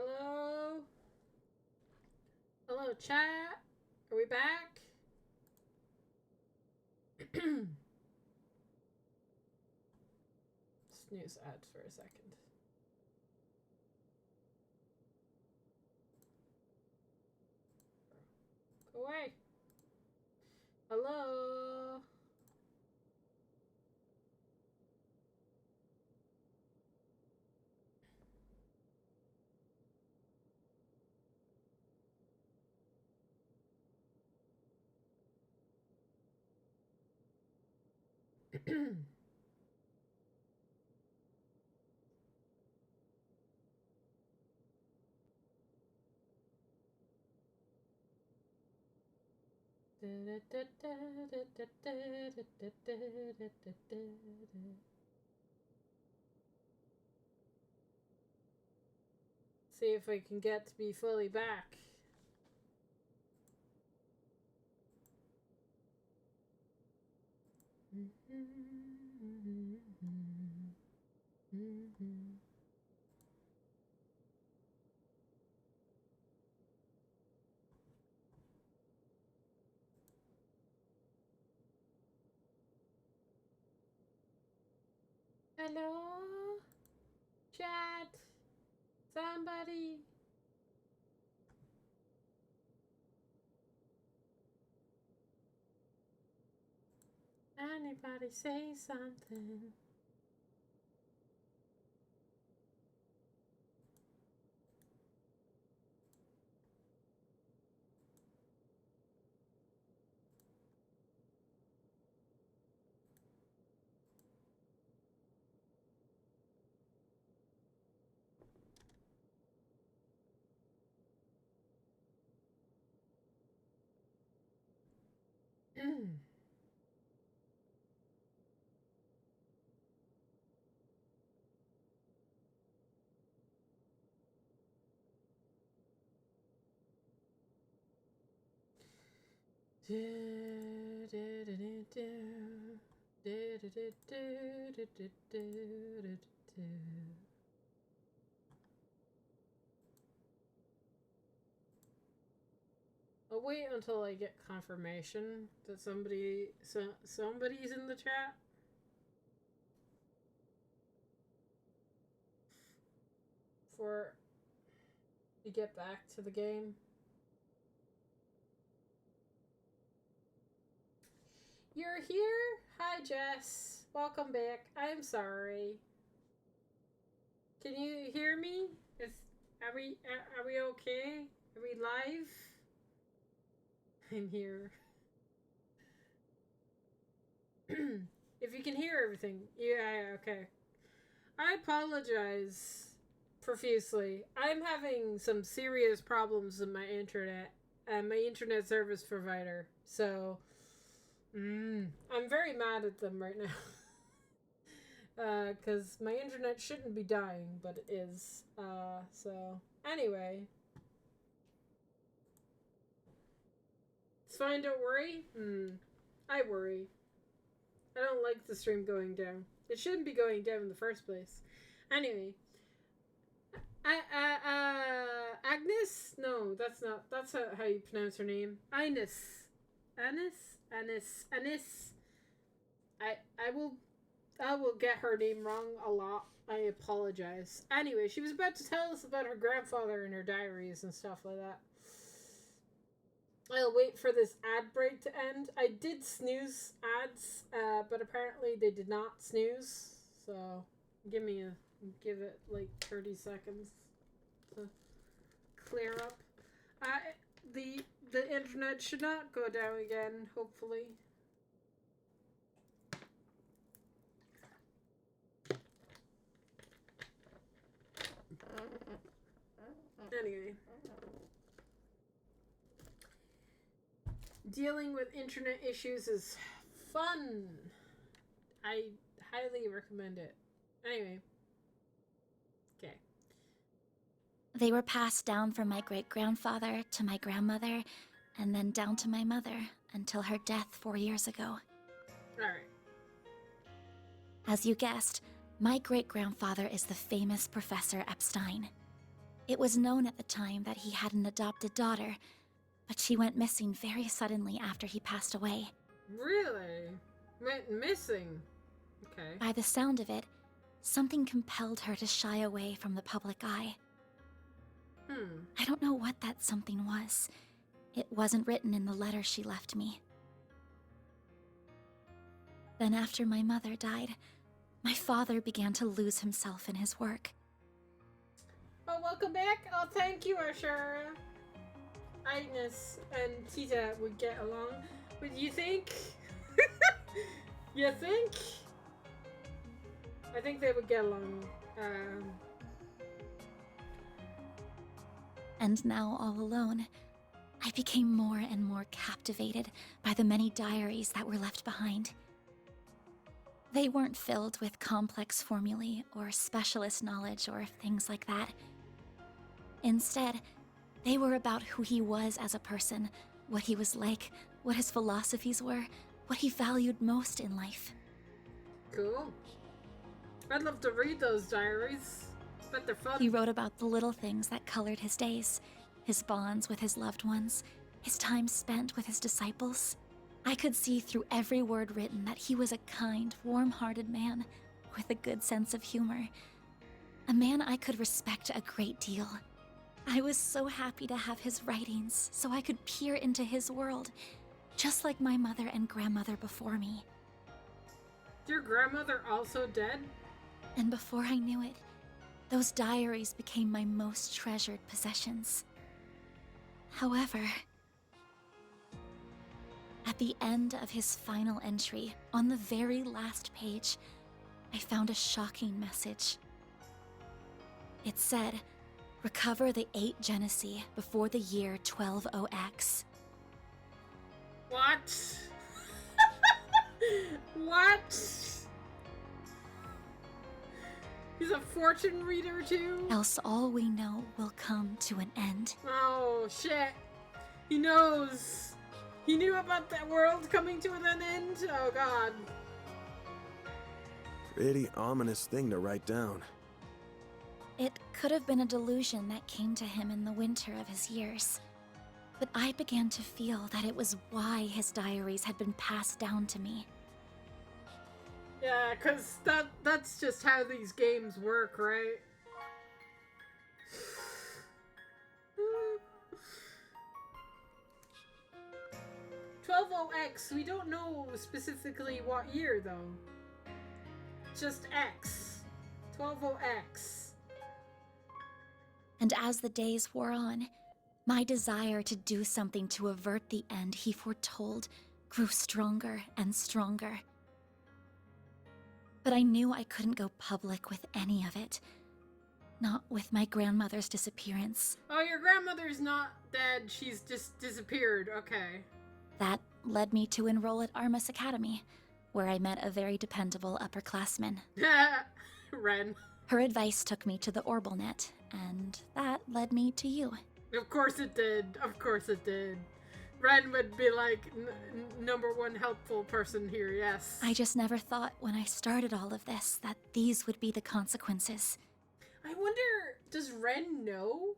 Hello? Hello, chat? Are we back? Snooze ads for a second. Go away. Hello? See if we can get to be fully back. Hello? Chat? Somebody? Anybody say something? I'll wait until I get confirmation that somebody's in the chat. Before we get back to the game. You're here? Hi, Jess. Welcome back. I'm sorry. Can you hear me? Are we okay? Are we live? I'm here. If you can hear everything. Yeah, okay. I apologize profusely. I'm having some serious problems with my internet and my internet service provider. So, I'm very mad at them right now. Because my internet shouldn't be dying, but it is. So, anyway. It's fine, don't worry. I worry. I don't like the stream going down. It shouldn't be going down in the first place. Anyway. Agnes? No, that's not. That's how you pronounce her name. Ines. Anis. I will get her name wrong a lot. I apologize. Anyway, she was about to tell us about her grandfather and her diaries and stuff like that. I'll wait for this ad break to end. I did snooze ads, but apparently they did not snooze. So give it like 30 seconds to clear up. The internet should not go down again, hopefully. Anyway. Dealing with internet issues is fun. I highly recommend it. Anyway. Okay. They were passed down from my great-grandfather to my grandmother, and then down to my mother until her death 4 years ago. Alright. As you guessed, my great-grandfather is the famous Professor Epstein. It was known at the time that he had an adopted daughter, but she went missing very suddenly after he passed away. Really? Went missing? Okay. By the sound of it, something compelled her to shy away from the public eye. I don't know what that something was. It wasn't written in the letter she left me. Then after my mother died, my father began to lose himself in his work. Oh, welcome back. Oh, thank you, Ashara. Agnes and Tita would get along. But you think? You think? I think they would get along. And now, all alone, I became more and more captivated by the many diaries that were left behind. They weren't filled with complex formulae or specialist knowledge or things like that. Instead, they were about who he was as a person, what he was like, what his philosophies were, what he valued most in life. Cool. I'd love to read those diaries. Bet they're fun. He wrote about the little things that colored his days, his bonds with his loved ones, his time spent with his disciples. I could see through every word written that he was a kind, warm-hearted man with a good sense of humor. A man I could respect a great deal. I was so happy to have his writings so I could peer into his world, just like my mother and grandmother before me. Your grandmother also dead? And before I knew it, those diaries became my most treasured possessions. However, at the end of his final entry, on the very last page, I found a shocking message. It said, "Recover the 8 Genesee before the year 120X. What? What? He's a fortune reader too? Else all we know will come to an end." Oh, shit. He knows. He knew about that world coming to an end? Oh, God. Pretty ominous thing to write down. It could have been a delusion that came to him in the winter of his years. But I began to feel that it was why his diaries had been passed down to me. Yeah, because that's just how these games work, right? 120X, we don't know specifically what year, though. Just X. 120X. And as the days wore on, my desire to do something to avert the end he foretold grew stronger and stronger. But I knew I couldn't go public with any of it. Not with my grandmother's disappearance. Oh, your grandmother's not dead. She's just disappeared. Okay. That led me to enroll at Armus Academy, where I met a very dependable upperclassman. Ren. Her advice took me to the Orbalnet, and that led me to you. Of course it did. Of course it did. Ren would be like number one helpful person here, yes. I just never thought when I started all of this that these would be the consequences. I wonder, does Ren know?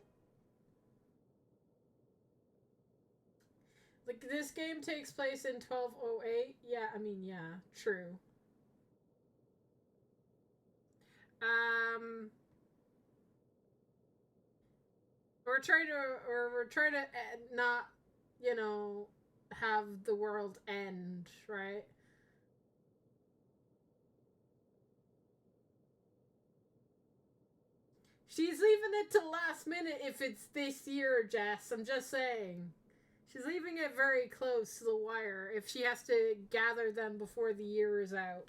Like, this game takes place in 1208? Yeah, I mean, yeah, true. We're trying to not, you know, have the world end, right? She's leaving it to last minute if it's this year, Jess. I'm just saying. She's leaving it very close to the wire if she has to gather them before the year is out.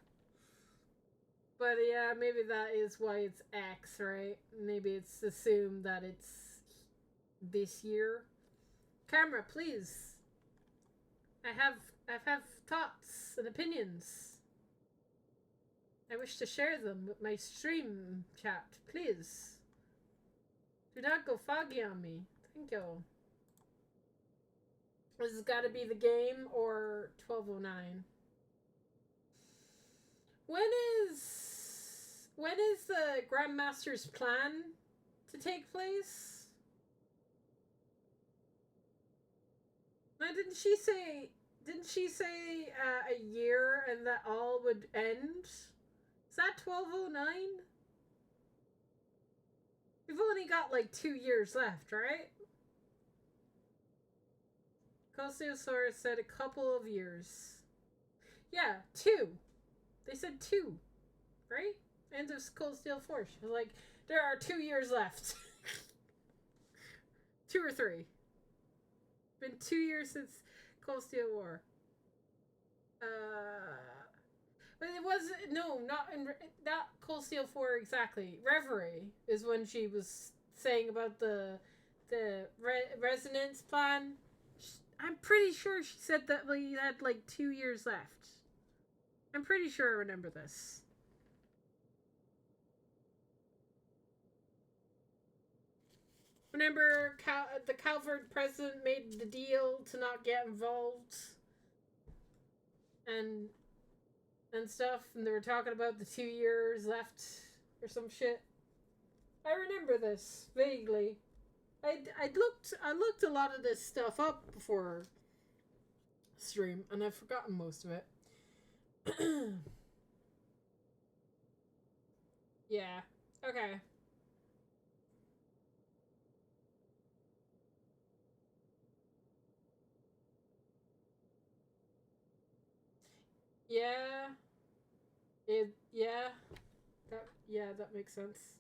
But yeah, maybe that is why it's X, right? Maybe it's assumed that it's this year. Camera, please. I have thoughts and opinions. I wish to share them with my stream chat, please. Do not go foggy on me. Thank you. This has got to be the game or 1209. When is the Grandmaster's plan to take place? Now, didn't she say a year and that all would end? Is that 1209? We've only got like 2 years left, right? Cosiosaurus said a couple of years. Yeah, 2. They said 2, right? End of Cold Steel Force. Like, there are 2 years left. 2 or 3. Been 2 years since Cold Steel War. But it was not Cold Steel 4 exactly. Reverie is when she was saying about the resonance plan. I'm pretty sure she said that we had like 2 years left. I'm pretty sure I remember this. Remember, the Calvert president made the deal to not get involved, and stuff, and they were talking about the 2 years left or some shit. I remember this vaguely. I looked a lot of this stuff up before stream, and I've forgotten most of it. Yeah. Okay. Yeah. That makes sense.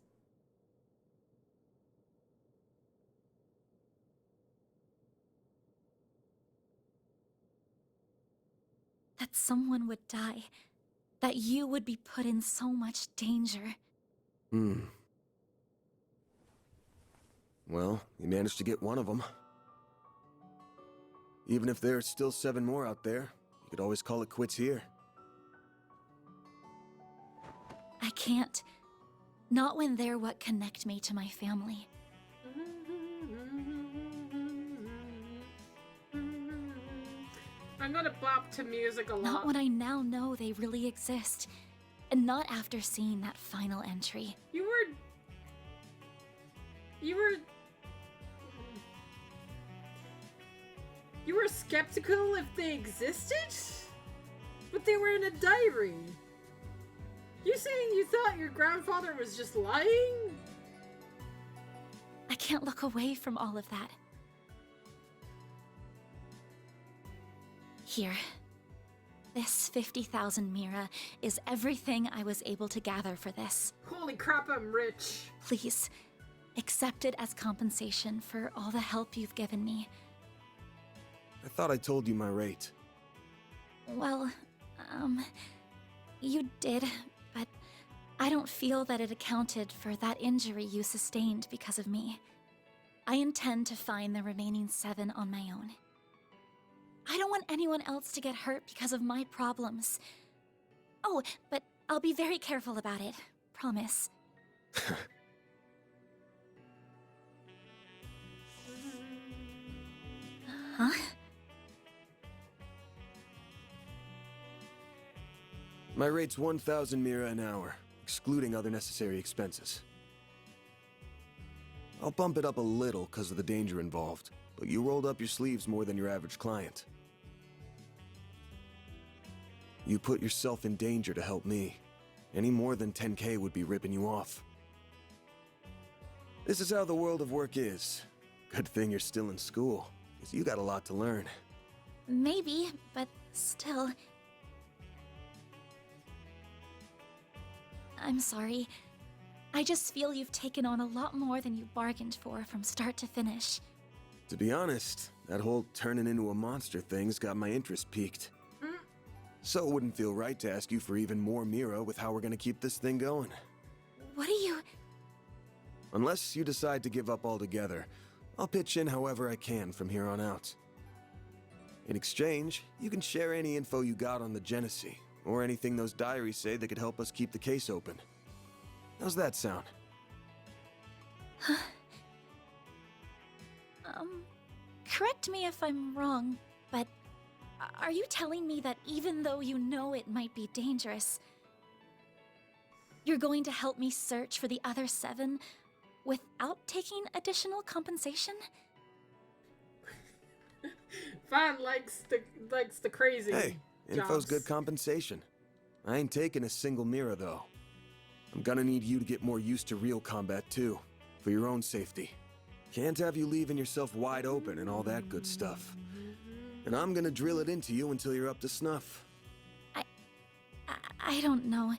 That someone would die. That you would be put in so much danger. Well, you managed to get one of them. Even if there's still 7 more out there, you could always call it quits here. I can't. Not when they're what connect me to my family. I'm gonna bop to music a lot. Not when I now know they really exist. And not after seeing that final entry. You were skeptical if they existed? But they were in a diary. You saying you thought your grandfather was just lying? I can't look away from all of that. Here. This 50,000 Mira is everything I was able to gather for this. Holy crap, I'm rich. Please, accept it as compensation for all the help you've given me. I thought I told you my rate. Well, you did, but I don't feel that it accounted for that injury you sustained because of me. I intend to find the remaining 7 on my own. I don't want anyone else to get hurt because of my problems. Oh, but I'll be very careful about it. Promise. Huh? My rate's 1,000 Mira an hour, excluding other necessary expenses. I'll bump it up a little because of the danger involved, but you rolled up your sleeves more than your average client. You put yourself in danger to help me. Any more than 10K would be ripping you off. This is how the world of work is. Good thing you're still in school, because you got a lot to learn. Maybe, but still... I'm sorry. I just feel you've taken on a lot more than you bargained for from start to finish. To be honest, that whole turning into a monster thing's got my interest piqued. So it wouldn't feel right to ask you for even more Mira with how we're gonna keep this thing going. What are you... Unless you decide to give up altogether, I'll pitch in however I can from here on out. In exchange, you can share any info you got on the Genesee, or anything those diaries say that could help us keep the case open. How's that sound? Correct me if I'm wrong, but are you telling me that even though you know it might be dangerous, you're going to help me search for the other 7, without taking additional compensation? Fan likes the crazy. Hey, info's jobs. good compensation. I ain't taking a single mirror, though. I'm gonna need you to get more used to real combat, too, for your own safety. Can't have you leaving yourself wide open and all that good stuff. And I'm gonna drill it into you until you're up to snuff. I don't know.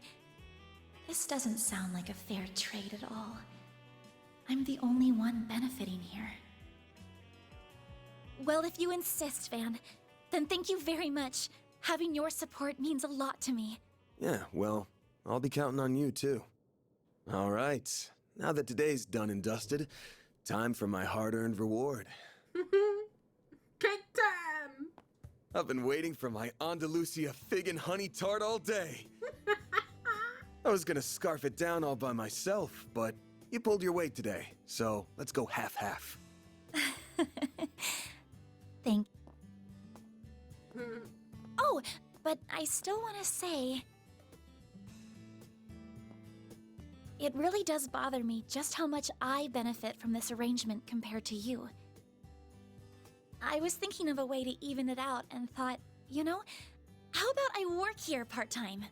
This doesn't sound like a fair trade at all. I'm the only one benefiting here. Well, if you insist, Van, then thank you very much. Having your support means a lot to me. Yeah, well, I'll be counting on you, too. All right, now that today's done and dusted, time for my hard-earned reward. Cake time! I've been waiting for my Andalusia fig and honey tart all day. I was gonna scarf it down all by myself, but you pulled your weight today, so let's go half-half. Thank... Oh, but I still want to say... It really does bother me just how much I benefit from this arrangement compared to you. I was thinking of a way to even it out and thought, you know, how about I work here part-time?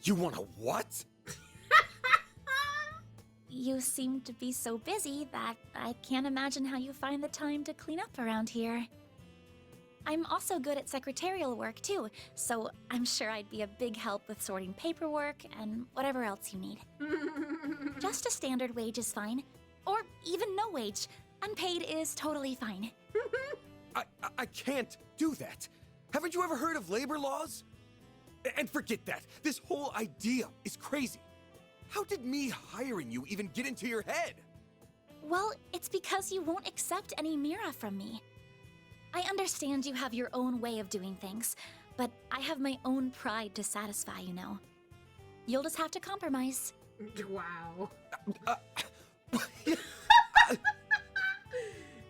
You want a what? You seem to be so busy that I can't imagine how you find the time to clean up around here. I'm also good at secretarial work too, so I'm sure I'd be a big help with sorting paperwork and whatever else you need. Just a standard wage is fine, or even no wage. Unpaid is totally fine. I can't do that. Haven't you ever heard of labor laws? And forget that. This whole idea is crazy. How did me hiring you even get into your head? Well, it's because you won't accept any Mira from me. I understand you have your own way of doing things, but I have my own pride to satisfy, you know. You'll just have to compromise. Wow.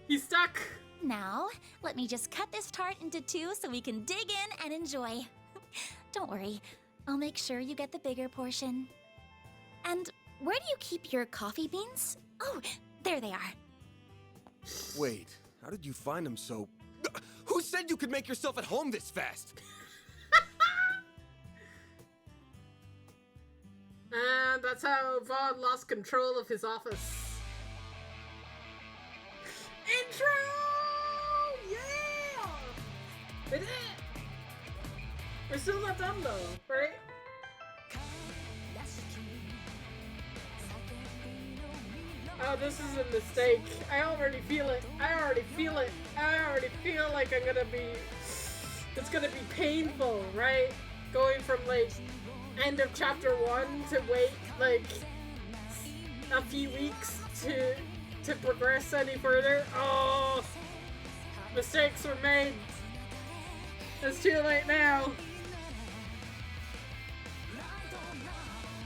He's stuck. Now, let me just cut this tart into two so we can dig in and enjoy. Don't worry, I'll make sure you get the bigger portion. And where do you keep your coffee beans? Oh, there they are. Wait, how did you find them so... Who said you could make yourself at home this fast? And that's how Vaughn lost control of his office. Intro! Yeah! We did it! We're still not done though, right? Oh, this is a mistake. I already feel it. I already feel like I'm gonna be... It's gonna be painful, right? Going from, like, end of chapter 1 to wait, like, a few weeks to progress any further. Oh! Mistakes were made. It's too late now.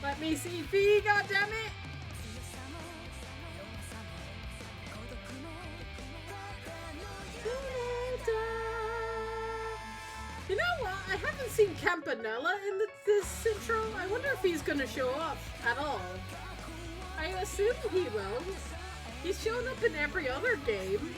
Let me see Fee, goddammit! You know what? I haven't seen Campanella in this intro. I wonder if he's gonna show up at all. I assume he will. He's shown up in every other game.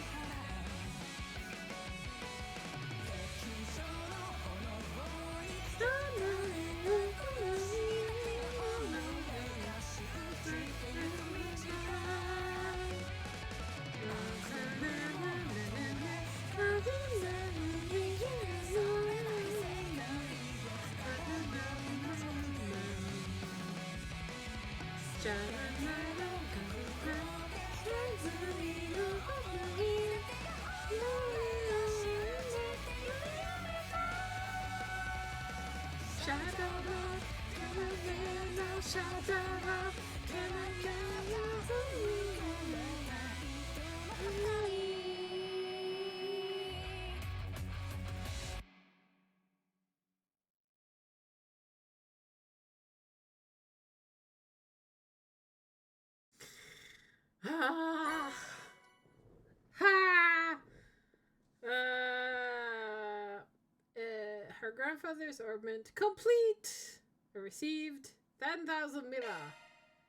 Her grandfather's ornament complete. Received 10,000 mira.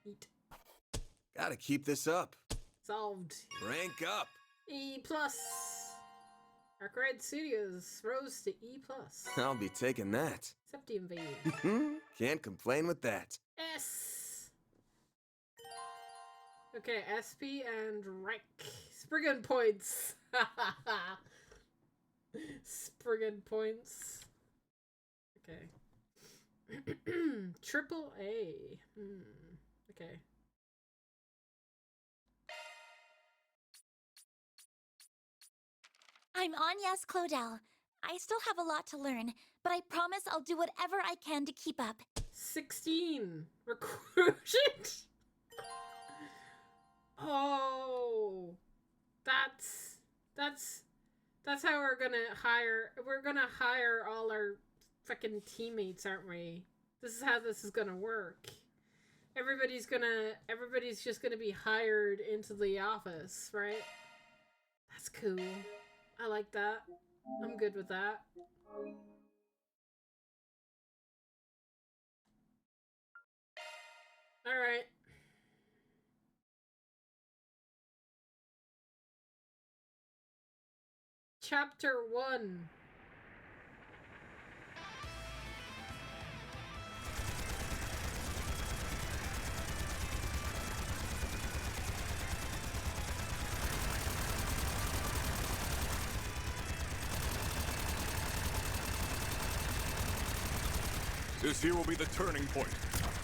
Eat. Gotta keep this up. Solved. Rank up. E+. Arkwright Studios rose to E+. I'll be taking that. Except the invade. Can't complain with that. S. Okay, SP and Reich. Spriggan points. Spriggan points. Okay. Triple A. Okay. I'm Agnes Claudel. I still have a lot to learn, but I promise I'll do whatever I can to keep up. 16. Recruited? Oh. That's how we're gonna hire all our fucking teammates, aren't we? This is how this is gonna work. Everybody's just gonna be hired into the office, right? That's cool. I like that. I'm good with that. Alright. Chapter 1. This here will be the turning point.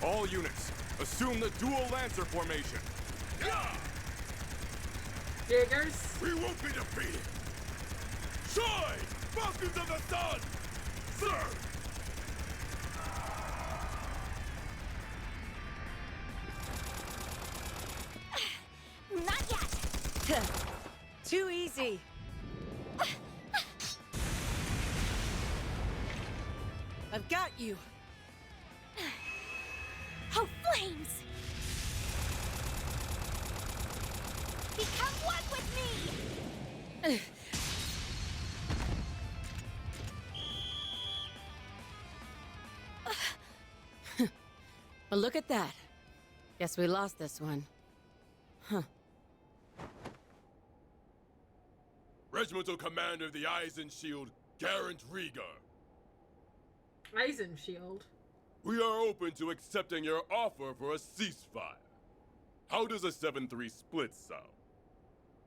All units, assume the dual Lancer formation. Yeah! Diggers. We won't be defeated! Shine! Falcons of the Sun! Sir! Not yet! Too easy. I've got you. Oh, flames! Become one with me! Well, look at that. Guess we lost this one. Huh. Regimental Commander of the Eisenshield, Garant Rieger. Eisenshield. We are open to accepting your offer for a ceasefire. How does a 7-3 split sound?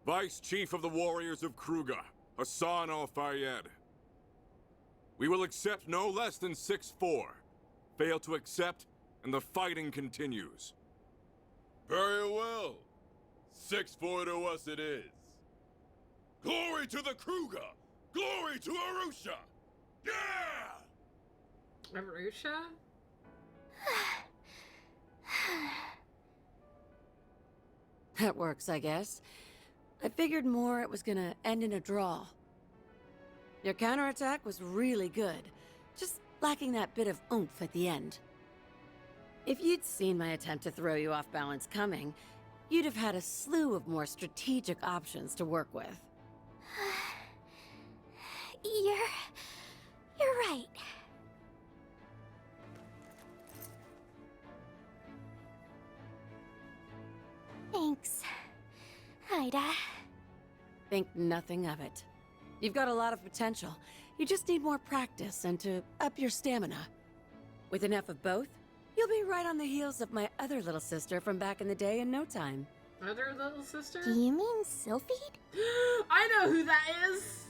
Vice Chief of the Warriors of Kruger, Hassan Al-Fayyad. We will accept no less than 6-4. Fail to accept, and the fighting continues. Very well. 6-4 to us it is. Glory to the Kruger! Glory to Arusha! Yeah! Arusha? That works, I guess. I figured more it was gonna end in a draw. Your counterattack was really good, just lacking that bit of oomph at the end. If you'd seen my attempt to throw you off balance coming, you'd have had a slew of more strategic options to work with. You're right. Thanks, Ida. Think nothing of it. You've got a lot of potential. You just need more practice and to up your stamina. With enough of both, you'll be right on the heels of my other little sister from back in the day in no time. Other little sister? Do you mean Sylphide? I know who that is!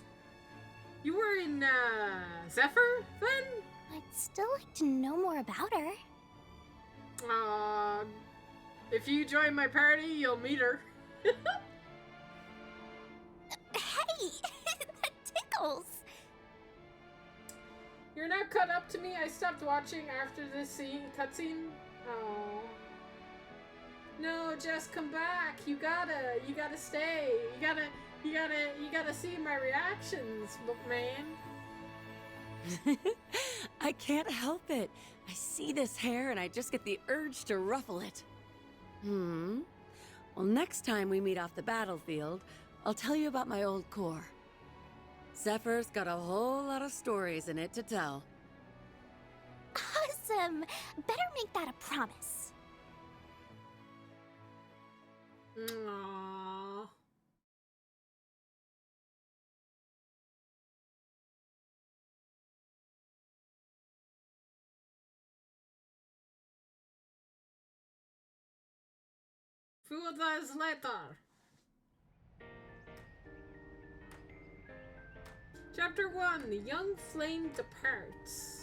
You were in, Zephyr, then? I'd still like to know more about her. If you join my party, you'll meet her. Hey! That tickles! You're not caught up to me. I stopped watching after this cutscene. Oh. No, Jess, come back. You gotta stay. You gotta see my reactions, man. I can't help it. I see this hair and I just get the urge to ruffle it. Well, next time we meet off the battlefield, I'll tell you about my old corps. Zephyr's got a whole lot of stories in it to tell. Awesome! Better make that a promise. Aww. Few days later. Chapter 1, The Young Flame Departs.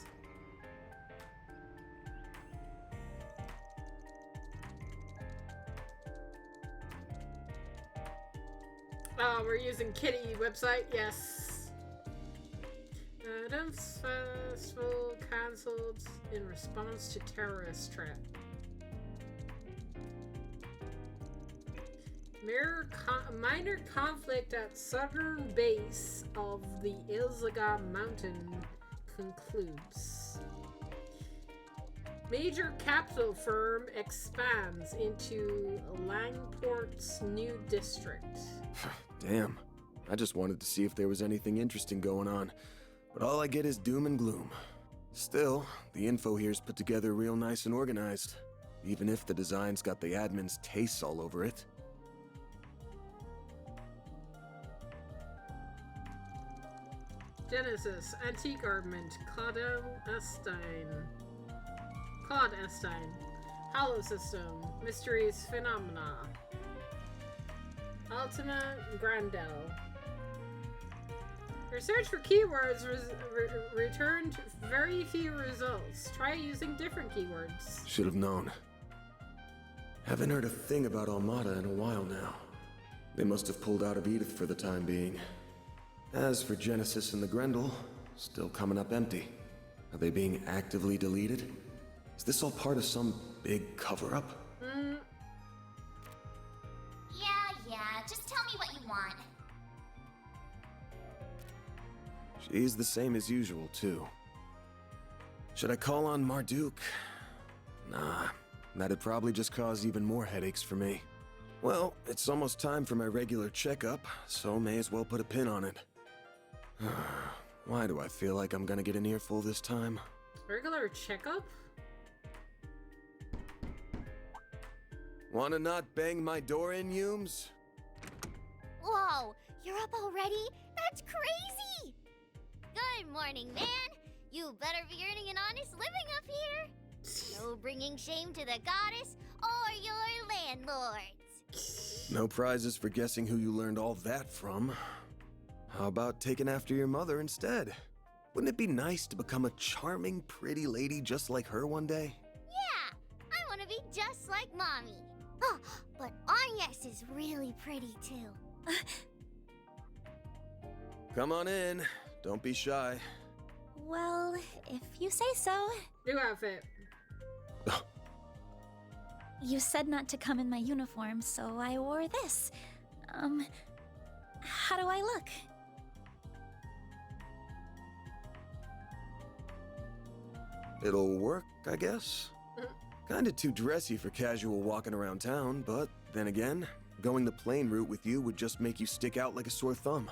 Oh, we're using Kitty website, yes. Adam's Festival cancelled in response to terrorist threat. Minor conflict at southern base of the Ilzaga mountain concludes. Major capital firm expands into Langport's new district. Damn. I just wanted to see if there was anything interesting going on, but all I get is doom and gloom. Still, the info here's put together real nice and organized, even if the design's got the admin's tastes all over it. Genesis, Antique Armament, Claude Estein. Hollow System, Mysteries Phenomena. Ultima Grandel. Your search for keywords returned very few results. Try using different keywords. Should have known. Haven't heard a thing about Almada in a while now. They must have pulled out of Edith for the time being. As for Genesis and the Grendel, still coming up empty. Are they being actively deleted? Is this all part of some big cover-up? Yeah, just tell me what you want. She's the same as usual, too. Should I call on Marduk? Nah, that'd probably just cause even more headaches for me. Well, it's almost time for my regular checkup, so may as well put a pin on it. Why do I feel like I'm gonna get an earful this time? Regular checkup? Wanna not bang my door in, Humes? Whoa, you're up already? That's crazy! Good morning, man. You better be earning an honest living up here. No bringing shame to the goddess or your landlords. No prizes for guessing who you learned all that from. How about taking after your mother instead? Wouldn't it be nice to become a charming, pretty lady just like her one day? Yeah, I want to be just like Mommy. Oh, but Agnes is really pretty too. Come on in. Don't be shy. Well, if you say so. New outfit. You said not to come in my uniform, so I wore this. How do I look? It'll work, I guess. Kinda too dressy for casual walking around town, but then again, going the plain route with you would just make you stick out like a sore thumb.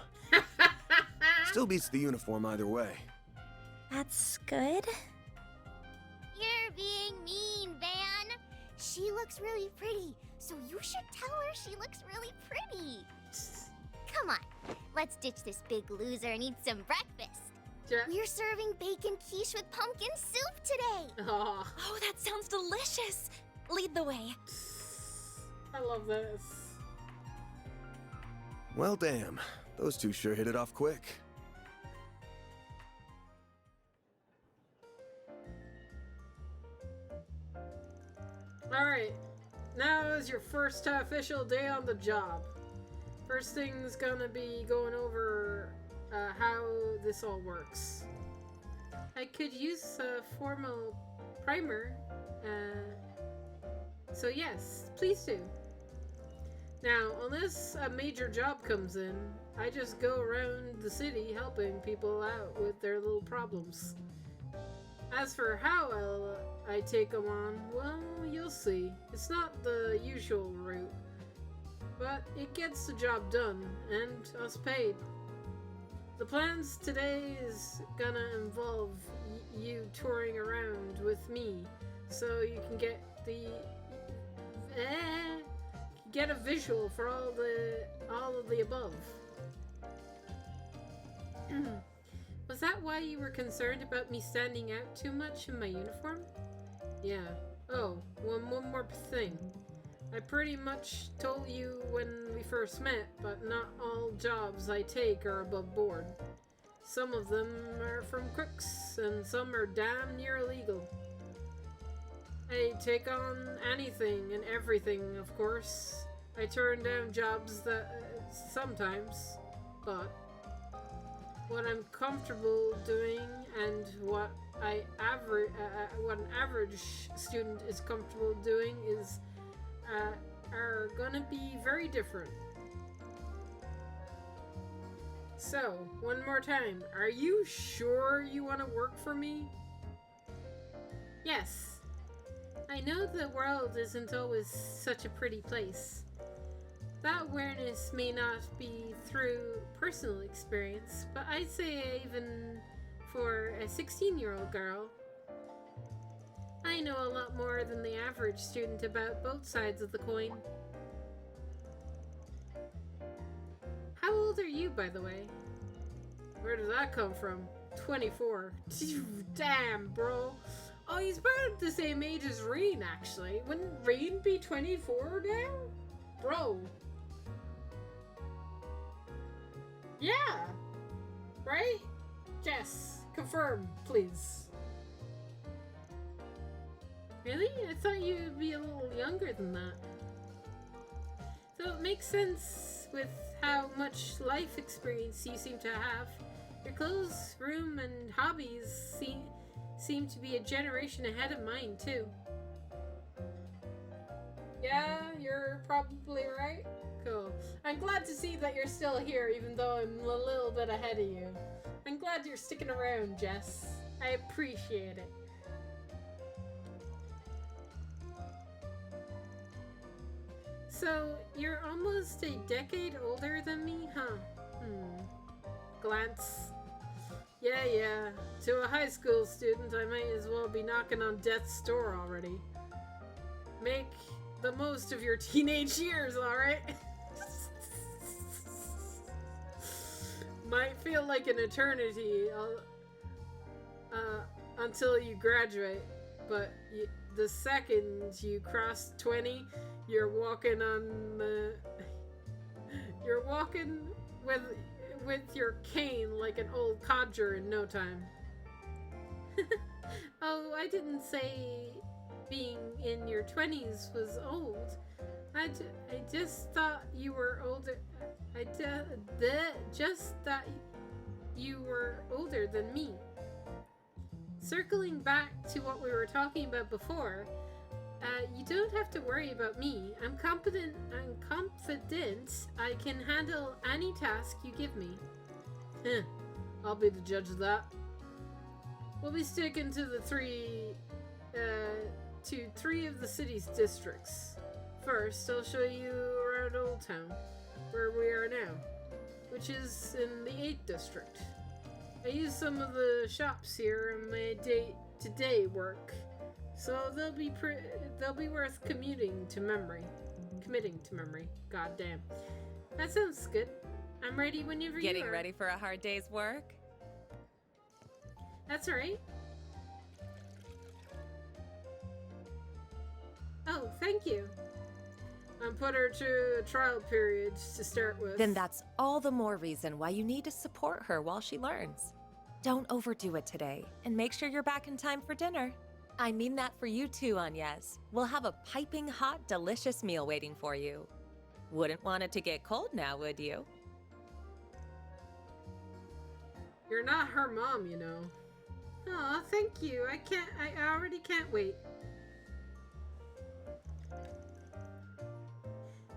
Still beats the uniform either way. That's good. You're being mean, Van. She looks really pretty, so you should tell her she looks really pretty. Come on, let's ditch this big loser and eat some breakfast. Yeah. We're serving bacon quiche with pumpkin soup today. Oh, Oh, that sounds delicious. Lead the way. I love this. Well, damn. Those two sure hit it off quick. Alright, now is your first official day on the job. First thing's gonna be going over how this all works. I could use a formal primer, so yes, please do. Now, unless a major job comes in, I just go around the city helping people out with their little problems. As for how I take them on, well, you'll see. It's not the usual route, but it gets the job done, and us paid. The plans today is gonna involve you touring around with me, so you can get get a visual for all of the above. Was that why you were concerned about me standing out too much in my uniform? Yeah. Oh, one more thing. I pretty much told you when we first met, but not all jobs I take are above board. Some of them are from crooks, and some are damn near illegal. I take on anything and everything, of course. I turn down jobs that sometimes, but what I'm comfortable doing and what an average student is comfortable doing are gonna be very different. So, one more time, are you sure you want to work for me? Yes. I know the world isn't always such a pretty place. That awareness may not be through personal experience, but I'd say even for a 16-year-old girl, I know a lot more than the average student about both sides of the coin. How old are you, by the way? Where did that come from? 24. Damn, bro. Oh, he's about the same age as Reen, actually. Wouldn't Reen be 24 now? Bro. Yeah. Right? Jess, confirm, please. Really? I thought you'd be a little younger than that. So it makes sense with how much life experience you seem to have. Your clothes, room, and hobbies seem to be a generation ahead of mine, too. Yeah, you're probably right. Cool. I'm glad to see that you're still here, even though I'm a little bit ahead of you. I'm glad you're sticking around, Jess. I appreciate it. So, you're almost a decade older than me, huh? Glance. Yeah. To a high school student, I might as well be knocking on death's door already. Make the most of your teenage years, alright? Might feel like an eternity until you graduate, but the second you cross 20, you're walking with your cane like an old codger in no time. Oh, I didn't say being in your 20s was old. I just thought you were older. I just thought you were older than me. Circling back to what we were talking about before, you don't have to worry about me. I'm confident I can handle any task you give me. I'll be the judge of that. We'll be sticking to the three of the city's districts. First, I'll show you around Old Town, where we are now, which is in the 8th district. I use some of the shops here in my day-to-day work, so they'll be worth committing to memory. God damn. That sounds good. I'm ready whenever you are. Getting ready for a hard day's work? That's alright. Oh, thank you. I'm put her to a trial period to start with. Then that's all the more reason why you need to support her while she learns. Don't overdo it today, and make sure you're back in time for dinner. I mean that for you too, Agnes. We'll have a piping hot, delicious meal waiting for you. Wouldn't want it to get cold now, would you? You're not her mom, you know. Aw, thank you. I already can't wait.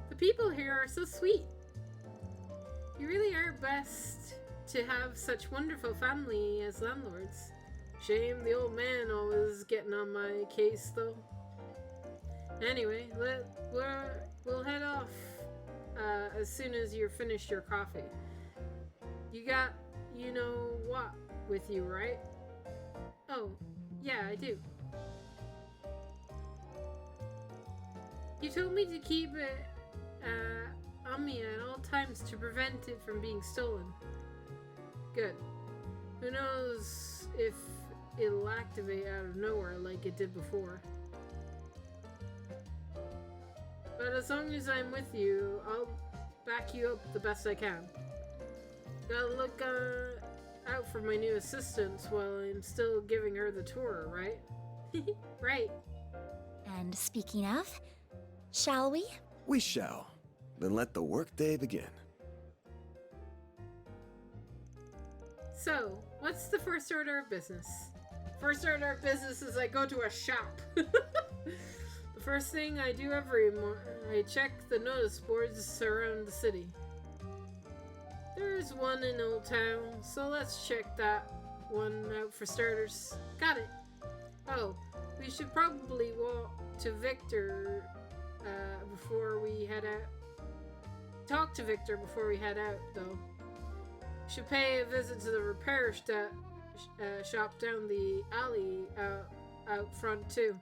The people here are so sweet. You really are blessed to have such wonderful family as landlords. Shame the old man always getting on my case, though. Anyway, we'll head off as soon as you're finished your coffee. You got, you know what, with you, right? Oh, yeah, I do. You told me to keep it on me at all times to prevent it from being stolen. Good. Who knows if it'll activate out of nowhere like it did before. But as long as I'm with you, I'll back you up the best I can. Gotta look out for my new assistant while I'm still giving her the tour, right? Right. And speaking of, shall we? We shall. Then let the workday begin. So, what's the first order of business? First order of business is I go to a shop. The first thing I do every morning, I check the notice boards around the city. There's one in Old Town, so let's check that one out for starters. Got it. Oh, we should probably walk to Victor before we head out. Talk to Victor before we head out, though. Should pay a visit to the repair shop down the alley out front, too.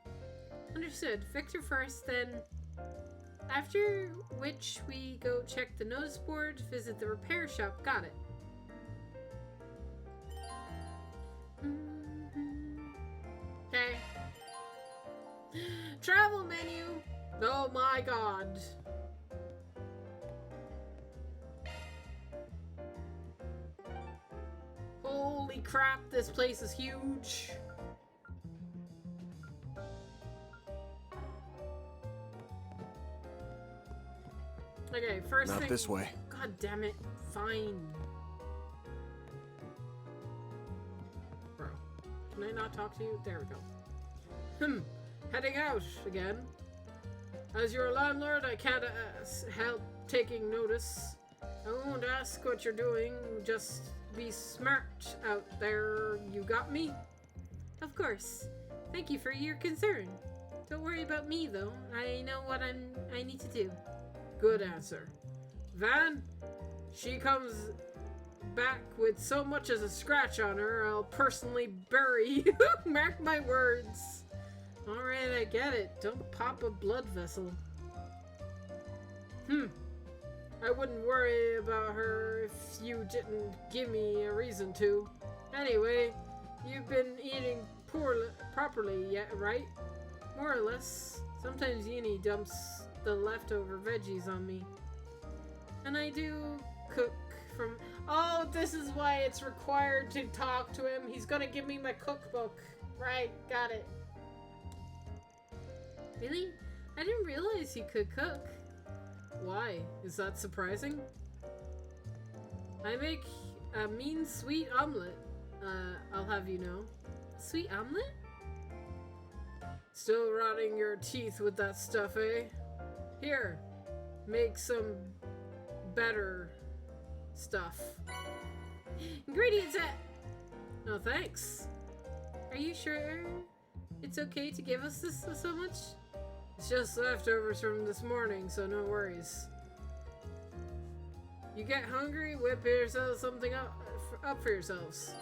Understood. Victor first, then... After which we go check the notice board, visit the repair shop. Got it. Okay. Travel menu! Oh my god. Holy crap, this place is huge. Okay, first thing... Not this way. God damn it. Fine. Bro, can I not talk to you? There we go. Heading out again. As your landlord, I can't help taking notice. I won't ask what you're doing. Just be smart out there. You got me? Of course. Thank you for your concern. Don't worry about me, though. I know what I need to do. Good answer. Van, she comes back with so much as a scratch on her, I'll personally bury you. Mark my words. Alright, I get it. Don't pop a blood vessel. I wouldn't worry about her if you didn't give me a reason to. Anyway, you've been eating properly yet, right? More or less. Sometimes Yini dumps the leftover veggies on me. And I do cook from... Oh, this is why it's required to talk to him. He's gonna give me my cookbook. Right, got it. Really? I didn't realize you could cook. Why? Is that surprising? I make a mean sweet omelet. I'll have you know. Sweet omelet? Still rotting your teeth with that stuff, eh? Here, make some better stuff. Ingredients at... No thanks. Are you sure it's okay to give us this so much? It's just leftovers from this morning, so no worries. You get hungry, whip yourselves something up for yourselves.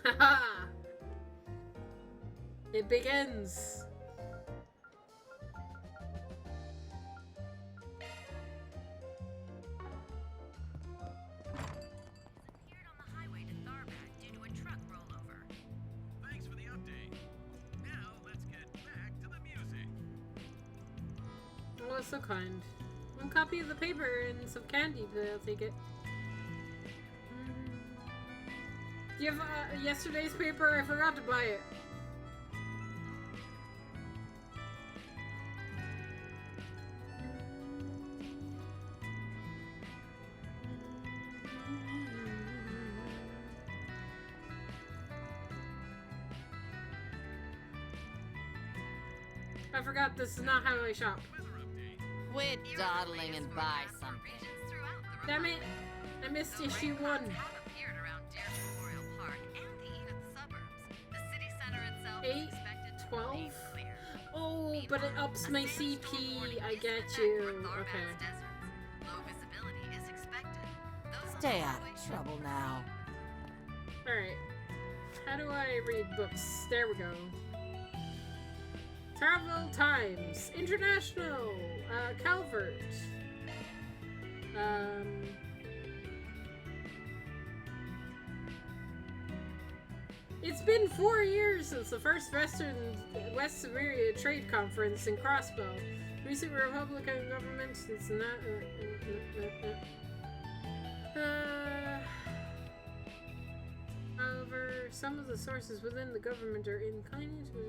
Haha! It begins! Disappeared on the highway to Tharbad due to a truck rollover. Thanks for the update. Now let's get back to the music. Oh, that's so kind. One copy of the paper and some candy, but I'll take it. Do you have yesterday's paper? I forgot to buy it. I forgot this is not how I shop. Quit dawdling and buy something. Damn it. I missed Though issue rain 1. clouds have appeared around Deer Memorial Park and the Edith suburbs, the city center itself is 8, expected to 12. remain clear. Oh, but it Meanwhile, ups a my sandstorm warning CP. I is in get effect you. for Tharbad's Okay. deserts. Low visibility is expected. Those on Stay the out highway of should trouble now. Alright. How do I read books? There we go. Travel Times. International. Calvert. It's been 4 years since the first West Samaria Trade Conference in Crossbow. Recent Republican government is not. However, some of the sources within the government are inclining to.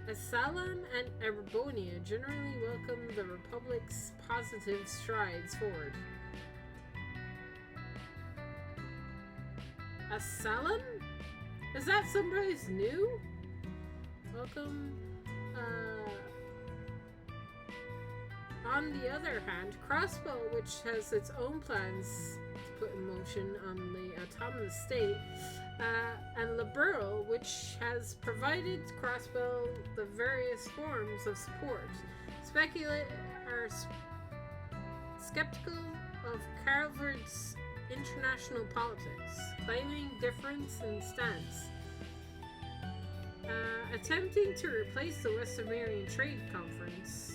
Asylum and Erebonia generally welcome the Republic's positive strides forward. Asylum? Is that someplace new? Welcome. On the other hand, Crossbow, which has its own plans to put in motion on the autonomous state, and Liberal, which has provided Crossbow the various forms of support, are skeptical of Calvert's international politics, claiming difference in stance. Attempting to replace the West Sumerian Trade Conference.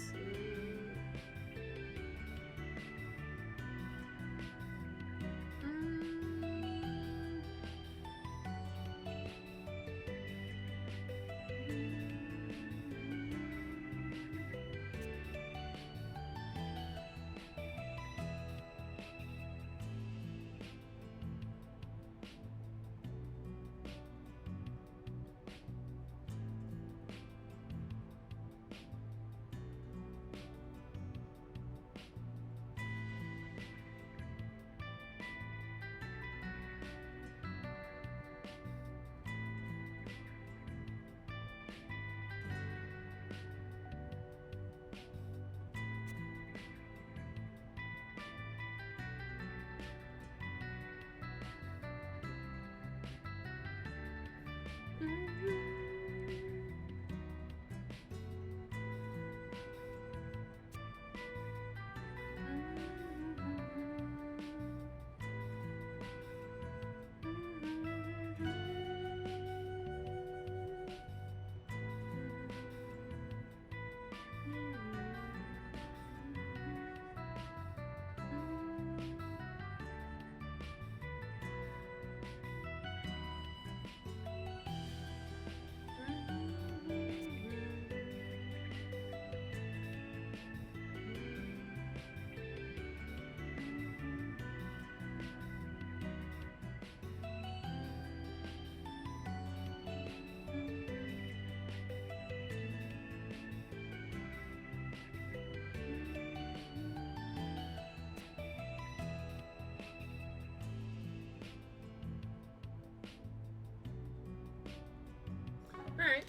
Alright.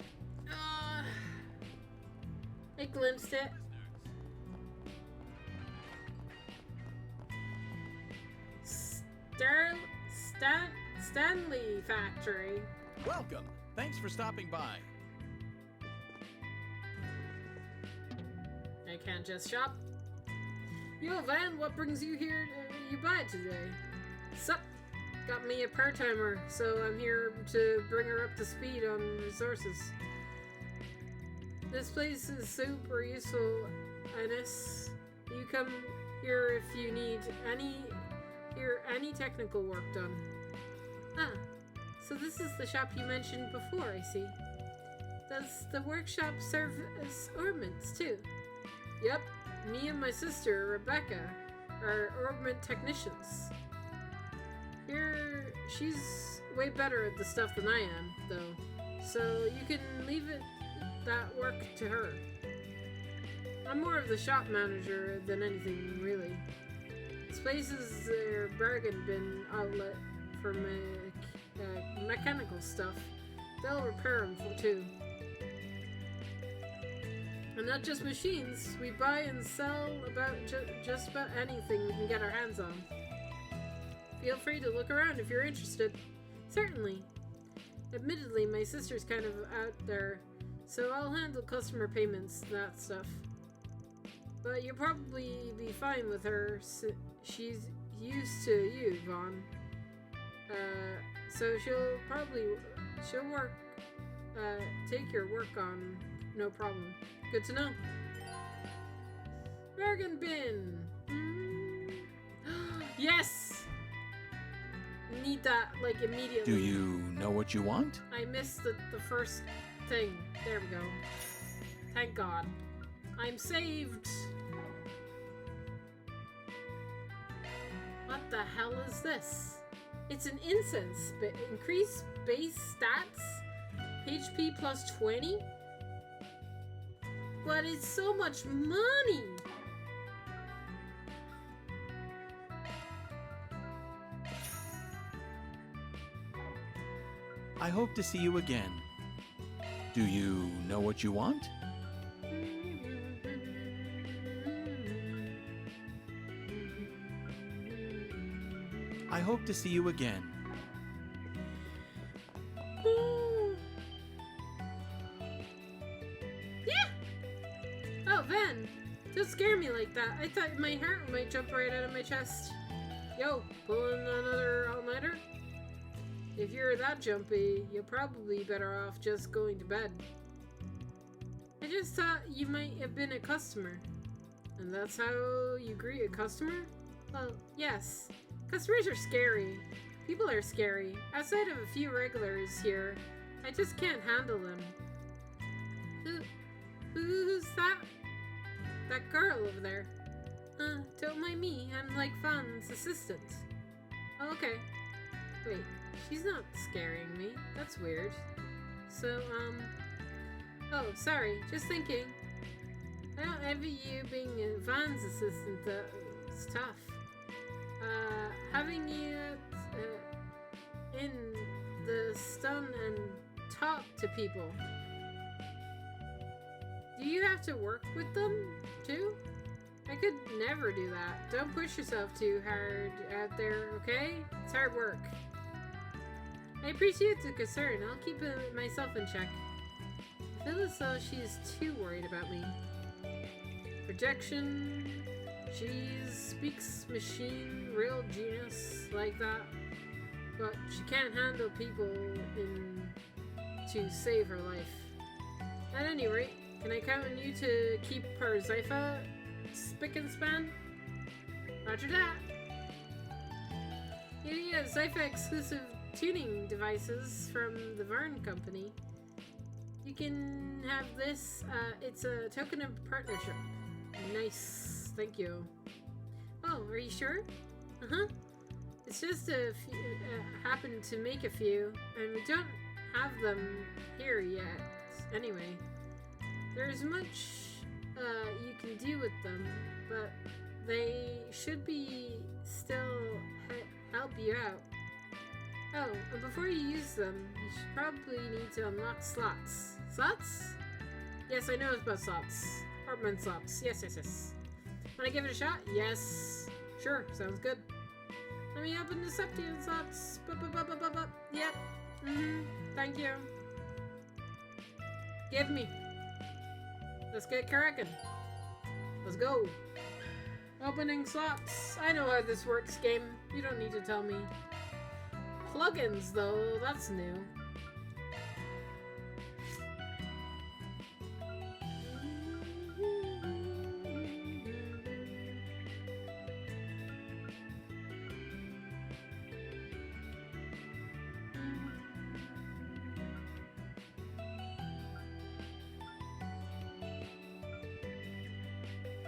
I glimpsed it. Stanley Factory. Welcome. Thanks for stopping by. I can't just shop. Yo, Van, what brings you here you by today? Sup? Got me a part-timer, so I'm here to bring her up to speed on resources. This place is super useful, Ines. You come here if you need any technical work done. Ah, so this is the shop you mentioned before, I see. Does the workshop serve as ornaments too? Yep, me and my sister, Rebecca, are ornament technicians. Here, she's way better at the stuff than I am, though. So you can leave that work to her. I'm more of the shop manager than anything, really. This place is their bargain bin outlet for mechanical stuff. They'll repair them too. And not just machines, we buy and sell about just about anything we can get our hands on. Feel free to look around if you're interested. Certainly. Admittedly, my sister's kind of out there, so I'll handle customer payments and that stuff. But you'll probably be fine with her. She's used to you, Vaughn. So she'll work, take your work on, no problem. Good to know. Bargain bin. Yes! Need that, like, immediately. Do you know what you want? I missed the first thing. There we go. Thank God. I'm saved. What the hell is this? It's an incense. Increase base stats? HP plus 20? But it's so much money! I hope to see you again. Do you know what you want? I hope to see you again. Oh, Van! Don't scare me like that. I thought my heart might jump right out of my chest. Yo, pulling another all-nighter? If you're that jumpy, you're probably better off just going to bed. I just thought you might have been a customer. And that's how you greet a customer? Well, yes. Customers are scary. People are scary. Outside of a few regulars here, I just can't handle them. Who's that? That girl over there. Don't mind me. I'm like Fawn's assistant. Oh, okay. Wait, she's not scaring me. That's weird. So, oh, sorry. Just thinking. I don't envy you being Vaughn's assistant, though. It's tough. Having you in the stun and talk to people. Do you have to work with them, too? I could never do that. Don't push yourself too hard out there, okay? It's hard work. I appreciate the concern. I'll keep myself in check. I feel as though she's too worried about me. Projection. She speaks machine, real genius like that. But she can't handle people to save her life. At any rate, can I count on you to keep her Zypha spick and span? Roger that. Yeah, Zypha exclusive tuning devices from the Varn Company. You can have this. It's a token of partnership. Nice. Thank you. Oh, are you sure? Uh-huh. It's just a few, happened to make a few, and we don't have them here yet. Anyway, there's much you can do with them, but they should be still help you out. Oh, and before you use them, you should probably need to unlock slots. Slots? Yes, I know about slots. Apartment slots. Yes. Want to give it a shot? Yes. Sure, sounds good. Let me open this up to you, slots. Yep. Thank you. Give me. Let's get cracking. Let's go. Opening slots. I know how this works, game. You don't need to tell me. Plugins, though, that's new.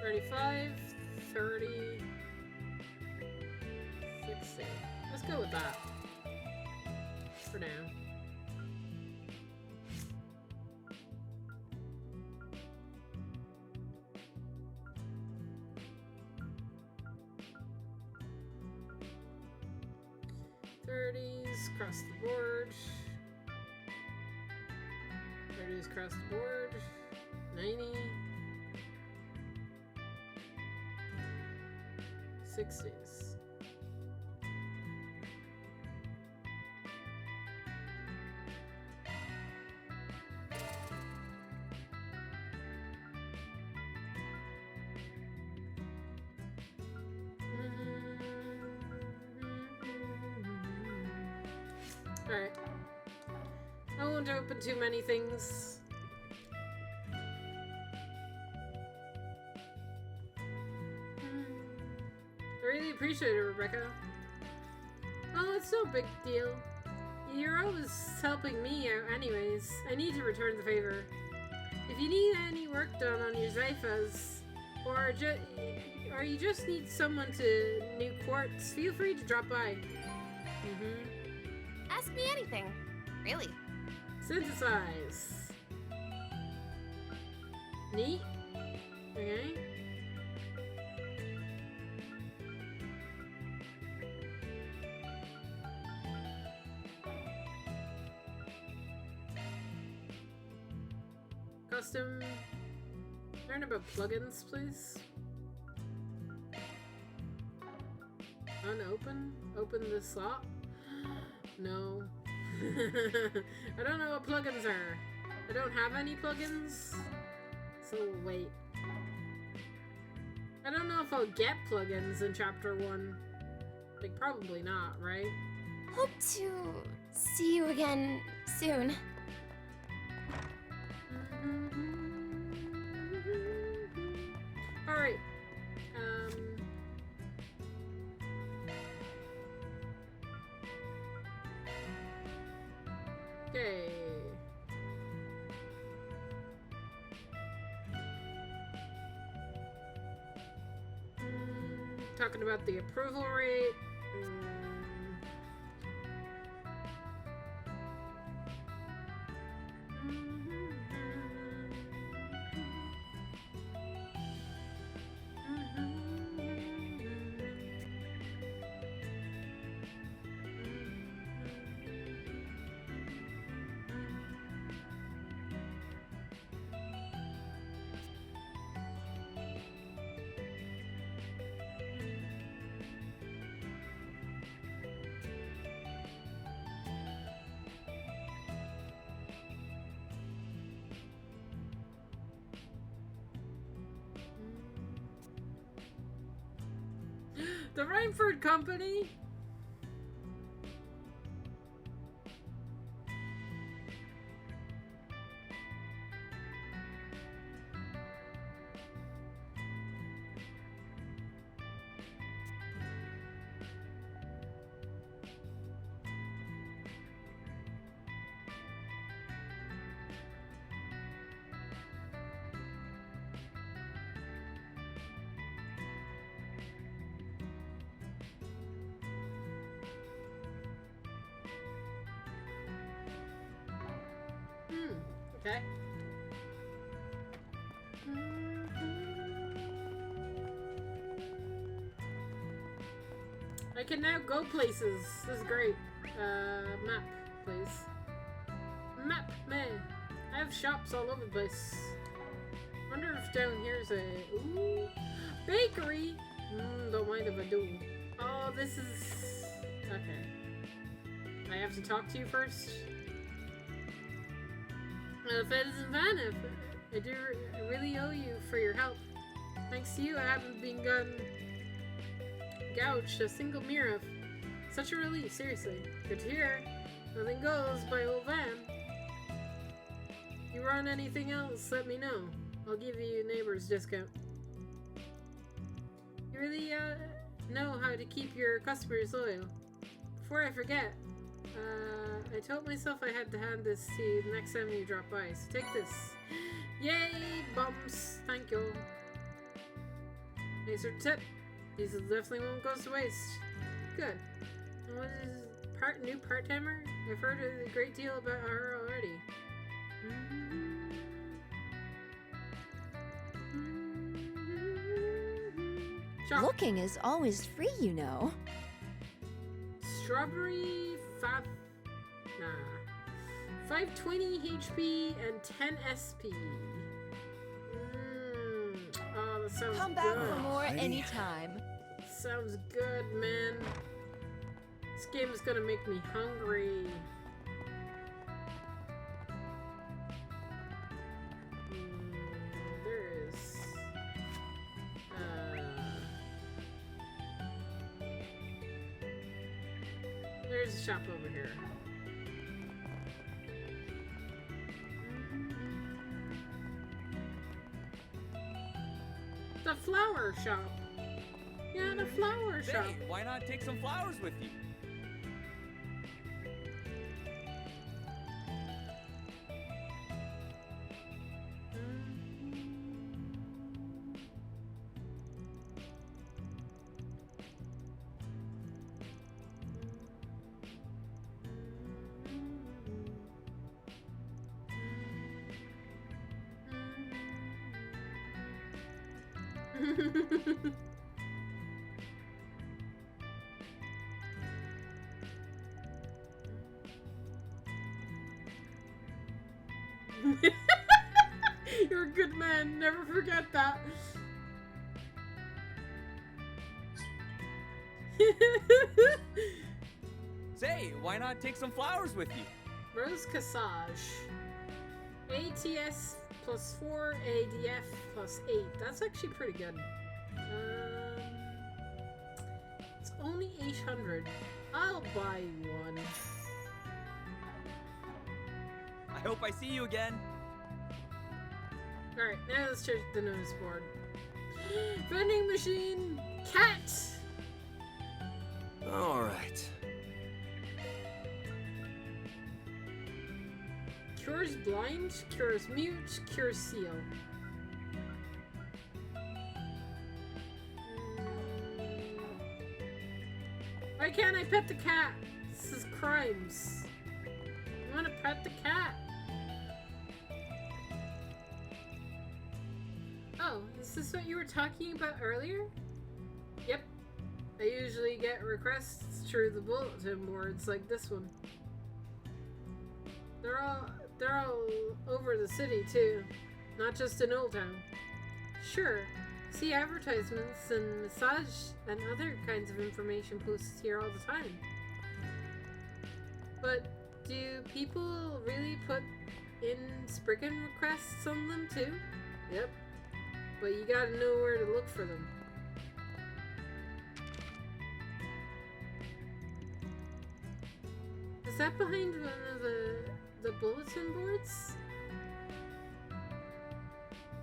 $35, $30, $60. Let's go with that. For now. across the board. There it is across the board. 90. 60s. Alright. I won't open too many things. I really appreciate it, Rebecca. Oh, it's no big deal. You're always helping me out anyways. I need to return the favor. If you need any work done on your Zyphas, or you just need someone to new quartz, feel free to drop by. Ask me anything. Really. Synthesize. Neat. Okay. Custom. Learn about plugins, please. Unopen? Open this slot? No. I don't know what plugins are. I don't have any plugins. So wait. I don't know if I'll get plugins in chapter 1. Like, probably not, right? Hope to see you again soon. Alright. Okay. Talking about the approval rate. The Rhineford Company? Okay. I can now go places. This is great. Map, please. Map, man. I have shops all over the place. Wonder if down here's a ooh bakery. Don't mind if I do. Oh, this is okay. I have to talk to you first. Fez and Vanif, I really owe you for your help. Thanks to you, I haven't been gouged a single mirror. Such a relief, seriously. Good to hear. Nothing goes by old Van. If you run anything else, let me know. I'll give you a neighbor's discount. You really know how to keep your customers loyal. Before I forget, I told myself I had to hand this to you the next time you drop by, so take this. Yay, bumps! Thank you. Nicer tip. These definitely won't go to waste. Good. And what is new part-timer? I've heard a great deal about her already. Shop. Looking is always free, you know. Strawberry 520 HP and 10 SP. Oh, that sounds Come back good. for more Alrighty. anytime. Sounds good, man. This game is gonna make me hungry. There is. There's a shop over here. The flower shop. Yeah, the flower shop. Hey, why not take some flowers with you? You're a good man. Never forget that. Say, why not take some flowers with you? Rose Cassage. ATS plus 4, ADF plus 8. That's actually pretty good. It's only 800. I'll buy one. I hope I see you again. Alright, now let's check the notice board. Vending machine! Cat! Alright. Cures blind, cures mute, cures seal. Why can't I pet the cat? This is crimes. I want to pet the cat. Oh, is this what you were talking about earlier? Yep. I usually get requests through the bulletin boards like this one. They're all over the city too, not just in Old Town. Sure, see advertisements and massage and other kinds of information posts here all the time. But do people really put in Spriggan requests on them too? Yep. But you gotta know where to look for them. Is that behind one of the bulletin boards?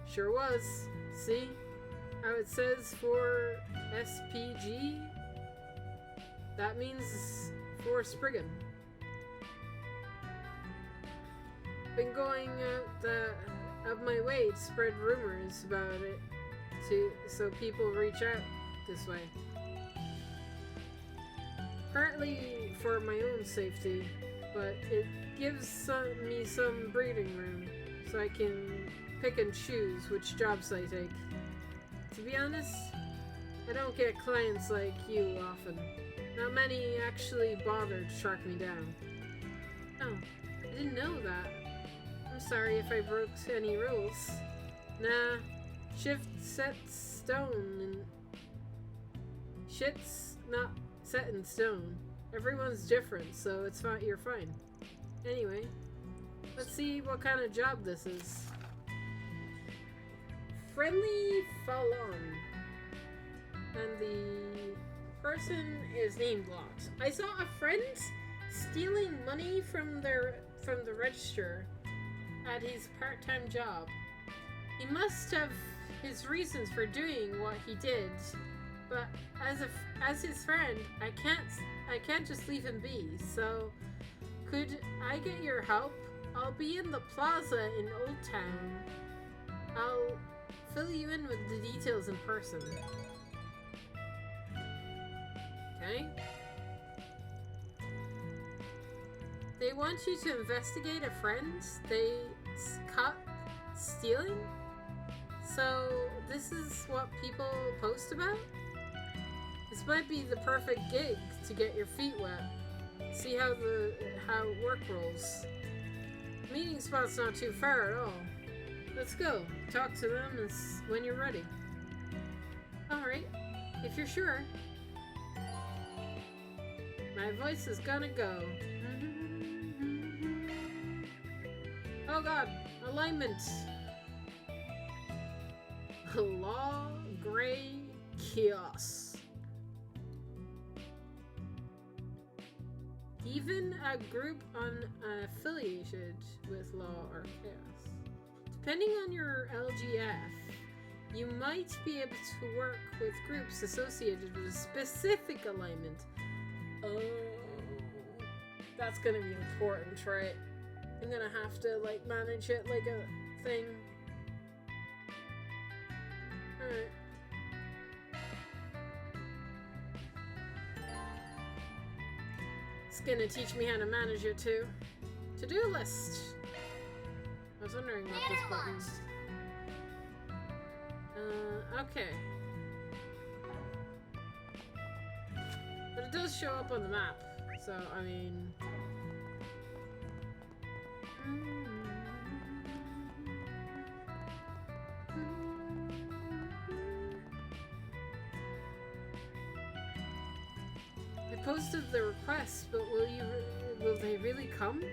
Sure was. See? How it says for SPG? That means for Spriggan. Been going out of my way to spread rumors about it so people reach out this way. Partly for my own safety, but it gives me some breathing room so I can pick and choose which jobs I take. To be honest, I don't get clients like you often. Not many actually bother to track me down. Oh, I didn't know that. I'm sorry if I broke any rules. Nah, shift set stone and shit's not set in stone. Everyone's different, so it's fine. You're fine. Anyway, let's see what kind of job this is. Friendly Fallon. And the person is name blocked. I saw a friend stealing money from the register at his part-time job. He must have his reasons for doing what he did, but as his friend, I can't just leave him be. So, could I get your help? I'll be in the plaza in Old Town. I'll fill you in with the details in person. Okay. They want you to investigate a friend they caught stealing? So this is what people post about? This might be the perfect gig to get your feet wet. See how work rolls. meeting spot's not too far at all. Let's go. Talk to them when you're ready. Alright, if you're sure. My voice is gonna go. Oh god, alignment. Law, Gray, Chaos. Even a group unaffiliated with Law or Chaos. Depending on your LGF, you might be able to work with groups associated with a specific alignment. Oh, that's gonna be important, right? I'm gonna have to, like, manage it like a thing. Alright. It's gonna teach me how to manage it too. To-do list. I was wondering what this button's. Okay. But it does show up on the map, so I mean. I posted the request, but will they really come?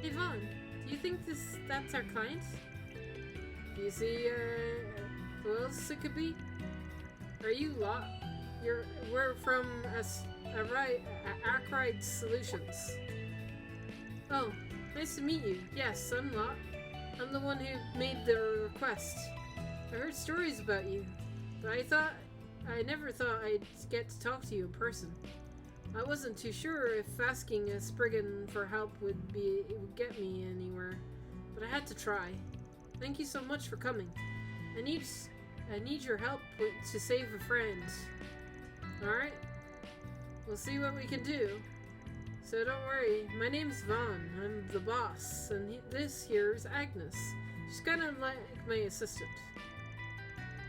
Hey Vaughn, do you think that's our client? Do you see who else it could be? Are you Lot? We're from Arkride Solutions. Oh, nice to meet you. Yes, I'm Lot. I'm the one who made the request. I heard stories about you, but I never thought I'd get to talk to you in person. I wasn't too sure if asking a Spriggan for help would get me anywhere, but I had to try. Thank you so much for coming. I need your help to save a friend. Alright? We'll see what we can do. So don't worry, my name's Vaughn. I'm the boss, and this here's Agnes. She's kind of like my assistant.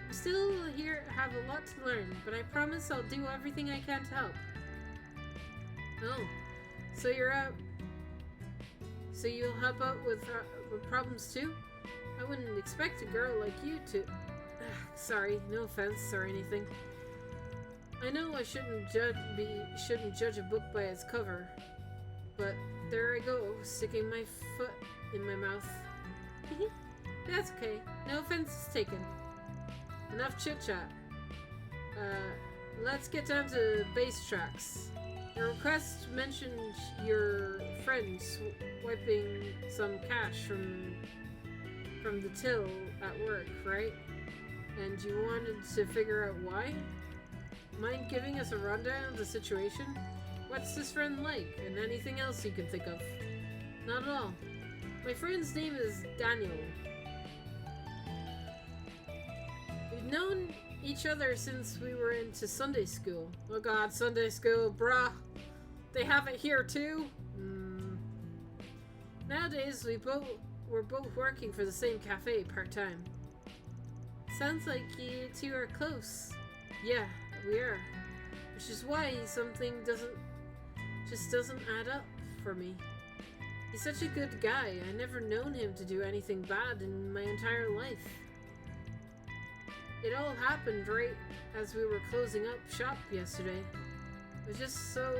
I'm still here, have a lot to learn, but I promise I'll do everything I can to help. Oh, so you're out. So you'll help out with problems too? I wouldn't expect a girl like you to. Sorry, no offense or anything. I know I shouldn't judge a book by its cover, but there I go, sticking my foot in my mouth. That's okay. No offense is taken. Enough chit-chat. Let's get down to base tracks. The request mentioned your friend wiping some cash from the till at work, right? And you wanted to figure out why? Mind giving us a rundown of the situation? What's this friend like, and anything else you can think of? Not at all. My friend's name is Daniel. We've known each other since we were into Sunday school. Oh god, Sunday school, bruh. They have it here too? Nowadays, we're both working for the same cafe part-time. Sounds like you two are close. Yeah, we are. Which is why something doesn't add up for me. He's such a good guy. I never known him to do anything bad in my entire life. It all happened right as we were closing up shop yesterday. I just so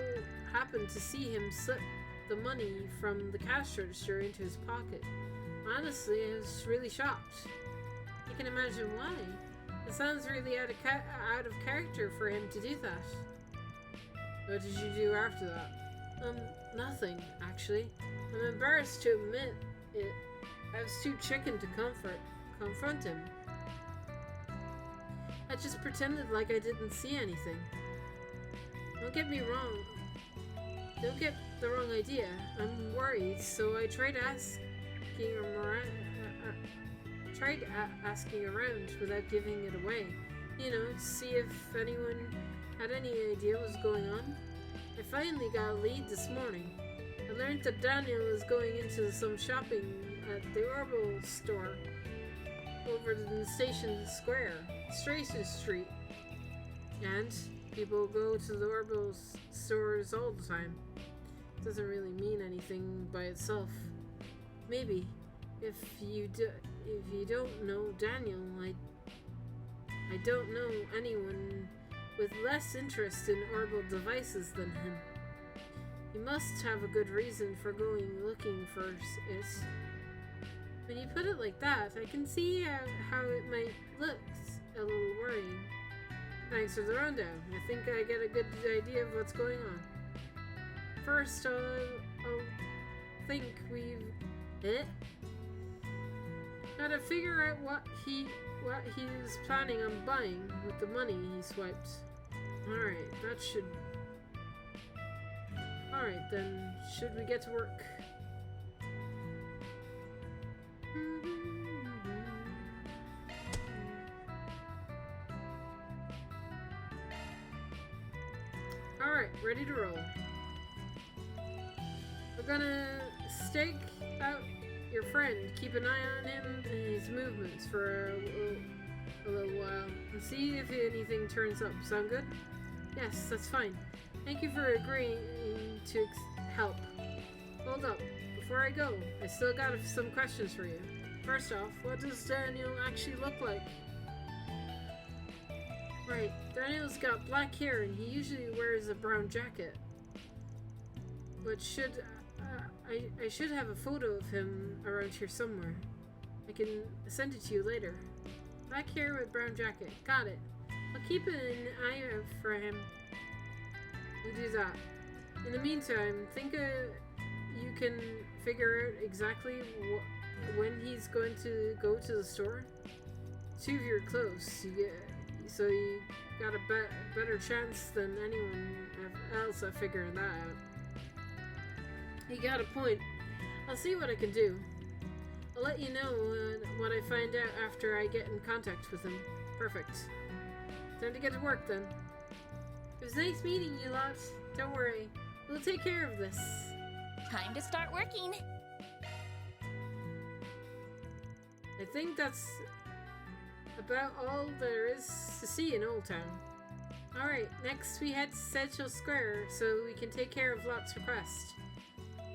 happened to see him slip the money from the cash register into his pocket. Honestly, I was really shocked. You can imagine why. It sounds really out of character for him to do that. What did you do after that? Nothing, actually. I'm embarrassed to admit it. I was too chicken to confront him. I just pretended like I didn't see anything. Don't get me wrong. Don't get the wrong idea. I'm worried, so I tried asking around without giving it away. You know, to see if anyone had any idea what was going on. I finally got a lead this morning. I learned that Daniel is going into some shopping at the Orbital store over in Station Square, Stracer Street. And people go to the Orbital stores all the time. Doesn't really mean anything by itself. Maybe. If you don't know Daniel, I don't know anyone with less interest in orbital devices than him. He must have a good reason for going looking for it. When you put it like that, I can see how it might look a little worrying. Thanks for the rundown. I think I get a good idea of what's going on. First, I'll think we've gotta figure out what he's planning on buying with the money he swiped. Alright, that should... Alright then, should we get to work? Alright, ready to roll. We're gonna stake out your friend, keep an eye on him and his movements for a little while, and see if anything turns up. Sound good? Yes, that's fine. Thank you for agreeing to help. Hold up, before I go, I still got some questions for you. First off, what does Daniel actually look like? Right, Daniel's got black hair and he usually wears a brown jacket. But I should have a photo of him around here somewhere. I can send it to you later. Black hair with brown jacket. Got it. I'll keep an eye out for him. You do that. In the meantime, think you can figure out exactly when he's going to go to the store. Two of your close, so you got a better chance than anyone else at figuring that out. You got a point. I'll see what I can do. I'll let you know what I find out after I get in contact with him. Perfect. Time to get to work then. It was nice meeting you lot. Don't worry. We'll take care of this. Time to start working. I think that's about all there is to see in Old Town. Alright, next we head to Central Square so we can take care of Lot's request.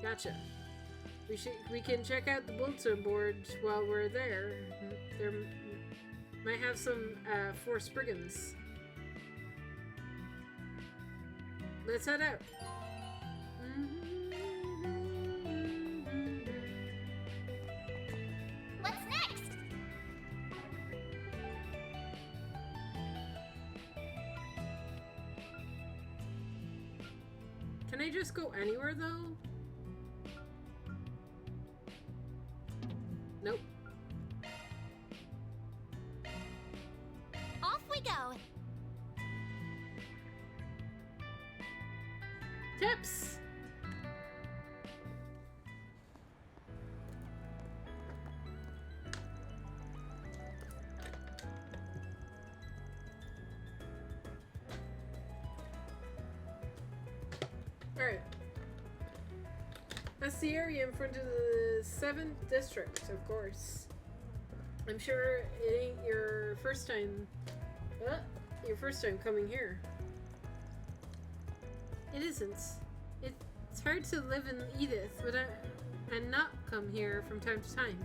Gotcha. We can check out the bulletin board while we're there. There might have some Force Brigands. Let's head out. What's next? Can I just go anywhere though? Nope. Off we go. Tips! Alright. That's the area in front of the 7th District, of course. I'm sure it ain't your first time coming here. It isn't. It's hard to live in Edith and not come here from time to time.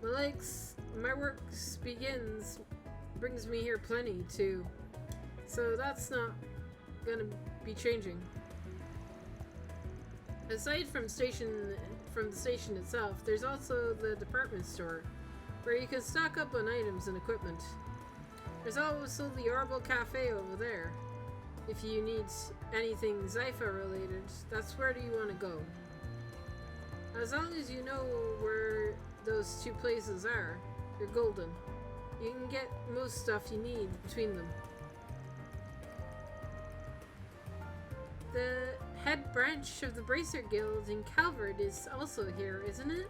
My work brings me here plenty too. So that's not gonna be changing. Aside from the station itself, there's also the department store, where you can stock up on items and equipment. There's also the Orbital Cafe over there. If you need anything Zypha related, that's where do you want to go. As long as you know where those two places are, you're golden. You can get most stuff you need between them. The head branch of the Bracer Guild in Calvert is also here, isn't it?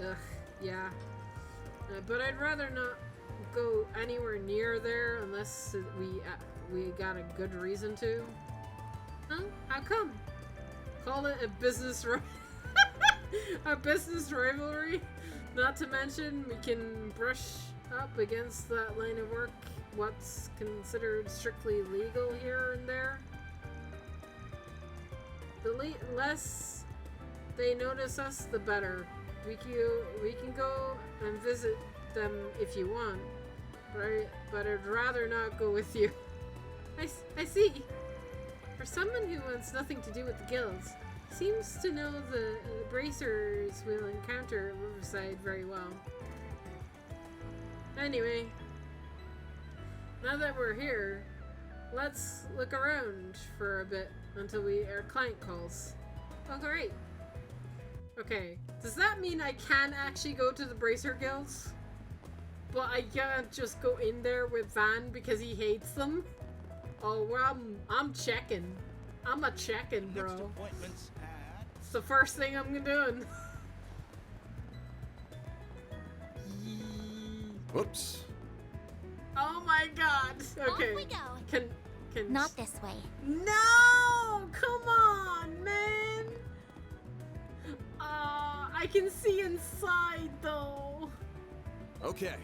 Ugh, yeah. But I'd rather not go anywhere near there unless we got a good reason to. Huh? How come? Call it a business a business rivalry? Not to mention we can brush up against that line of work, what's considered strictly legal here and there. The less they notice us, the better. we can go and visit them if you want, but I'd rather not go with you. I see. For someone who wants nothing to do with the guilds, seems to know the bracers will encounter Riverside very well. Anyway, now that we're here, let's look around for a bit until our client calls. Oh, great. Okay, does that mean I can actually go to the Bracer Guilds? But I can't just go in there with Van because he hates them? Oh, well, I'm checking. I'm a checking, bro. Next appointment's at... It's the first thing I'm doing. Whoops. Oh my god. Okay. Off we go. Can Not this way. No! Come on, man! I can see inside though. Okay.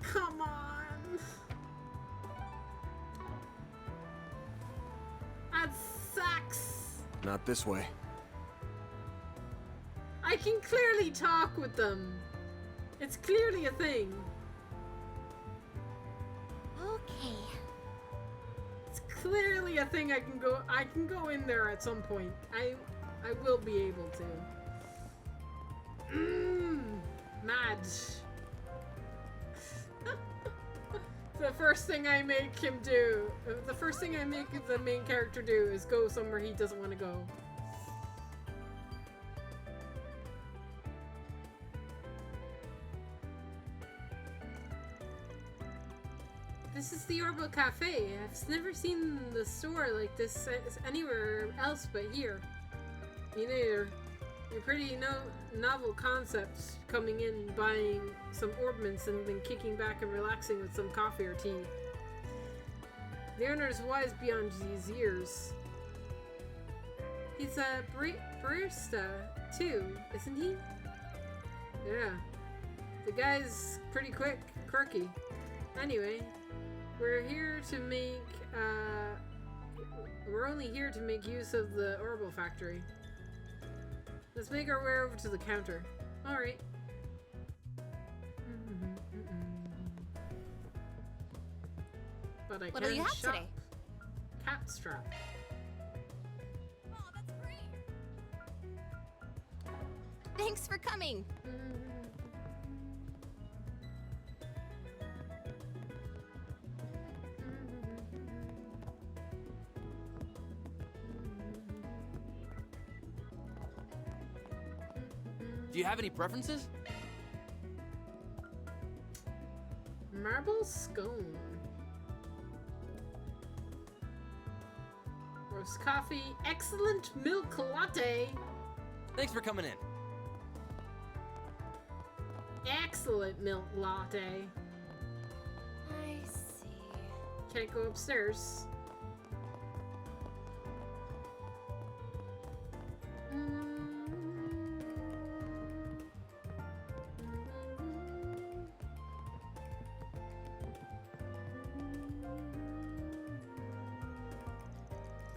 Come on. That sucks. Not this way. I can clearly talk with them. It's clearly a thing. Okay. It's clearly a thing I can go in there at some point. I will be able to. Mad. The first thing I make him do, the first thing I make the main character do is go somewhere he doesn't want to go. This is the Orbo Cafe. I've never seen the store like this anywhere else but here. Me neither. You're pretty novel concepts, coming in, buying some orbments, and then kicking back and relaxing with some coffee or tea. The owner's wise beyond his years. He's a barista, too, isn't he? Yeah. The guy's pretty quirky. Anyway, we're only here to make use of the Orbital Factory. Let's make our way over to the counter. Alright. But I What do can you have shop. today? Cat strap. Oh, that's great. Thanks for coming. Do you have any preferences? Marble scone. Roast coffee. Excellent milk latte. Thanks for coming in. Excellent milk latte. I see. Can't go upstairs.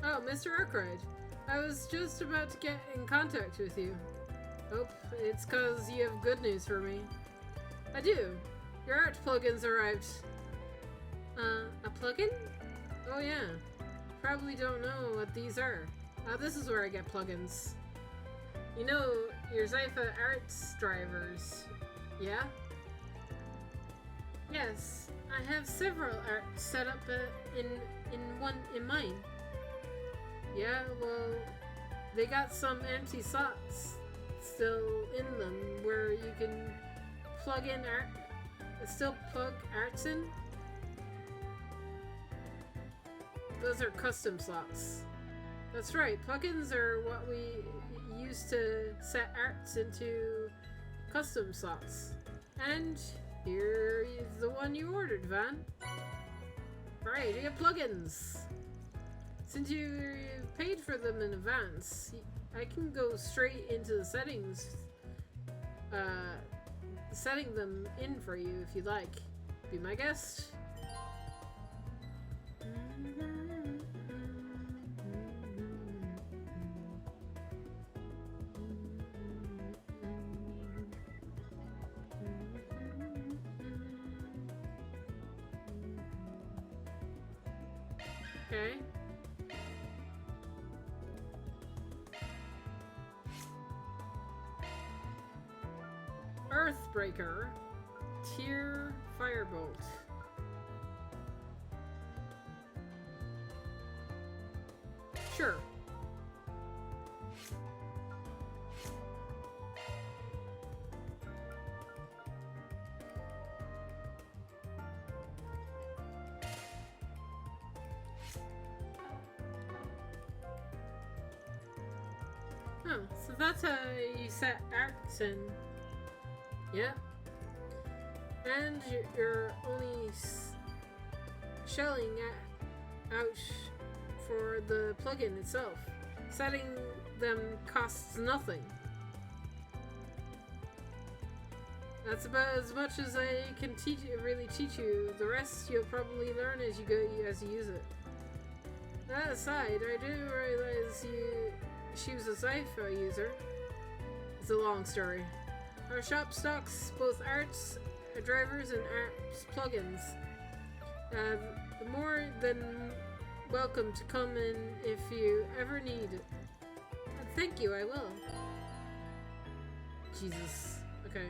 Oh, Mr. Arkwright. I was just about to get in contact with you. Oh, it's cause you have good news for me. I do. Your art plugins arrived. A plugin? Oh yeah. Probably don't know what these are. This is where I get plugins. You know, your Zypha arts drivers. Yeah? Yes, I have several arts set up in mine. Yeah, well, they got some empty slots still in them where you can plug in plug arts in. Those are custom slots. That's right, plugins are what we use to set arts into custom slots. And here is the one you ordered, Van. Alright, you get plugins. Since you paid for them in advance, I can go straight into the settings, setting them in for you if you'd like. Be my guest. Okay. Earthbreaker. Tier Firebolt. Sure. Oh, so that's how you set arcs in. Yeah. And you're only shelling out for the plugin itself. Setting them costs nothing. That's about as much as I can really teach you. The rest you'll probably learn as you you use it. That aside, I do realize she was a sci-fi user. It's a long story. Our shop stocks both arts, drivers, and apps plugins. The more than welcome to come in if you ever need it. Thank you, I will. Jesus. Okay.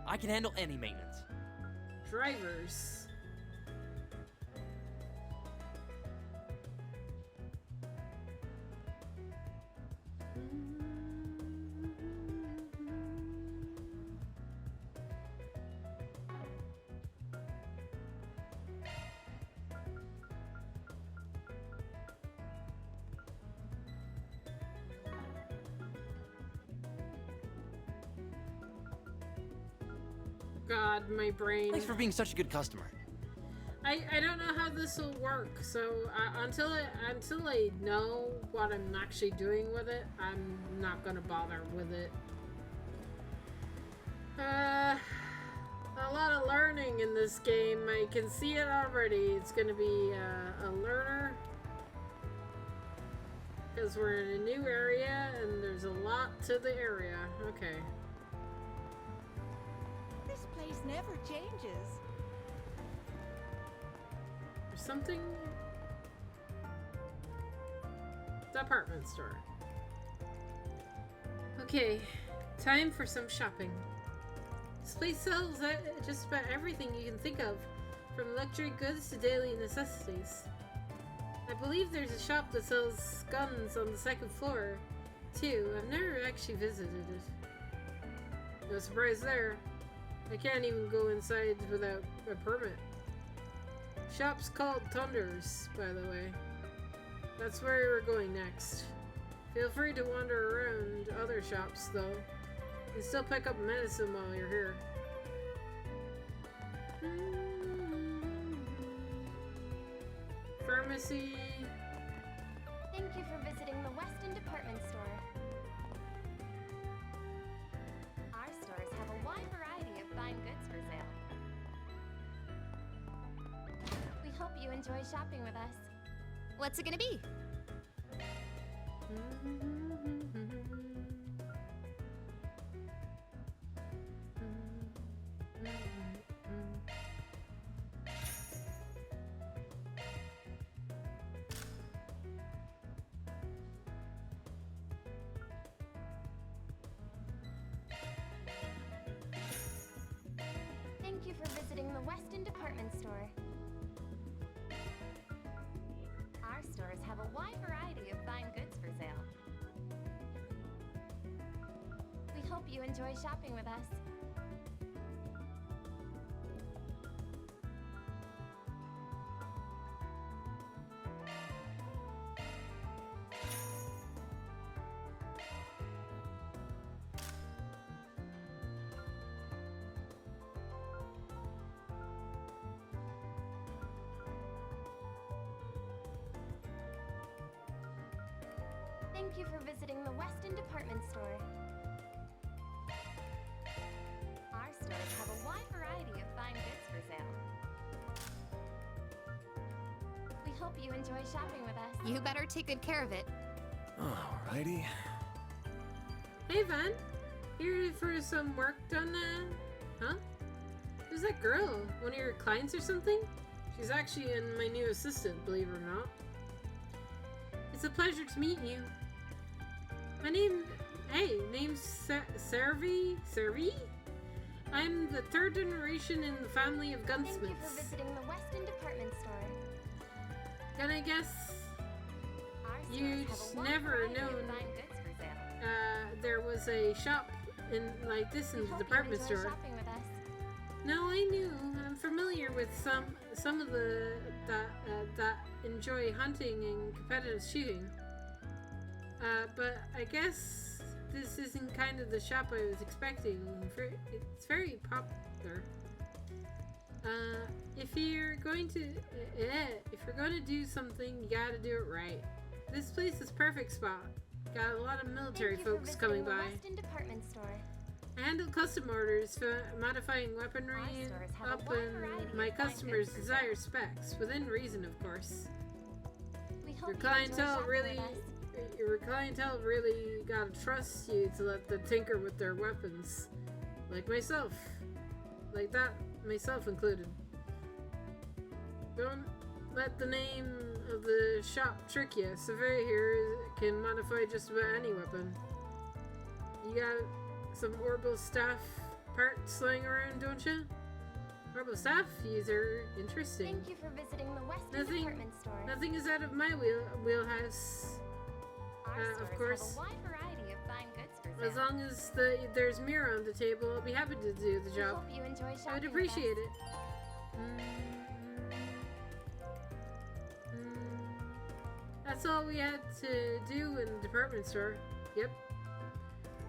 I can handle any maintenance. Drivers. God, my brain. Thanks for being such a good customer. I don't know how this will work, so until I know what I'm actually doing with it, I'm not gonna bother with it. A lot of learning in this game. I can see it already. It's gonna be a learner because we're in a new area and there's a lot to the area. Okay. This place never changes. There's something. Department store. Okay, time for some shopping. This place sells just about everything you can think of, from luxury goods to daily necessities. I believe there's a shop that sells guns on the second floor, too. I've never actually visited it. No surprise there. I can't even go inside without a permit. Shop's called Thunder's, by the way. That's where we're going next. Feel free to wander around other shops, though. You can still pick up medicine while you're here. Pharmacy. Thank you for visiting the Weston Department Store. Our stores have a wide variety of fine goods for sale. We hope you enjoy shopping with us. What's it gonna be? Thank you for visiting the Weston Department Store. Our stores have a wide variety of fine goods for sale. We hope you enjoy shopping with us. Thank you for visiting the Weston Department Store. Our stores have a wide variety of fine goods for sale. We hope you enjoy shopping with us. You better take good care of it. Alrighty. Hey, Van. Here for some work done, huh? Who's that girl? One of your clients or something? She's actually my new assistant, believe it or not. a pleasure to meet you. My name's Servi? Servi? I'm the third generation in the family of gunsmiths. Thank you for visiting the Weston department store. And I guess Our stores you'd have a wide never variety of known fine goods for sale. there was a shop like this in We the hope you department enjoy store. shopping with us. No, I knew. I'm familiar with some of the that enjoy hunting and competitive shooting. But I guess this isn't kind of the shop I was expecting. It's very popular. If you're going to do something, you gotta do it right. This place is perfect spot. Got a lot of military Thank you for folks coming visiting the by. Weston department store. I handle custom orders for modifying weaponry Our stores have a up wide and variety my of fine customers' goods for desired specs, within reason, of course. We hope Your you enjoy clientele shopping really, with us. your clientele really gotta trust you to let them tinker with their weapons, like myself, like that, myself included. Don't let the name of the shop trick you. Survey here can modify just about any weapon. You got some orbital staff parts lying around, don't you? Orbital staff user, interesting. Thank you for visiting the Weston department store. Nothing is out of my wheelhouse. Our of stores course. have a wide variety of fine goods for sale. As long as there's mirror on the table, I'll be happy to do the We job. hope you enjoy shopping I would with appreciate us. it. That's all we had to do in the department store. Yep.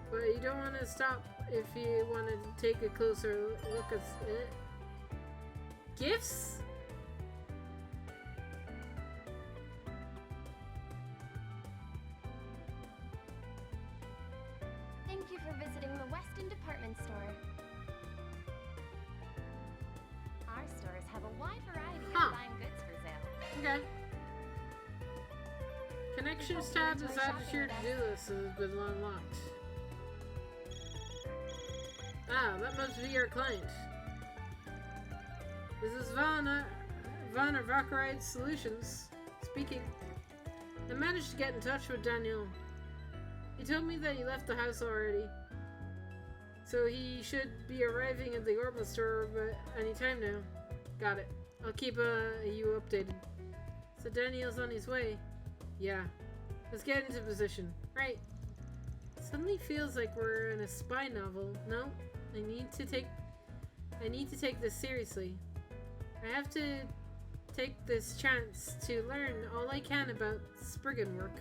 But you don't want to stop if you want to take a closer look at it. Gifts? Thank you for visiting the Weston department store. Our stores have a wide variety Huh. of fine goods for sale. Okay. Connections tab is added to your to-do list and has been unlocked. Ah, that must be your client. This is Vana of Rockerides Solutions speaking. I managed to get in touch with Daniel. He told me that he left the house already. So he should be arriving at the Orbital store any time now. Got it. I'll keep you updated. So Daniel's on his way. Yeah. Let's get into position. Right. Suddenly feels like we're in a spy novel. No, I need to take this seriously. I have to take this chance to learn all I can about Spriggan work.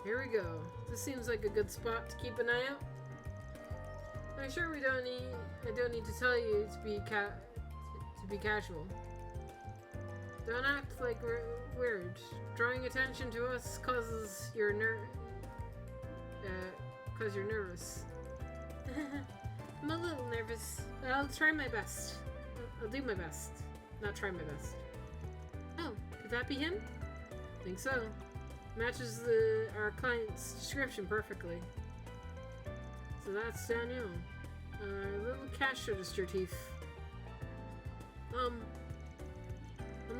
Here we go. This seems like a good spot to keep an eye out. I'm sure I don't need to tell you to be casual. Don't act like we're weird. Drawing attention to us causes you're nervous. I'm a little nervous. I'll try my best. I'll do my best. Not try my best. Oh, could that be him? Think so. Matches our client's description perfectly. So that's Daniel. Little cash register thief. I'm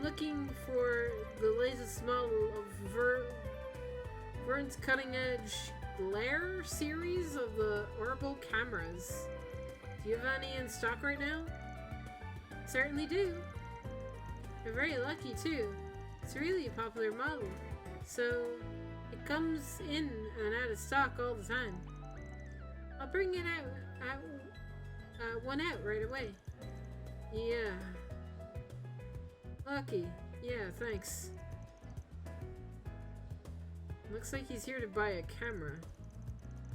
looking for the latest model of Vern's cutting-edge glare series of the orbital cameras. Do you have any in stock right now? Certainly do. You're very lucky too. It's really a popular model. So, it comes in and out of stock all the time. I'll bring it one out right away. Yeah. Lucky. Yeah, thanks. Looks like he's here to buy a camera.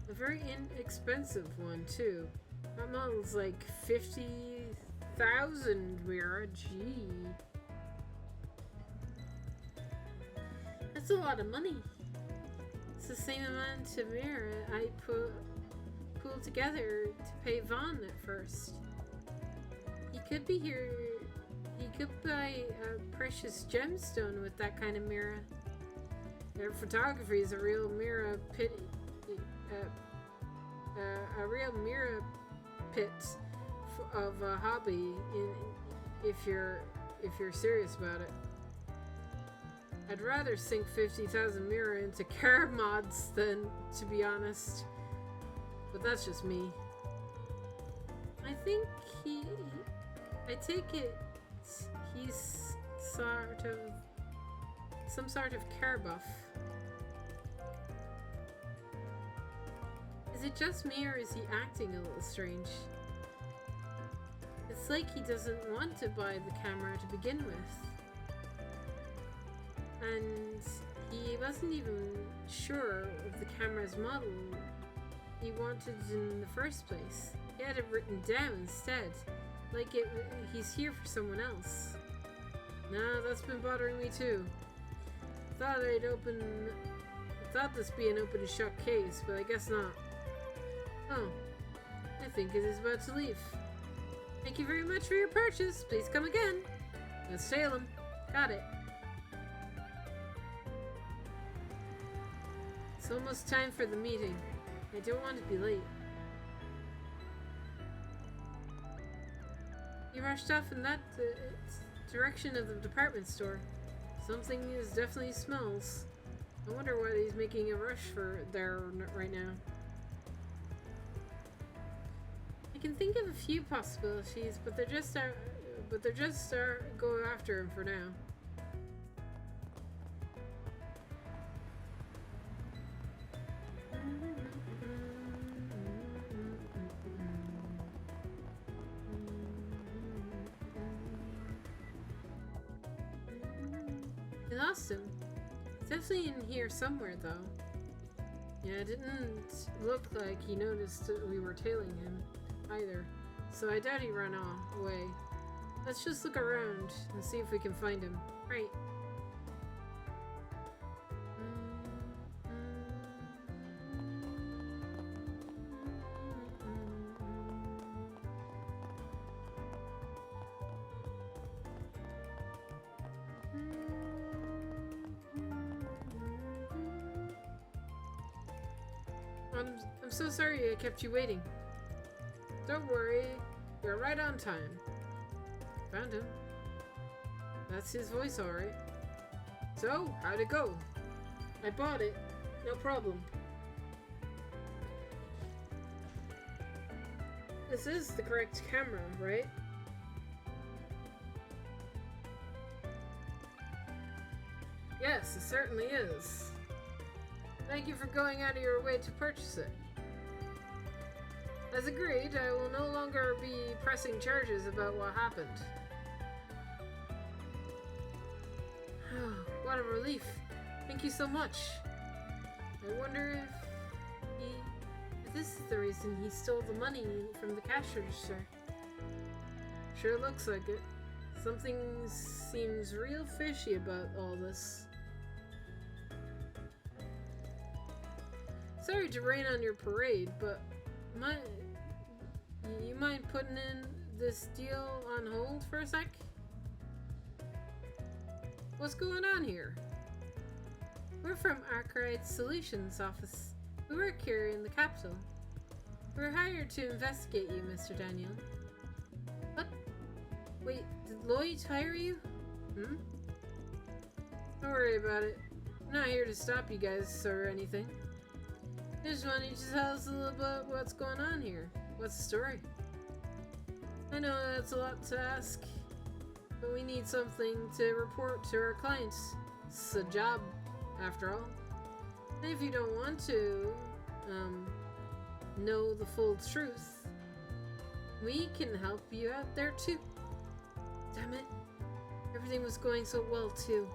A very inexpensive one, too. That model's like 50,000 Mira. Gee. That's a lot of money. It's the same amount of mirror I pulled together to pay Vaughn at first. He could be here. He could buy a precious gemstone with that kind of mirror. Their photography is a real mirror pit. A real mirror pit of a hobby. If you're serious about it. I'd rather sink 50,000 mirror into car mods than, to be honest. But that's just me. I think I take it he's some sort of car buff. Is it just me or is he acting a little strange? It's like he doesn't want to buy the camera to begin with. And he wasn't even sure of the camera's model he wanted in the first place. He had it written down instead, like he's here for someone else. Nah, that's been bothering me too. Thought this be an open and shut case, but I guess not. Oh, I think it is about to leave. Thank you very much for your purchase. Please come again. That's Salem. Got it. It's almost time for the meeting. I don't want to be late. He rushed off in that direction of the department store. Something definitely smells. I wonder why he's making a rush for there right now. I can think of a few possibilities, but they're just go after him for now. We lost him. He's definitely in here somewhere, though. Yeah, it didn't look like he noticed that we were tailing him either, so I doubt he ran away. Let's just look around and see if we can find him. Right. I'm so sorry I kept you waiting. Don't worry, you're right on time. Found him. That's his voice, alright. So, how'd it go? I bought it. No problem. This is the correct camera, right? Yes, it certainly is. Thank you for going out of your way to purchase it. As agreed, I will no longer be pressing charges about what happened. What a relief. Thank you so much. I wonder if this is the reason he stole the money from the cash register. Sure looks like it. Something seems real fishy about all this. Sorry to rain on your parade, but you mind putting in this deal on hold for a sec? What's going on here? We're from Arkwright Solutions office. We work here in the capital. We're hired to investigate you, Mr. Daniel. What? Wait, did Lloyd hire you? Hmm? Don't worry about it. I'm not here to stop you guys or anything. I just want you to tell us a little bit what's going on here. What's the story? I know that's a lot to ask, but we need something to report to our clients. It's a job, after all. And if you don't want to, know the full truth, we can help you out there too. Damn it. Everything was going so well too.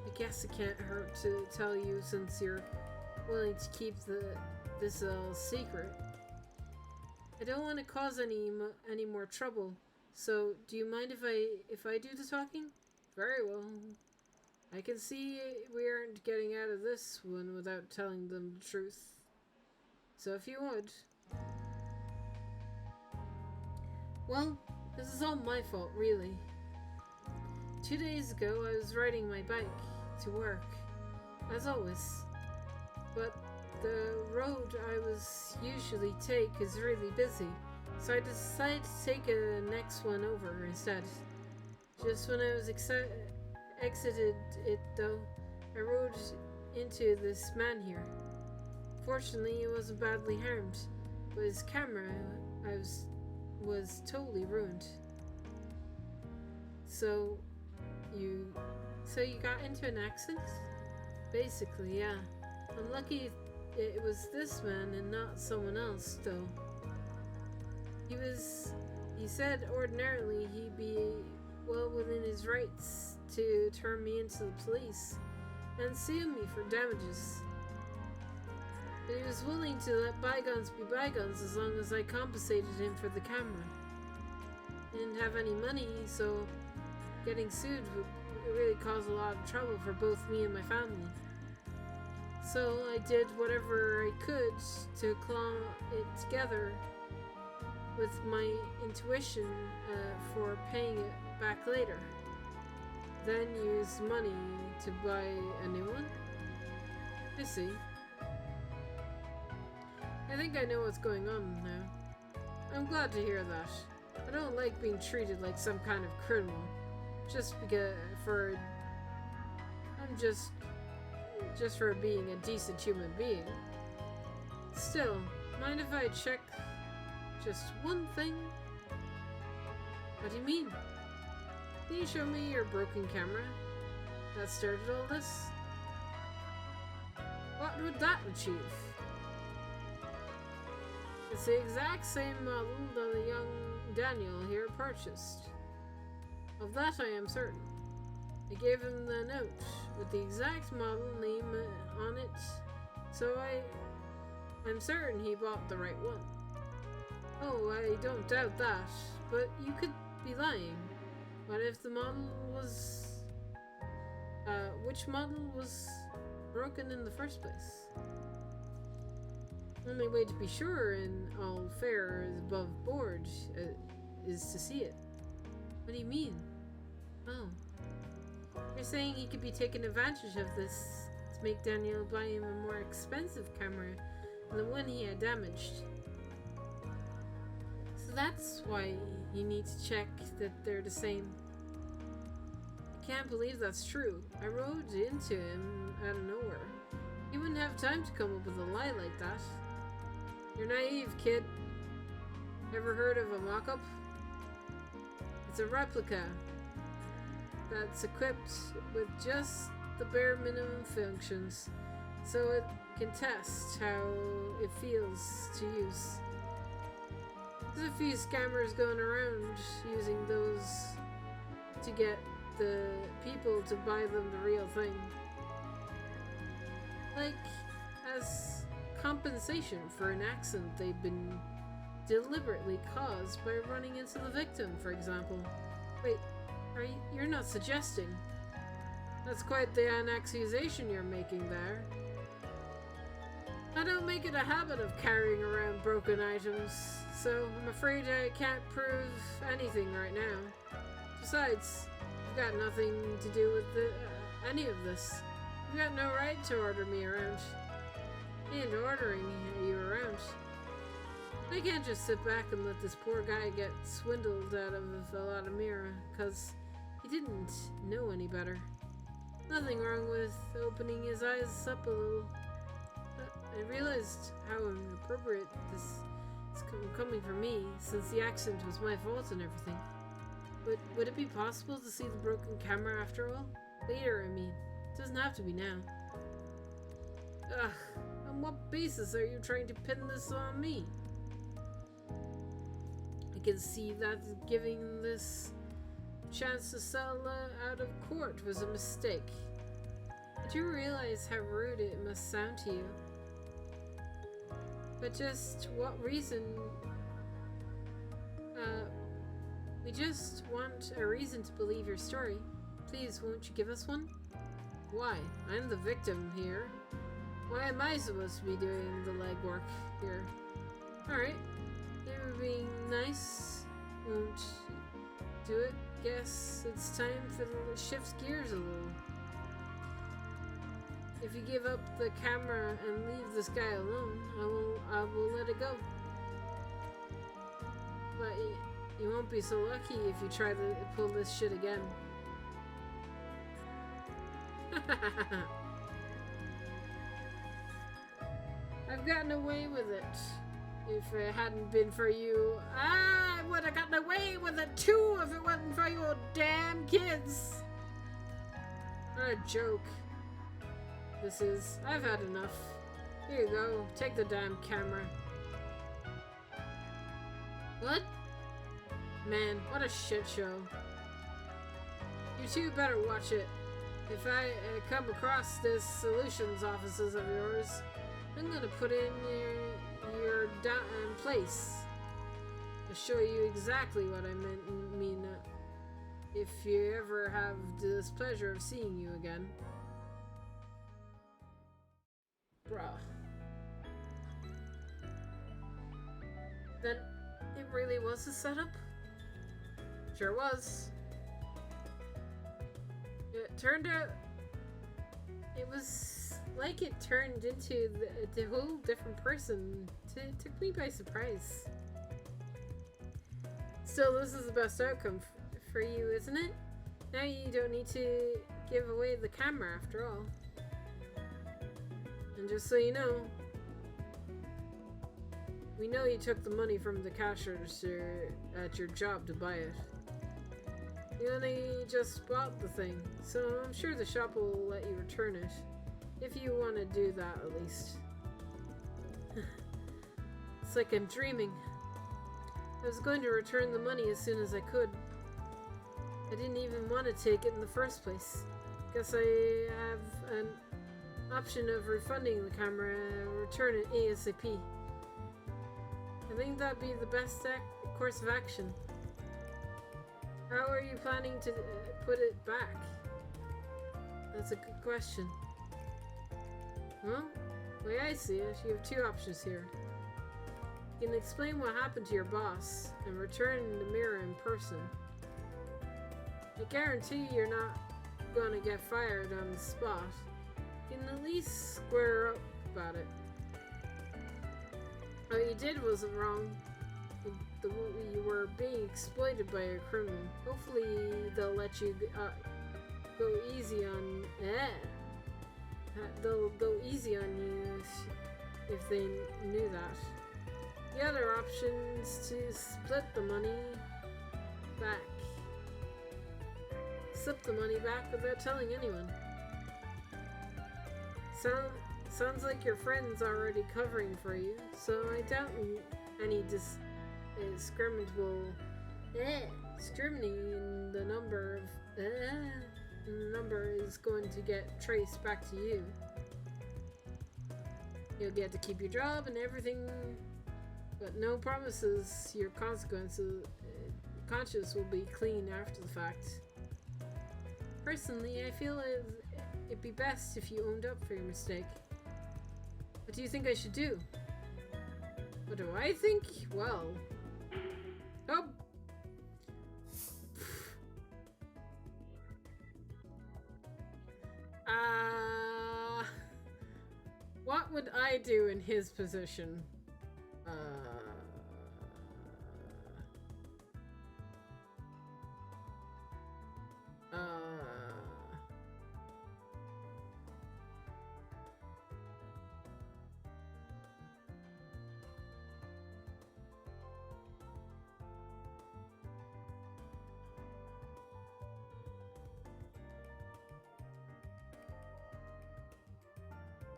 I guess it can't hurt to tell you since you're willing to keep this secret. I don't want to cause any more trouble, so do you mind if I do the talking? Very well. I can see we aren't getting out of this one without telling them the truth. So if you would. Well, this is all my fault, really. 2 days ago, I was riding my bike to work, as always. But the road I was usually take is really busy, so I decided to take a next one over instead. Just when I was exited it, though, I rode into this man here. Fortunately, he wasn't badly harmed, but his camera was totally ruined. So you got into an accident? Basically, yeah. I'm lucky it was this man and not someone else, though. He said ordinarily he'd be well within his rights to turn me into the police and sue me for damages. But he was willing to let bygones be bygones as long as I compensated him for the camera. He didn't have any money, so getting sued would really cause a lot of trouble for both me and my family. So I did whatever I could to claw it together with my intuition for paying it back later. Then use money to buy a new one? I see. I think I know what's going on now. I'm glad to hear that. I don't like being treated like some kind of criminal. Just because for being a decent human being. Still, mind if I check just one thing? What do you mean? Can you show me your broken camera that started all this? What would that achieve? It's the exact same model that the young Daniel here purchased. Of that I am certain. I gave him the note with the exact model name on it, so I'm certain he bought the right one. Oh, I don't doubt that, but you could be lying. What if the model was... which model was broken in the first place? Only way to be sure in all fair is above board is to see it. What do you mean? Oh. You're saying he could be taking advantage of this to make Daniel buy him a more expensive camera than the one he had damaged. So that's why you need to check that they're the same. I can't believe that's true. I rode into him out of nowhere. He wouldn't have time to come up with a lie like that. You're naive, kid. Ever heard of a mock-up? It's a replica that's equipped with just the bare minimum functions, so it can test how it feels to use. There's a few scammers going around using those to get the people to buy them the real thing. Like, as compensation for an accident they've been deliberately caused by running into the victim, for example. Wait, you're not suggesting? That's quite the accusation you're making there. I don't make it a habit of carrying around broken items, so I'm afraid I can't prove anything right now. Besides, you've got nothing to do with any of this. You've got no right to order me around. And ordering you around. I can't just sit back and let this poor guy get swindled out of a lot of mirror, cause he didn't know any better. Nothing wrong with opening his eyes up a little. I realized how inappropriate this is coming from me, since the accident was my fault and everything. But would it be possible to see the broken camera after all? Later, I mean. It doesn't have to be now. Ugh, on what basis are you trying to pin this on me? I can see that giving this chance to settle out of court was a mistake. But you realize how rude it must sound to you. But just what reason? We just want a reason to believe your story. Please, won't you give us one? Why? I'm the victim here. Why am I supposed to be doing the legwork here? Alright. You were being nice. Won't do it. Guess it's time for the shift gears a little. If you give up the camera and leave this guy alone, I will let it go. But you won't be so lucky if you try to pull this shit again. I've gotten away with it. If it hadn't been for you, I would have gotten away with it too if it wasn't for you damn kids. What a joke. This is. I've had enough. Here you go. Take the damn camera. What? Man, what a shit show. You two better watch it. If I come across this solutions offices of yours, I'm gonna put in your place. I'll show you exactly what I mean if you ever have the displeasure of seeing you again. Bruh. Then it really was a setup? Sure was. It turned out it was like it turned into the whole different person. It took me by surprise. Still, this is the best outcome for you, isn't it? Now you don't need to give away the camera after all. And just so you know, we know you took the money from the cashers at your job to buy it. You only just bought the thing, so I'm sure the shop will let you return it. If you want to do that, at least. It's like I'm dreaming. I was going to return the money as soon as I could. I didn't even want to take it in the first place. Guess I have an option of refunding the camera and return it ASAP. I think that'd be the best course of action. How are you planning to put it back? That's a good question. Well, the way I see it, you have two options here. You can explain what happened to your boss and return the mirror in person. I guarantee you're not going to get fired on the spot. You can at least square up about it. What you did wasn't wrong. You were being exploited by a criminal. Hopefully they'll let you go easy on they'll go easy on you if they knew that. The other option is to split the money back. Slip the money back without telling anyone. Sounds like your friend's already covering for you, so I doubt any discriminating in the number is going to get traced back to you. You'll get to keep your job and everything, but no promises your conscience will be clean after the fact. Personally, I feel it'd be best if you owned up for your mistake. What do you think I should do? What do I think? Well... Oh! What would I do in his position?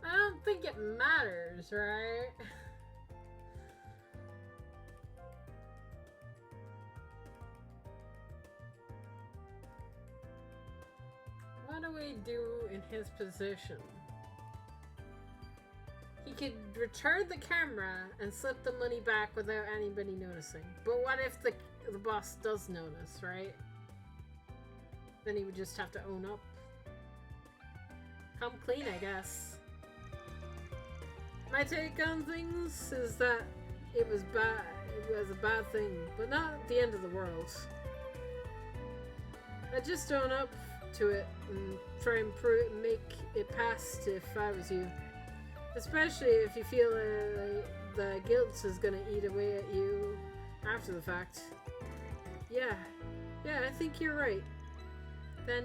I don't think it matters, right? What do we do in his position? He could return the camera and slip the money back without anybody noticing. But what if the boss does notice, right? Then he would just have to own up. come clean, I guess. My take on things is that it was bad. It was a bad thing, but not the end of the world. I'd just own up to it and try and make it past if I was you. Especially if you feel like the guilt is gonna eat away at you after the fact. Yeah, I think you're right. Then,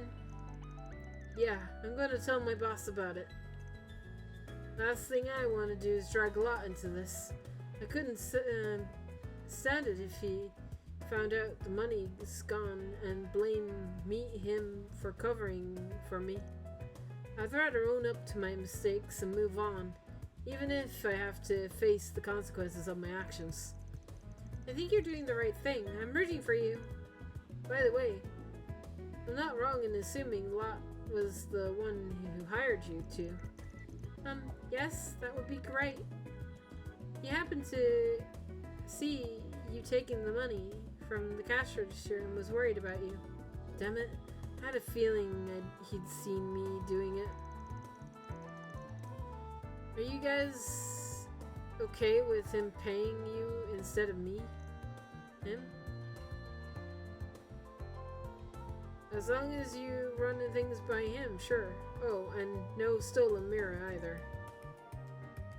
yeah, I'm gonna tell my boss about it. Last thing I want to do is drag a lot into this. I couldn't stand it if he found out the money is gone and blame him for covering for me. I'd rather own up to my mistakes and move on, even if I have to face the consequences of my actions. I think you're doing the right thing. I'm rooting for you. By the way, I'm not wrong in assuming Lot was the one who hired you too. Yes, that would be great. He happened to see you taking the money from the cash register and was worried about you. Damn it, I had a feeling he'd seen me doing it. Are you guys okay with him paying you instead of me? Him? As long as you run things by him, sure. Oh, and no stolen mirror either.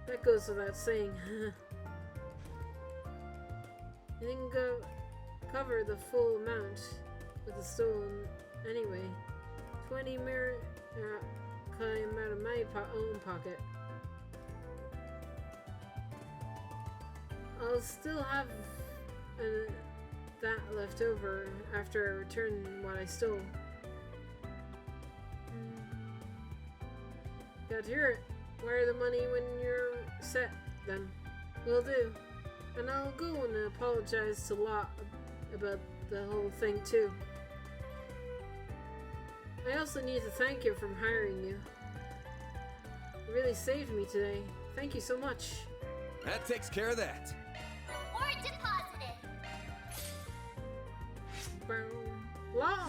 That goes without saying. You didn't cover the full amount with the stolen anyway. 20 mirror came out of my own pocket. I'll still have that left over after I return what I stole. Got to hear it. Wire the money when you're set, then. Will do. And I'll go and apologize to Lot about the whole thing, too. I also need to thank you for hiring you. You really saved me today. Thank you so much. That takes care of that. Or deposited. Law!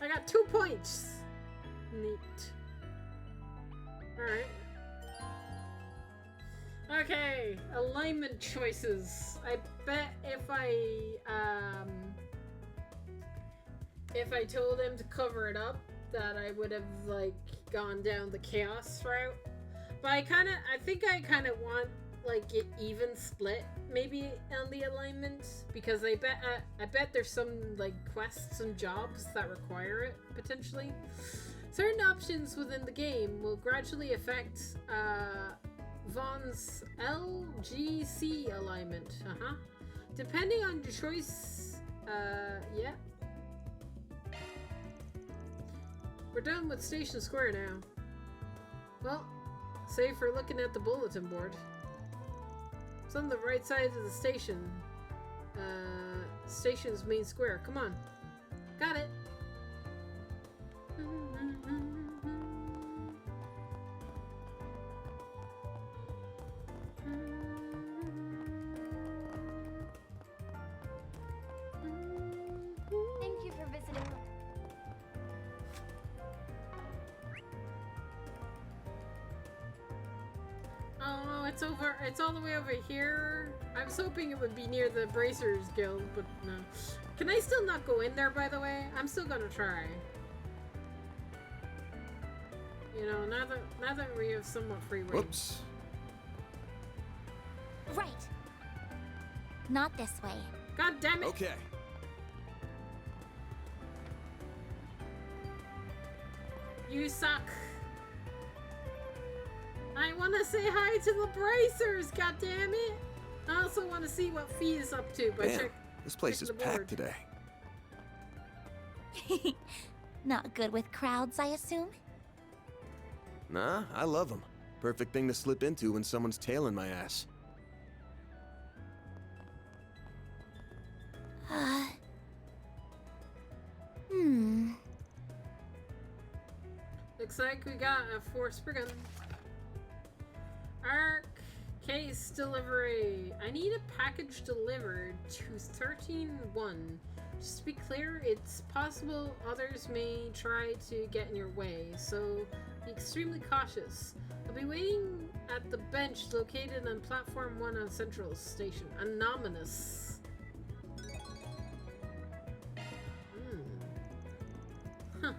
I got 2 points. Neat. Alright. Okay, alignment choices. I bet if I told him to cover it up, that I would have like gone down the chaos route. But I think I kind of want like it even split maybe on the alignment, because I bet there's some like quests and jobs that require it potentially. Certain options within the game will gradually affect Vaughn's LGC alignment. Depending on your choice, yeah. We're done with Station Square now. Well, save for looking at the bulletin board. It's on the right side of the station. Station's main square. Come on. Got it. Thank you for visiting. Oh, it's over. It's all the way over here. I was hoping it would be near the Bracers Guild, but no. Can I still not go in there, by the way? I'm still gonna try. You know, now that we have somewhat free reign. Whoops. Right. Not this way. God damn it! Okay. You suck. I want to say hi to the Bracers. God damn it! I also want to see what Fee is up to. But Man, this place is packed today. Not good with crowds, I assume? Nah, I love them. Perfect thing to slip into when someone's tailing my ass. Looks like we got a Force Brigand. Arc case delivery. I need a package delivered to 13-1. Just to be clear, it's possible others may try to get in your way, so be extremely cautious. I'll be waiting at the bench located on Platform 1 on Central Station. Anonymous. Huh.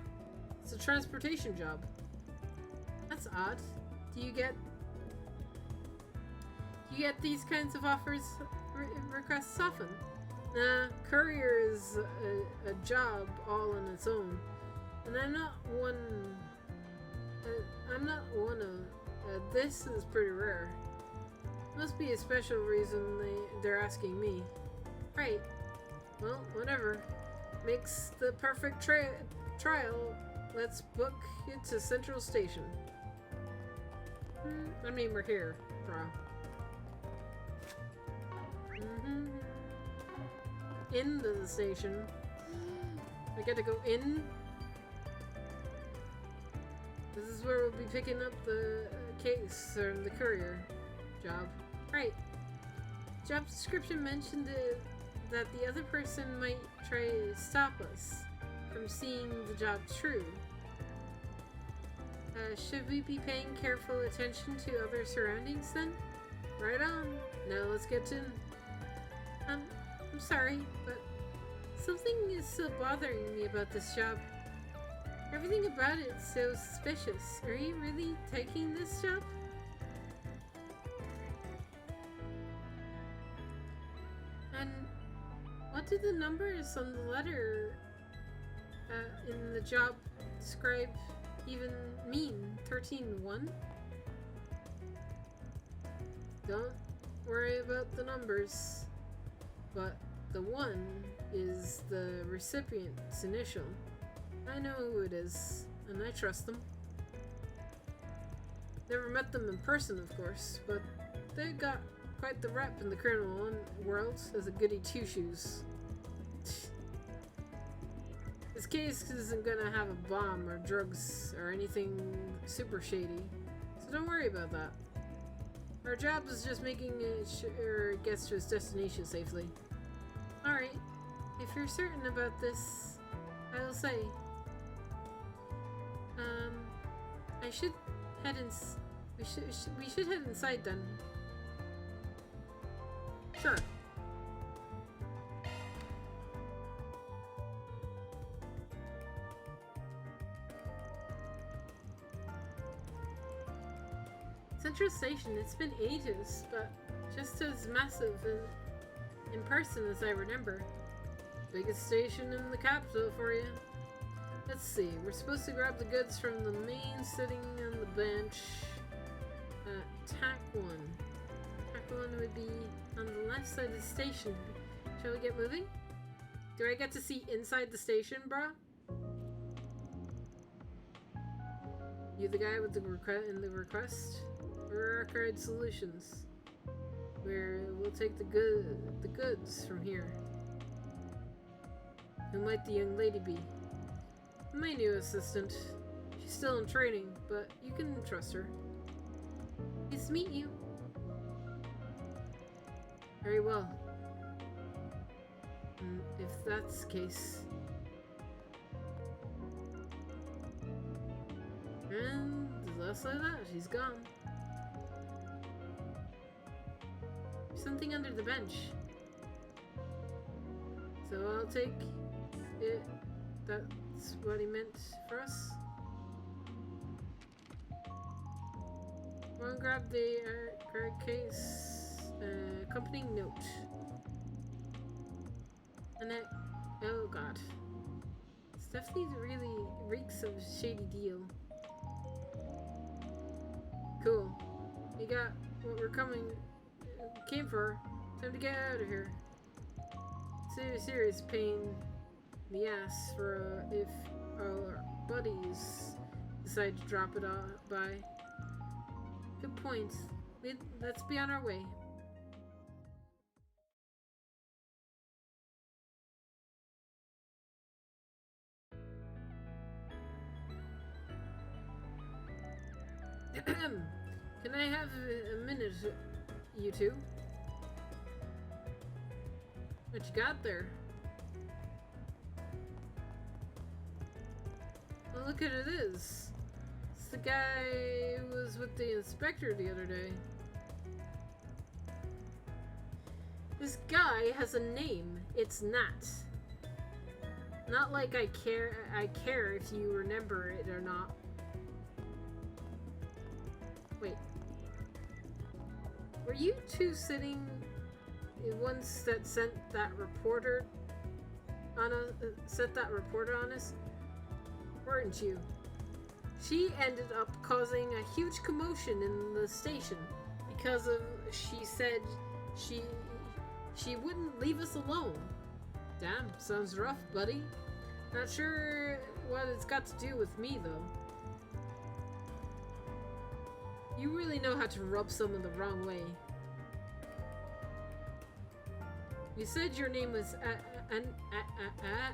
It's a transportation job. That's odd. Do you get these kinds of offers requests often? Nah, courier is a job all on its own, and I'm not one of. This is pretty rare. Must be a special reason they're asking me. Right. Well, whatever. Makes the perfect trial. Let's book it to Central Station. I mean, we're here, bro. Into the station. I get to go in. This is where we'll be picking up the case, or the courier job. Right. Job description mentioned that the other person might try to stop us from seeing the job through. Should we be paying careful attention to other surroundings then? Right on. Now let's get to... I'm sorry, but something is still bothering me about this job. Everything about it's so suspicious. Are you really taking this job? And what do the numbers on the letter in the job describe even mean? 13-1? Don't worry about the numbers, but the 1 is the recipient's initial. I know who it is, and I trust them. Never met them in person, of course, but they got quite the rep in the criminal world as a goody two-shoes. This case isn't gonna have a bomb or drugs or anything super shady, so don't worry about that. Our job is just making sure it gets to its destination safely. Alright, if you're certain about this, I will say. I should head we should head inside then. Sure. Central Station, it's been ages, but just as massive in person as I remember. Biggest station in the capital for you. Let's see, we're supposed to grab the goods from the main sitting on the bench. Tack 1. Tack 1 would be on the left side of the station. Shall we get moving? Do I get to see inside the station, brah? You the guy with the request? We're Arcade Solutions. We'll take the goods from here. Who might the young lady be? My new assistant. She's still in training, but you can trust her. Nice to meet you. Very well. If that's the case. And just like that, she's gone. There's something under the bench. So I'll take it. That's what he meant for us. Go and grab the card case, accompanying note. And that, oh god. This definitely really reeks of a shady deal. Cool. We got what came for. Time to get out of here. Serious pain in the ass for if our buddies decide to drop it by. Good point. Let's be on our way. Can I have a minute, you two? What you got there? Oh, look at it is. It's the guy who was with the inspector the other day. This guy has a name. It's Nat. Not like I care if you remember it or not. Wait. Were you two sitting once that sent that reporter on us? Weren't you? She ended up causing a huge commotion in the station because of she said she wouldn't leave us alone. Damn, sounds rough, buddy. Not sure what it's got to do with me, though. You really know how to rub someone the wrong way. You said your name was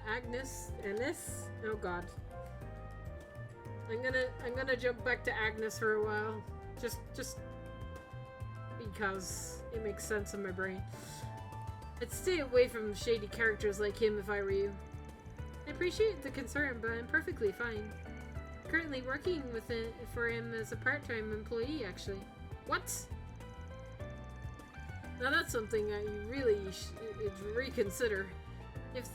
Agnes? Alice? Oh god. I'm gonna jump back to Agnes for a while. Just because it makes sense in my brain. I'd stay away from shady characters like him if I were you. I appreciate the concern, but I'm perfectly fine. Currently working for him as a part-time employee, actually. What? Now that's something that you really should reconsider. If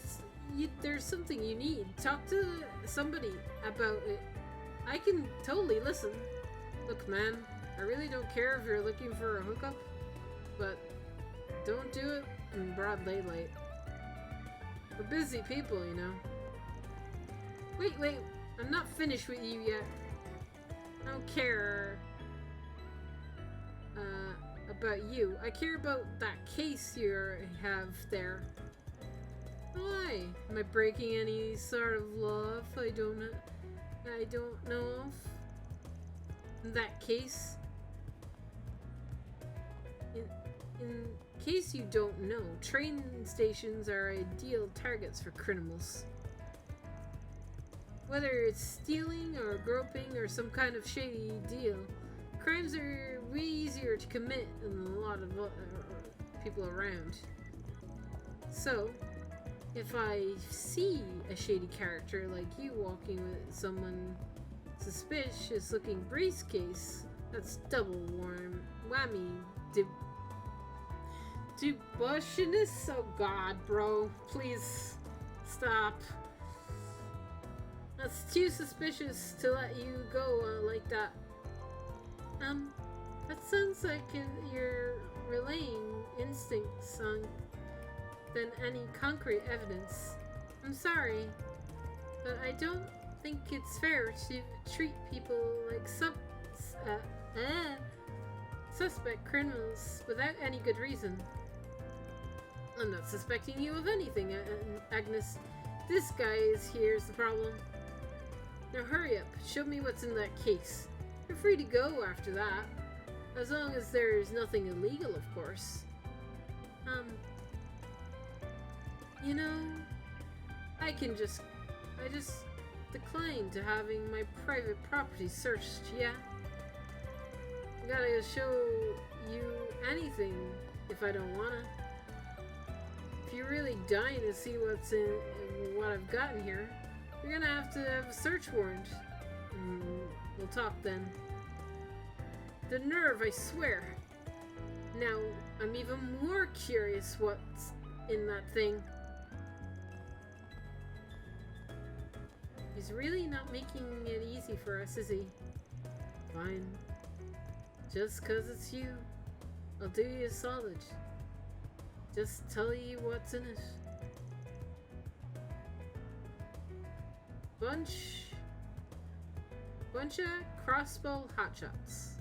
there's something you need, talk to somebody about it. I can totally listen. Look, man, I really don't care if you're looking for a hookup, but don't do it in broad daylight. We're busy people, you know. Wait, I'm not finished with you yet. I don't care about you. I care about that case you have there. Why? Am I breaking any sort of law if I don't know of? In that case? In case you don't know, train stations are ideal targets for criminals. Whether it's stealing or groping or some kind of shady deal, crimes are way easier to commit than a lot of people around. So, if I see a shady character like you walking with someone suspicious looking briefcase, that's double whammy. Debushiness? Oh god, bro. Please stop. That's too suspicious to let you go like that. That sounds like you're relaying instincts than any concrete evidence. I'm sorry, but I don't think it's fair to treat people like suspect criminals without any good reason. I'm not suspecting you of anything, Agnes. This guy here's the problem. Now hurry up, show me what's in that case. You're free to go after that. As long as there's nothing illegal, of course. You know, I just declined to having my private property searched, yeah? I gotta show you anything if I don't wanna. If you're really dying to see what's in what I've got in here, you're gonna have to have a search warrant. We'll talk then. The nerve, I swear. Now, I'm even more curious what's in that thing. He's really not making it easy for us, is he? Fine. Just 'cause it's you, I'll do you a solid. Just tell you what's in it. Bunch of crossbow hotshots.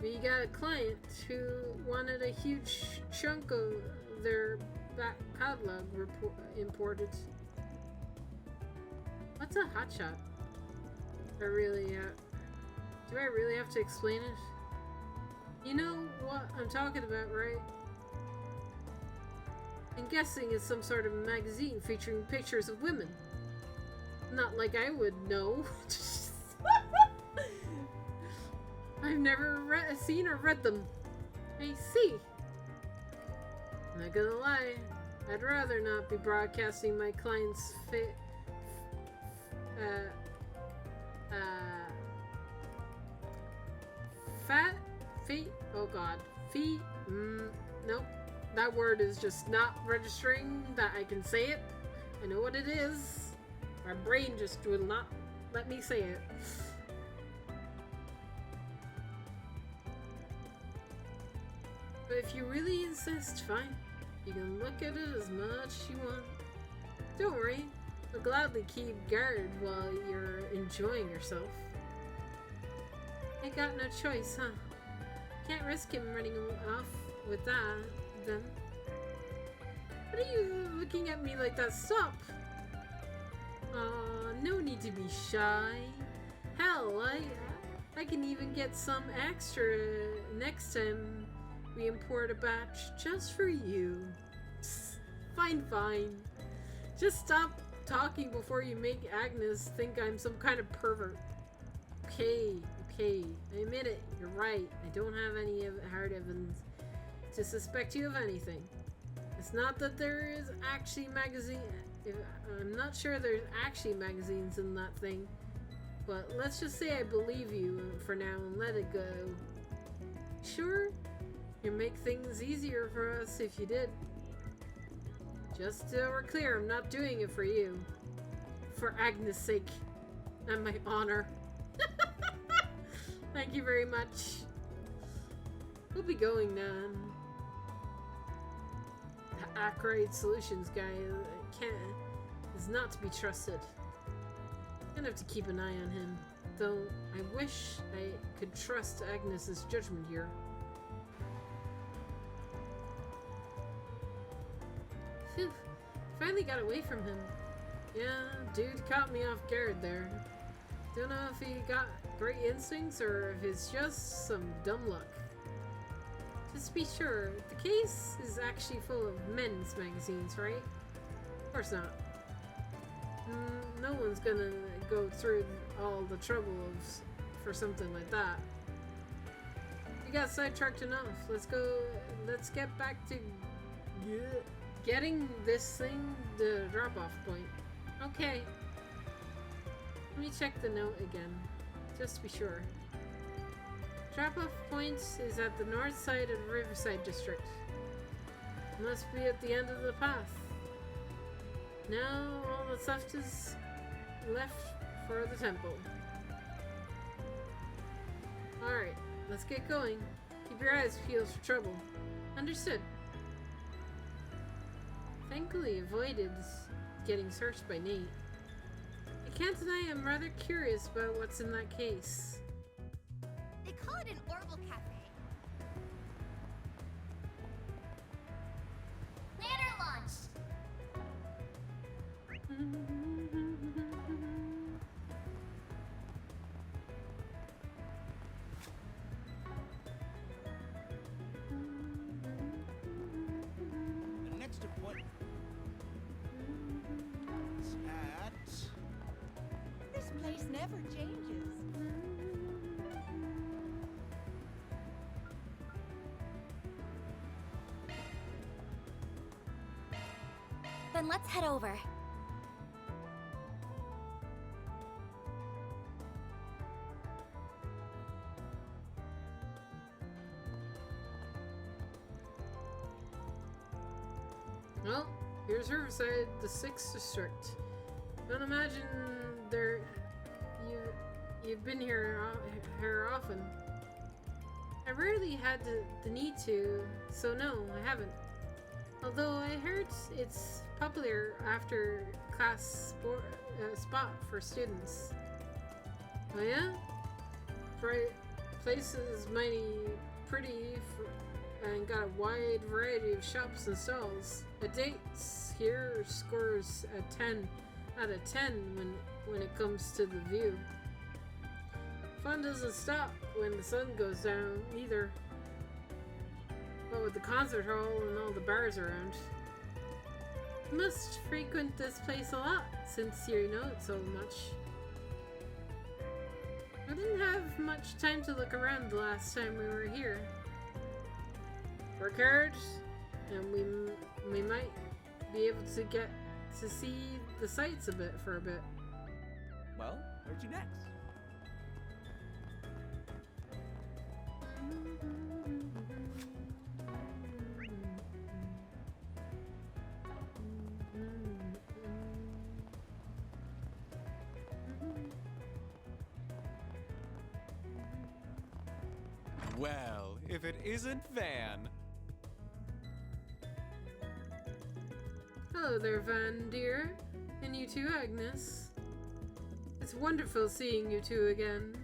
We got a client who wanted a huge chunk of their back catalog imported. What's a hotshot? Do I really have to explain it? You know what I'm talking about, right? I'm guessing it's some sort of magazine featuring pictures of women. Not like I would know. I've never seen or read them. I see. Not gonna lie, I'd rather not be broadcasting my client's fat feet. Oh god, feet. Nope. That word is just not registering that I can say it. I know what it is. My brain just will not let me say it. But if you really insist, fine. You can look at it as much as you want. Don't worry. I'll gladly keep guard while you're enjoying yourself. I got no choice, huh? Can't risk him running off with that, then. What are you looking at me like that? Stop! Aw, no need to be shy. Hell, I can even get some extra next time we import a batch just for you. Psst, fine. Just stop talking before you make Agnes think I'm some kind of pervert. Okay, I admit it, you're right. I don't have any hard evidence to suspect you of anything. It's not that there is actually I'm not sure there's actually magazines in that thing, but let's just say I believe you for now and let it go. Sure, you'd make things easier for us if you did. Just so we're clear, I'm not doing it for you. For Agnes' sake and my honor. Thank you very much. We'll be going now. The Ackroyd Solutions guy is not to be trusted. Gonna have to keep an eye on him, though I wish I could trust Agnes's judgment here. Phew, finally got away from him. Yeah, dude caught me off guard there. Don't know if he got great instincts or if it's just some dumb luck. Just to be sure, the case is actually full of men's magazines, right? Of course not. No one's gonna go through all the trouble for something like that. We got sidetracked enough. Let's get back to getting this thing the drop-off point. Okay. Let me check the note again, just to be sure. Drop-off point is at the north side of Riverside District. Must be at the end of the path. Now all that's left is for the temple. Alright, let's get going. Keep your eyes peeled for trouble. Understood. Thankfully avoided getting searched by Nate. I can't deny I'm rather curious about what's in that case. They call it an Orbital Cafe. Lander launched. The next appointment is at... This place never changes. Then let's head over. Well, here's Riverside, the 6th district. Don't imagine you've been here often. I rarely had the need to, so no, I haven't. Although I heard it's popular after class spot for students. Oh yeah? Right, place is mighty pretty and got a wide variety of shops and stalls. A dates here scores a 10 out of 10 when it comes to the view. Fun doesn't stop when the sun goes down either. But with the concert hall and all the bars around. You must frequent this place a lot since you know it so much. I didn't have much time to look around the last time we were here. Work hard, and we might be able to get to see the sights a bit for a bit. Well, where'd you next? Well, if it isn't Van. Hello there, Van, dear. And you too, Agnes. It's wonderful seeing you two again.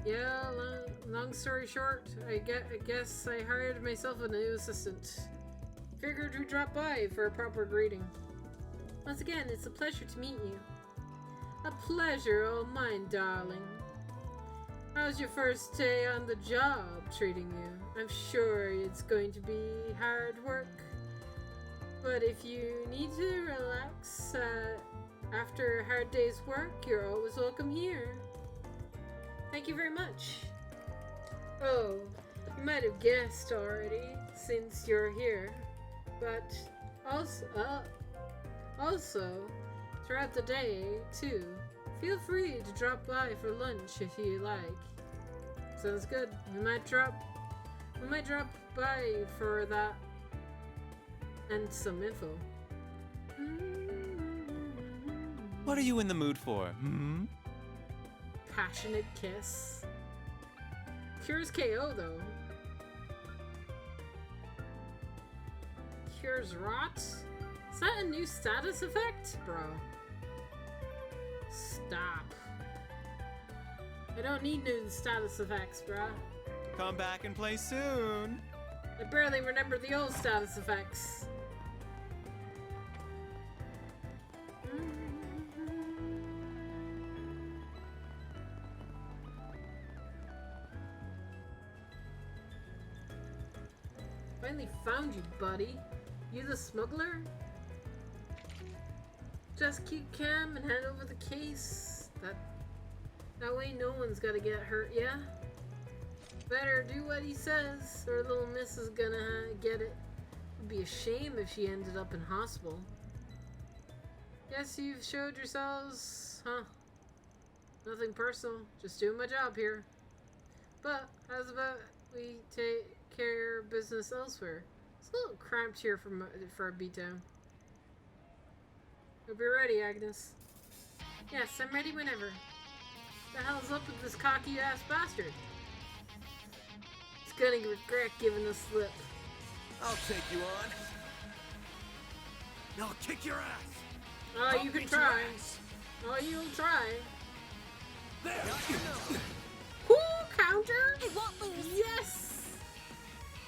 Yeah, long story short, I guess I hired myself a new assistant. Figured we'd drop by for a proper greeting. Once again, it's a pleasure to meet you. A pleasure all mine, darling. How's your first day on the job treating you? I'm sure it's going to be hard work. But if you need to relax after a hard day's work, you're always welcome here. Thank you very much. Oh, you might have guessed already since you're here. But also, throughout the day, too, feel free to drop by for lunch if you like. Sounds good. We might drop by for that and some info. What are you in the mood for? Hmm? Passionate kiss. Cures KO though. Cures rot? Is that a new status effect? Bro. Stop. I don't need new status effects, bruh. Come back and play soon. I barely remember the old status effects. Finally found you, buddy. You the smuggler? Just keep calm and hand over the case. That way no one's gotta get hurt, yeah? Better do what he says, or little miss is gonna get it. It'd be a shame if she ended up in hospital. Guess you've showed yourselves, huh? Nothing personal, just doing my job here. But, how's about we take care of business elsewhere? It's a little cramped here for a beatdown. Hope you're ready, Agnes. Yes, I'm ready whenever. What the hell's up with this cocky ass bastard? He's gonna regret giving the slip. I'll take you on. I'll kick your ass. Oh, you can try. Oh, you'll try. There. Cool counter. I won't lose. Yes.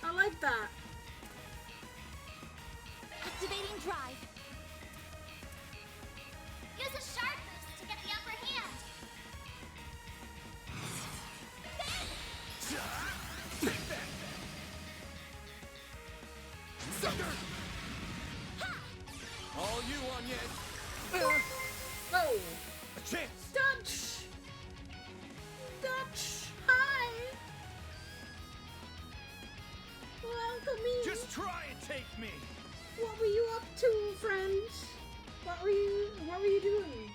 I like that. Activating drive. Use a sharp boost to get the upper hand. Sucker! All you on yet? Oh. A chance! Dutch! Dutch! Hi! Welcome in! Just try and take me! What were you up to, friend? What were you doing?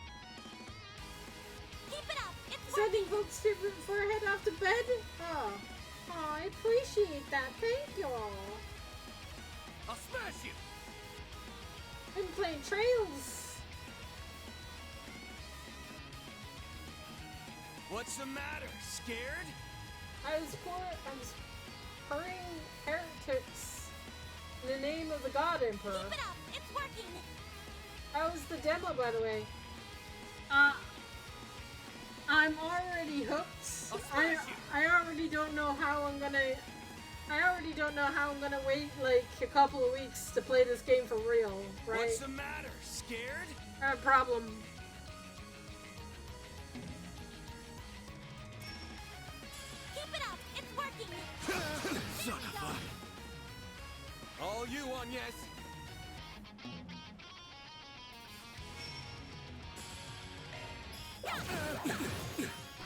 Keep it up. It's Sending folks to before I head off to bed? Oh, I appreciate that. Thank you all. I'll smash you! I'm playing Trails. What's the matter? Scared? I was hurrying heretics in the name of the God Emperor. Keep it up. It's working. How was the demo, by the way? I'm already hooked. I already don't know how I'm gonna. I already don't know how I'm gonna wait like a couple of weeks to play this game for real, right? What's the matter? Scared? I have a problem. Keep it up. It's working. Son of a... All you on yes?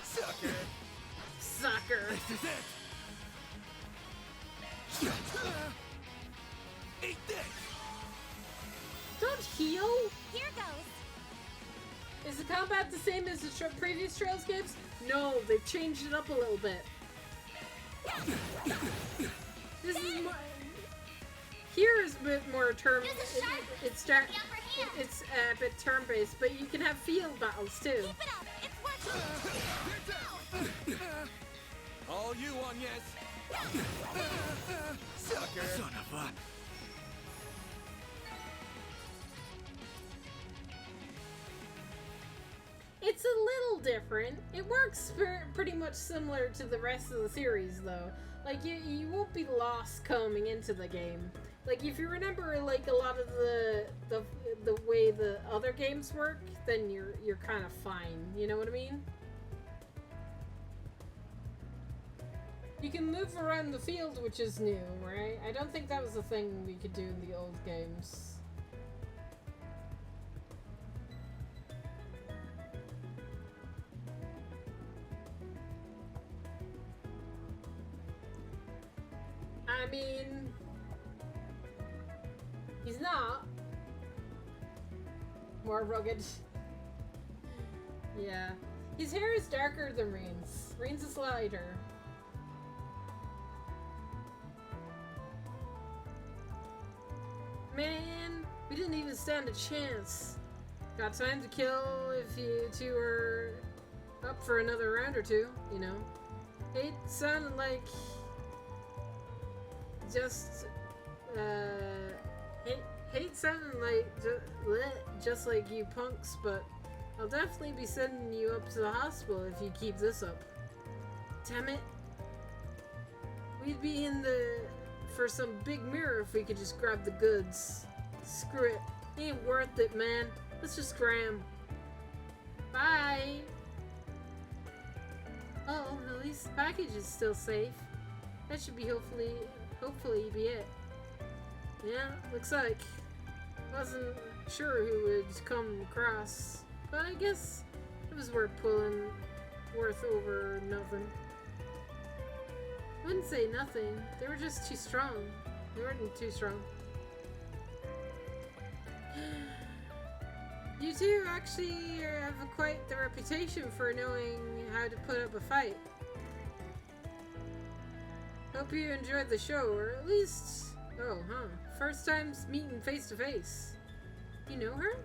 Sucker! Sucker! This is it! Is the combat the same as the previous Trails games? No, they've changed it up a little bit. This is more... Here is a bit more it's a bit turn-based, but you can have field battles too. All you on, yes. Sucker. Son of a... It's a little different. It works pretty much similar to the rest of the series, though. Like, you won't be lost coming into the game. Like, if you remember, like, a lot of the way the other games work, then you're kind of fine. You know what I mean? You can move around the field, which is new, right? I don't think that was a thing we could do in the old games. I mean, he's not more rugged. Yeah. His hair is darker than Reen's. Reen's is lighter. Man, we didn't even stand a chance. Got time to kill if you two are up for another round or two, you know. It sounded like just hate sounding like just like you punks, but I'll definitely be sending you up to the hospital if you keep this up. Damn it. We'd be in for some big mirror if we could just grab the goods. Screw it. Ain't worth it, man. Let's just scram. Bye. Oh, at least the package is still safe. That should be hopefully be it. Yeah, looks like. Wasn't sure who would come across, but I guess it was worth over nothing. Wouldn't say nothing. They were just too strong. They weren't too strong. You two actually have quite the reputation for knowing how to put up a fight. Hope you enjoyed the show, or at least... Oh, huh. First time meeting face to face. You know her?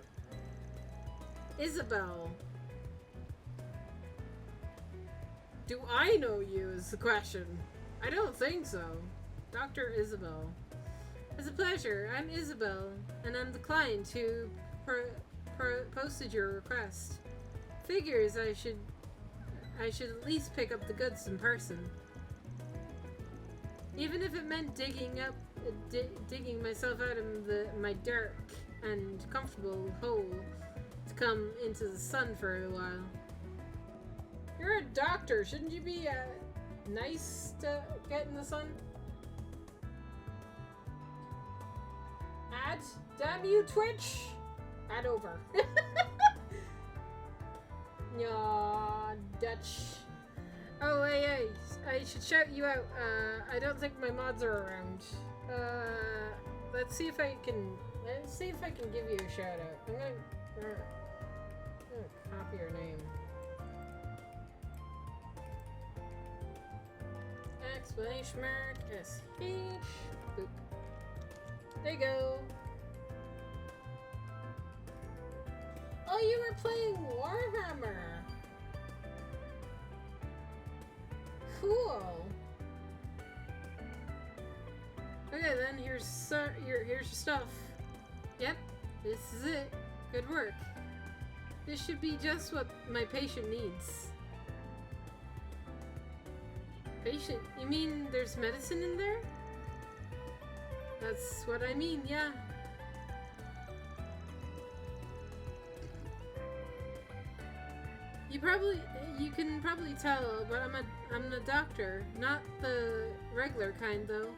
Isabel. Do I know you is the question. I don't think so. Dr. Isabel. It's a pleasure. I'm Isabel, and I'm the client who posted your request. Figures I should at least pick up the goods in person. Even if it meant digging myself out of my dark and comfortable hole to come into the sun for a while. You're a doctor. Shouldn't you be nice to get in the sun? Ad? Damn you, Twitch! Ad over. Yaw, Dutch. Oh, hey, I should shout you out. I don't think my mods are around. Let's see if I can give you a shout out. I'm gonna copy your name. Exclamation mark SH. Boop. There you go. Oh, you were playing Warhammer. Cool. Okay, then here's your stuff. Yep, this is it. Good work. This should be just what my patient needs. Patient? You mean there's medicine in there? That's what I mean, yeah. You can probably tell, but I'm a doctor, not the regular kind though.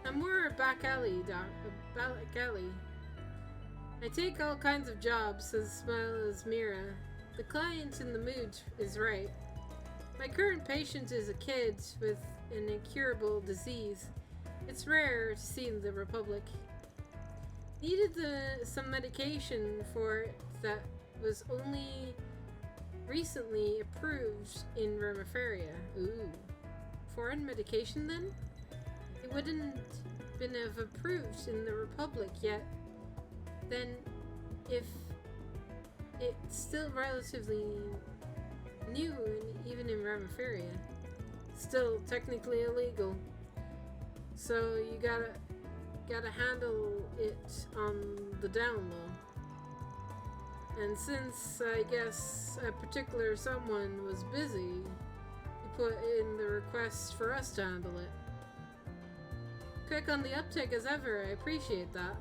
I'm more a back alley I take all kinds of jobs as well as Mira. The client in the mood is right. My current patient is a kid with an incurable disease. It's rare to see in the Republic. Needed some medication for it that was only recently approved in Remiferia. Ooh. Foreign medication then? It wouldn't been have approved in the Republic yet. Then if it's still relatively new and even in Remiferia, still technically illegal. So you gotta handle it on the down low. And since I guess a particular someone was busy, he put in the request for us to handle it. Quick on the uptake as ever, I appreciate that.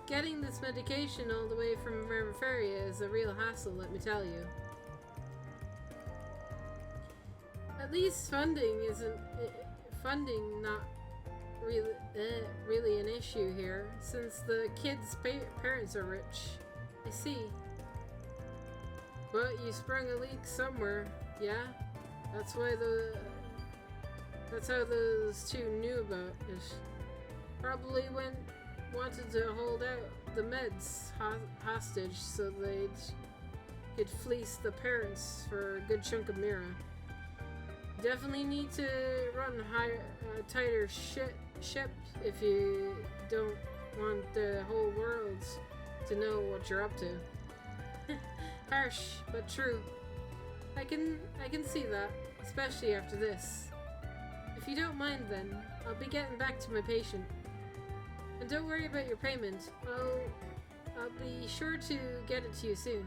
Getting this medication all the way from Remiferia is a real hassle, let me tell you. At least funding not really an issue here, since the kids' parents are rich. I see. But you sprung a leak somewhere, yeah? That's how those two knew about it. Probably wanted to hold out the meds hostage so they could fleece the parents for a good chunk of Mira. Definitely need to run a tighter ship if you don't want the whole world to know what you're up to. Harsh, but true. I can see that, especially after this. If you don't mind then, I'll be getting back to my patient. And don't worry about your payment. I'll be sure to get it to you soon.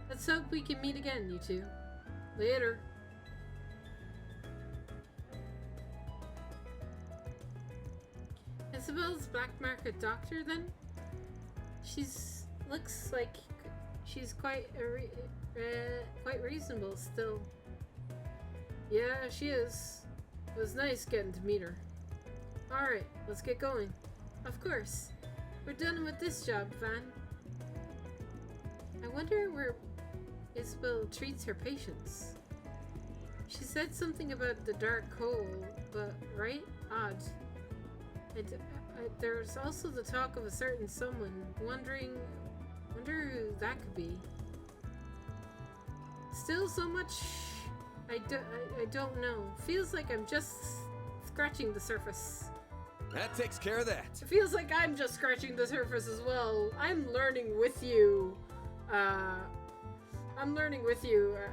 Let's hope we can meet again, you two. Later. Isabel's black market doctor, then? Looks like she's quite reasonable still. Yeah, she is. It was nice getting to meet her. Alright, let's get going. Of course. We're done with this job, Van. I wonder where Isabel treats her patients. She said something about the dark hole, but right? Odd. There's also the talk of a certain someone. Wonder who that could be. Still so much I don't know. Feels like I'm just scratching the surface. That takes care of that. It feels like I'm just scratching the surface as well. I'm learning with you.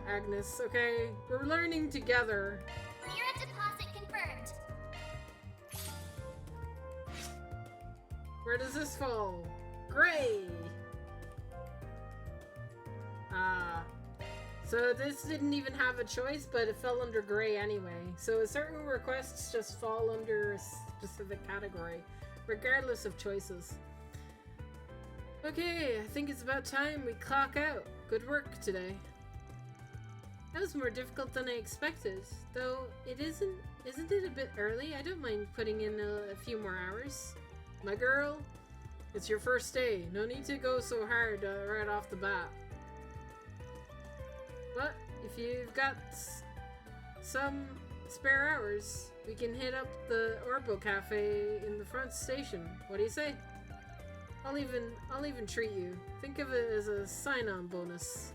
Agnes, okay? We're learning together. Mira deposit confirmed. Where does this fall? Gray! So this didn't even have a choice, but it fell under gray anyway. So certain requests just fall under a specific category, regardless of choices. Okay, I think it's about time we clock out. Good work today. That was more difficult than I expected, though isn't it a bit early? I don't mind putting in a few more hours. My girl, it's your first day. No need to go so hard right off the bat. But if you've got some spare hours, we can hit up the Orbo Cafe in the front station. What do you say? I'll even treat you. Think of it as a sign-on bonus.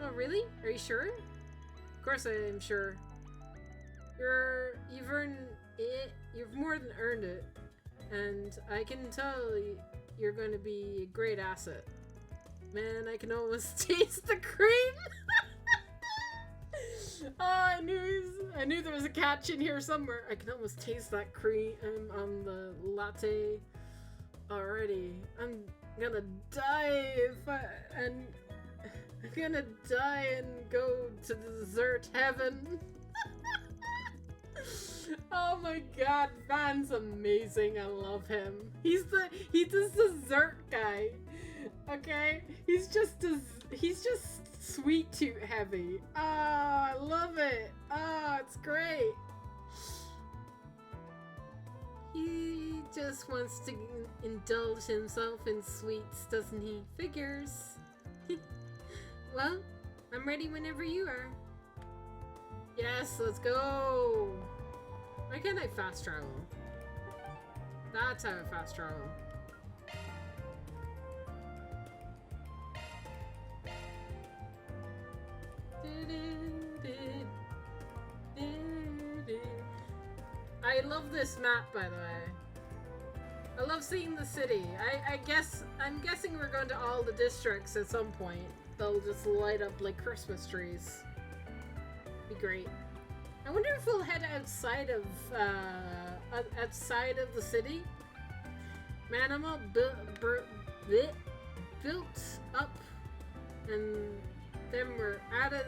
Oh, really? Are you sure? Of course I am sure. You've earned it. You've more than earned it. And I can tell you're going to be a great asset. Man, I can almost taste the cream. Oh, I knew there was a catch in here somewhere. I can almost taste that cream on the latte already. I'm gonna die I'm gonna die and go to the dessert heaven. Oh my god, Van's amazing. I love him. He's this dessert guy. Okay? He's just sweet tooth heavy. Ah, I love it. Ah, it's great. He just wants to indulge himself in sweets, doesn't he? Figures. Well, I'm ready whenever you are. Yes, let's go. Why can't I fast travel? That's how I fast travel. I love this map, by the way. I love seeing the city. I'm guessing we're going to all the districts at some point. They'll just light up like Christmas trees. Be great. I wonder if we'll head outside of the city. Man, I'm all built up, and then we're out of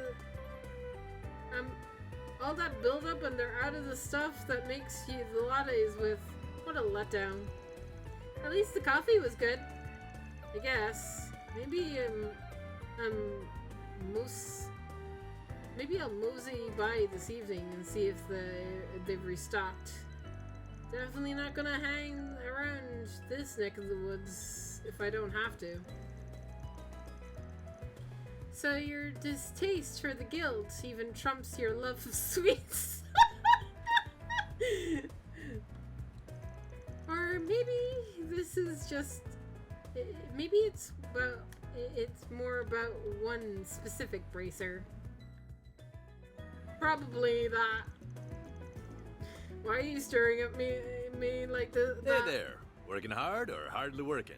all that build up, and they're out of the stuff that makes you the lattes with. What a letdown. At least the coffee was good, I guess. Maybe maybe I'll mosey by this evening and see if they've restocked. Definitely not gonna hang around this neck of the woods if I don't have to. So your distaste for the guild even trumps your love of sweets. Or maybe this is just... Maybe it's more about one specific bracer. Probably that. Why are you staring at me like this? There. Working hard or hardly working?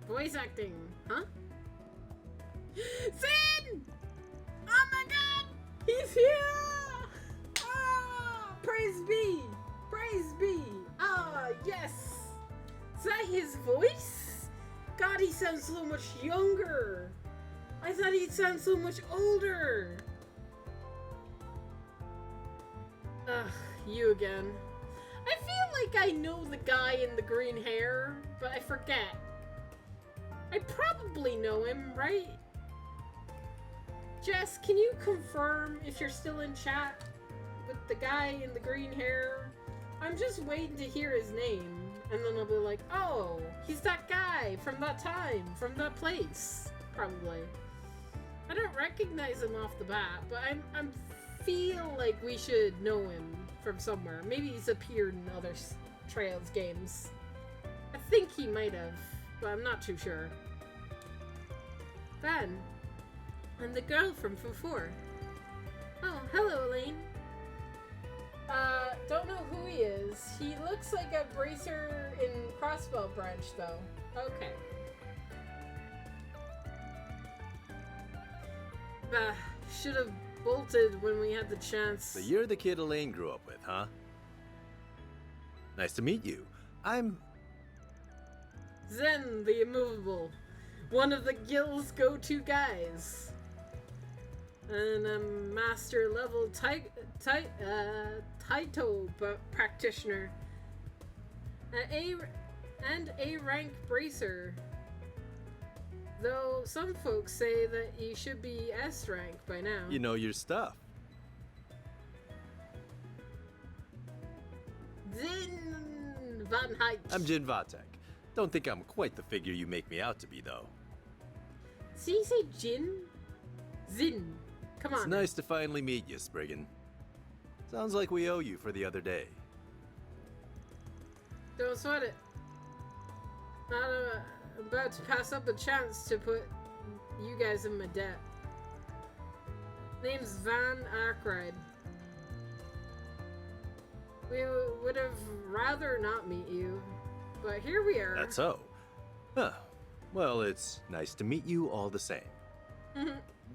Voice acting, huh? Sin! Oh my god! He's here! Ah! Praise be! Praise be! Ah, yes! Is that his voice? God, he sounds so much younger! I thought he'd sound so much older! Ugh, you again. I feel like I know the guy in the green hair, but I forget. I probably know him, right? Jess, can you confirm if you're still in chat with the guy in the green hair? I'm just waiting to hear his name, and then I'll be like, oh, he's that guy from that time, from that place, probably. I don't recognize him off the bat, but I'm feel like we should know him from somewhere. Maybe he's appeared in other Trails games. I think he might have, but I'm not too sure. Ben, and the girl from before. Oh, hello, Elaine. Don't know who he is. He looks like a bracer in Crossbow Branch, though. Okay. Should have bolted when we had the chance. So you're the kid Elaine grew up with, huh? Nice to meet you. I'm... Zen, the immovable. One of the guild's go-to guys. And a master level Taito practitioner. And a rank bracer. Though some folks say that you should be S rank by now. You know your stuff. Zin Van Heik. I'm Jin Vatek. Don't think I'm quite the figure you make me out to be, though. Did you say Jin? Zin. Come on. It's nice to finally meet you, Spriggan. Sounds like we owe you for the other day. Don't sweat it. Not about to pass up a chance to put you guys in my debt. Name's Van Ackroyd. We would have rather not meet you, but here we are. That's so. Huh. Well, it's nice to meet you all the same.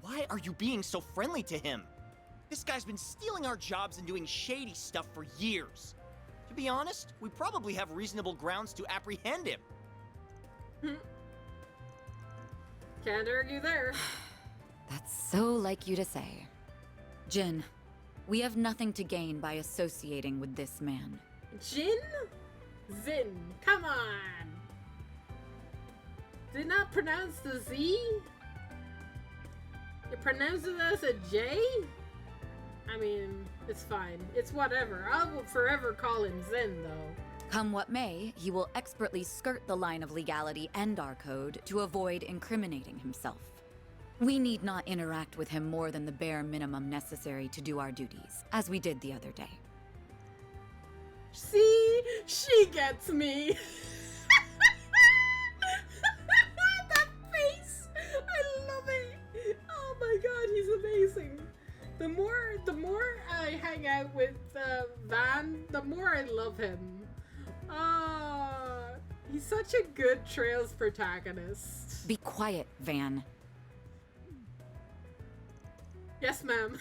Why are you being so friendly to him? This guy's been stealing our jobs and doing shady stuff for years. To be honest, we probably have reasonable grounds to apprehend him. Can't argue there. That's so like you to say. Jin, we have nothing to gain by associating with this man. Jin? Zin, come on! Did not pronounce the Z? You pronounce it as a J? I mean, it's fine. It's whatever. I will forever call him Zen, though. Come what may, he will expertly skirt the line of legality and our code to avoid incriminating himself. We need not interact with him more than the bare minimum necessary to do our duties, as we did the other day. See? She gets me! That face! I love love him. He's such a good Trails protagonist. Be quiet, Van. Yes, ma'am.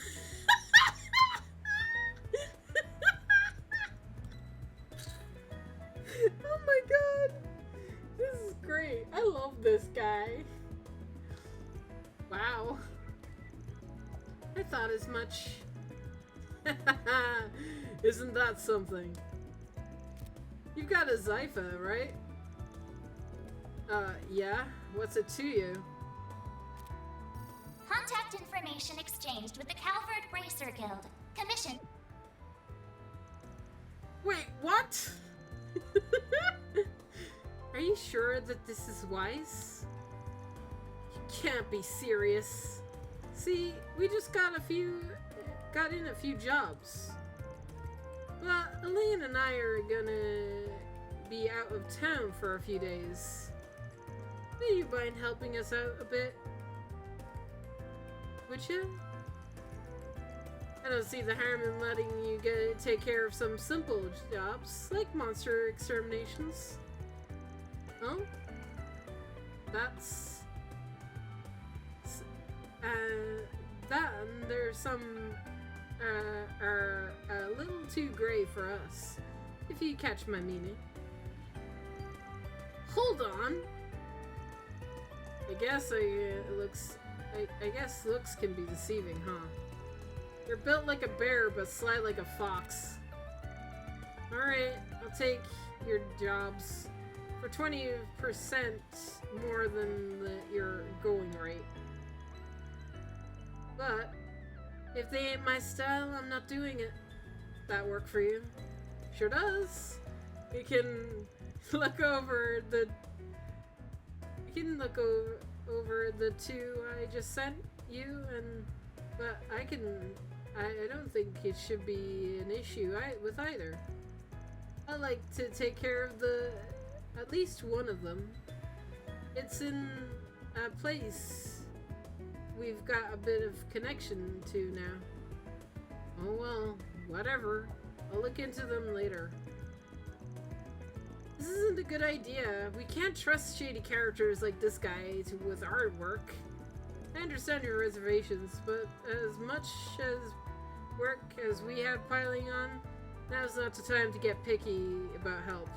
Oh my god. This is great. I love this guy. Wow. I thought as much. Isn't that something? You've got a Zypha, right? Yeah? What's it to you? Contact information exchanged with the Calvert Racer Guild. Commission. Wait, what? Are you sure that this is wise? You can't be serious. See, we just got in a few jobs. Well, Elaine and I are gonna be out of town for a few days. Do you mind helping us out a bit? Would you? I don't see the harm in letting you take care of some simple jobs, like monster exterminations. Oh? That's... then there's some... are a little too gray for us, if you catch my meaning. Hold on! I guess I guess looks can be deceiving, huh? You're built like a bear, but sly like a fox. Alright, I'll take your jobs for 20% more than your going rate. But, if they ain't my style, I'm not doing it. That work for you? Sure does. You can look over the... You can look over the two I just sent you, but I don't think it should be an issue with either. I like to take care of at least one of them. It's in a place we've got a bit of connection to now. Oh well, whatever. I'll look into them later. This isn't a good idea. We can't trust shady characters like this guy with our work. I understand your reservations, but as much as work as we have piling on, now's not the time to get picky about help.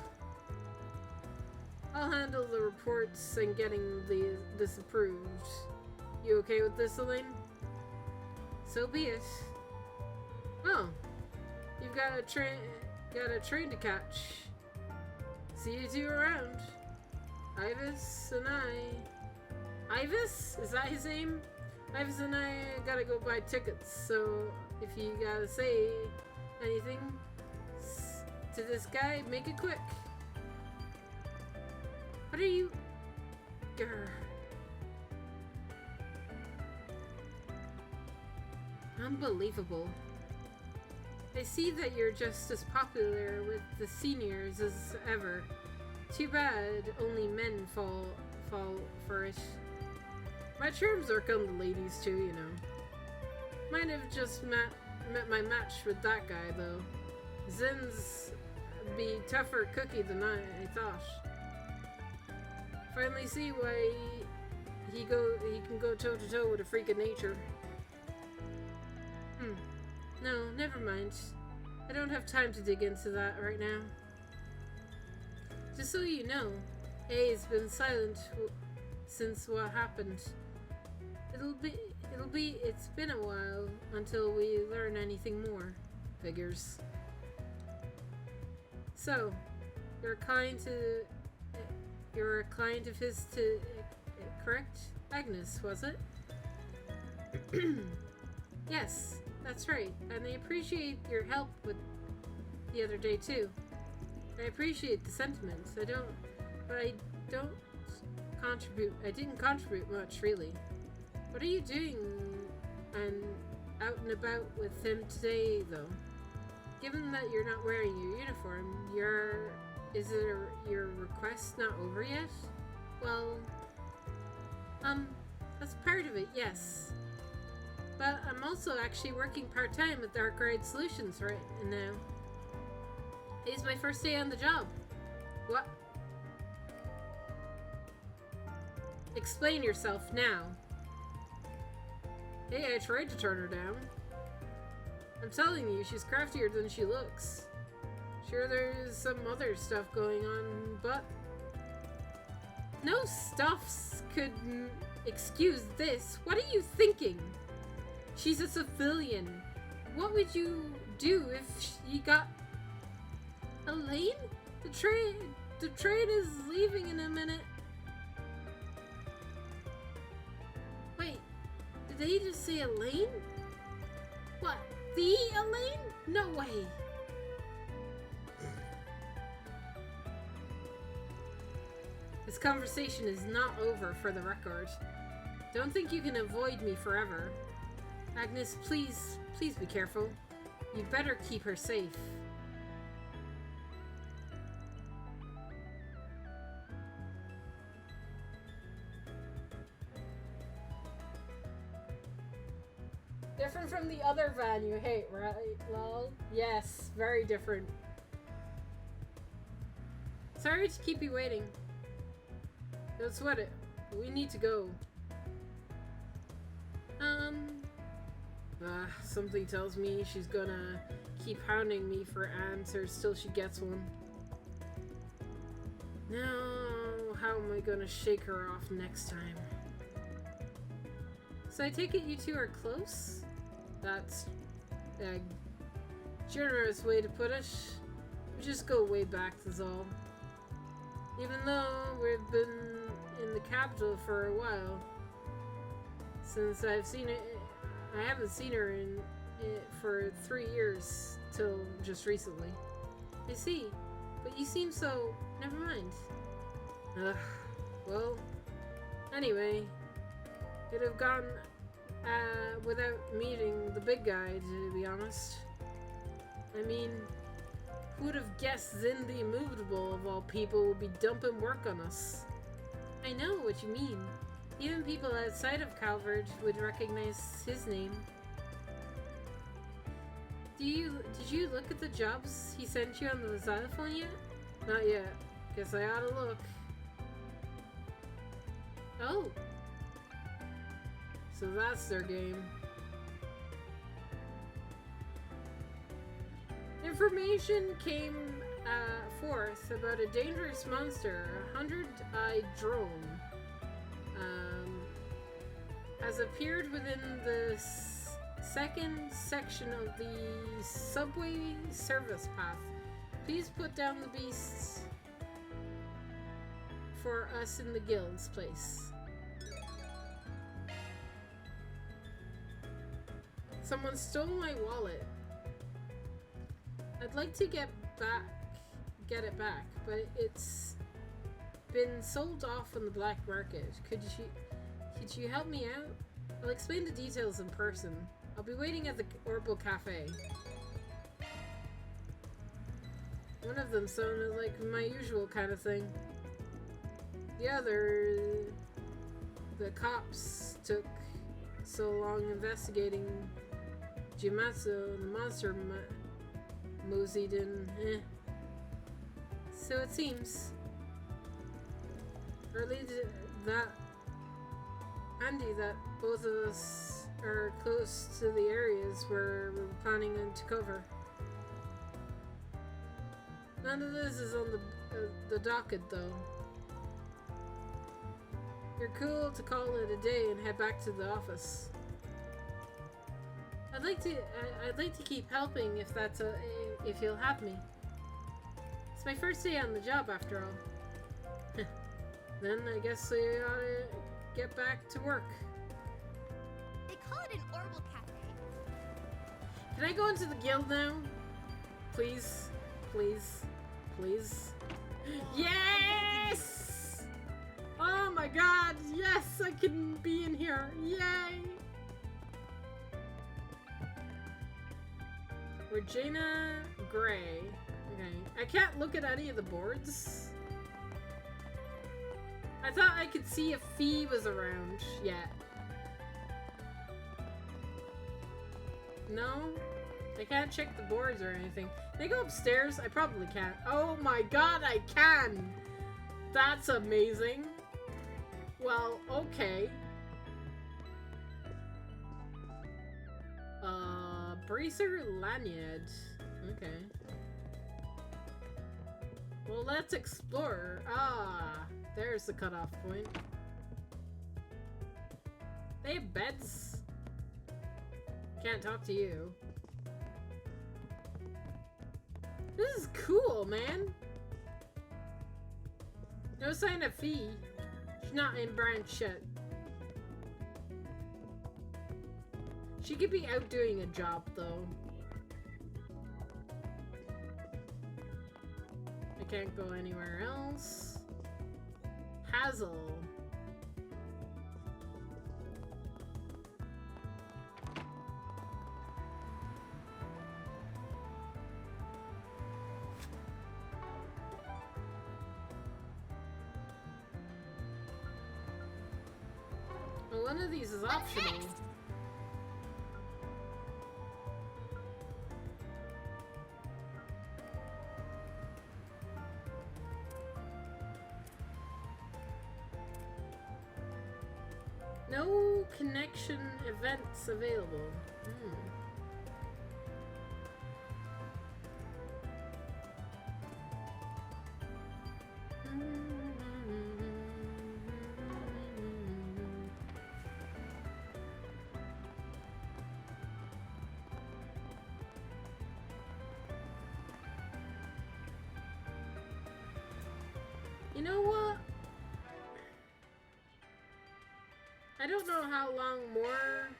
I'll handle the reports and getting this approved. You okay with this, Elaine? So be it. Oh, you've got a train to catch. See you two around. Ivis and I... Ivis? Is that his name? Ivis and I gotta go buy tickets, so if you gotta say anything to this guy, make it quick. What are you... Grr. Unbelievable. I see that you're just as popular with the seniors as ever. Too bad only men fall for it. My charms work on the ladies too, you know. Might have just met my match with that guy though. Zin's be tougher cookie than I thought. Finally see why he can go toe to toe with a freak of nature. No, never mind. I don't have time to dig into that right now. Just so you know, A's been silent since what happened. It's been a while until we learn anything more. Figures. So, you're a client of his correct? Agnes, was it? Yes, that's right. And I appreciate your help with the other day too. I appreciate the sentiments. I didn't contribute much really. What are you doing and out and about with him today though? Given that you're not wearing your uniform, your request not over yet? Well, that's part of it, yes. But I'm also actually working part-time with Dark Ride Solutions right now. It's my first day on the job. What? Explain yourself now. Hey, I tried to turn her down. I'm telling you, she's craftier than she looks. Sure, there's some other stuff going on, but no stuffs could excuse this. What are you thinking? She's a civilian. What would you do if you got Elaine? The train is leaving in a minute. Wait, did they just say Elaine? What, the Elaine? No way. This conversation is not over, for the record. Don't think you can avoid me forever. Agnes, please be careful. You'd better keep her safe. Different from the other van you hate, right? Lol. Yes, very different. Sorry to keep you waiting. Don't sweat it. We need to go. Something tells me she's gonna keep hounding me for answers till she gets one. Now, how am I gonna shake her off next time? So I take it you two are close? That's a generous way to put it. We just go way back, that's all. Even though we've been in the capital for a while. Since I haven't seen her for 3 years, till just recently. I see, but you seem so... Never mind. Well, anyway, could have gone without meeting the big guy, to be honest. I mean, who would have guessed Zin the Immovable, of all people, would be dumping work on us? I know what you mean. Even people outside of Calvard would recognize his name. Did you look at the jobs he sent you on the xylophone yet? Not yet. Guess I ought to look. Oh. So that's their game. Information came forth about a dangerous monster, a 100-eyed drone. Has appeared within the second section of the subway service path. Please put down the beasts for us in the guild's place. Someone stole my wallet. I'd like to get it back, but it's been sold off on the black market. Could you help me out? I'll explain the details in person. I'll be waiting at the Orbital Cafe. One of them sounded like my usual kind of thing. The other... The cops took so long investigating Jimatsu and the monster moseyed in. So it seems. Early that Andy, that both of us are close to the areas where we're planning to cover. None of this is on the docket, though. You're cool to call it a day and head back to the office. I'd like to keep helping if you'll have me. It's my first day on the job, after all. Then I guess I ought to get back to work. They call it an Orbital Cafe. Can I go into the guild now? Please? Please? Please? Yes! Oh my god, yes! I can be in here. Yay! Regina Gray. Okay. I can't look at any of the boards. I thought I could see if Fee was around yet. No? I can't check the boards or anything. Can I go upstairs? I probably can't. Oh my god, I can! That's amazing. Well, okay. Bracer lanyard. Okay. Well, let's explore. Ah, there's the cutoff point. They have beds. Can't talk to you. This is cool, man. No sign of fee. She's not in branch yet. She could be out doing a job, though. I can't go anywhere else. Hazel. Well, one of these is optional. No connection events available. You know what? I don't know how long more.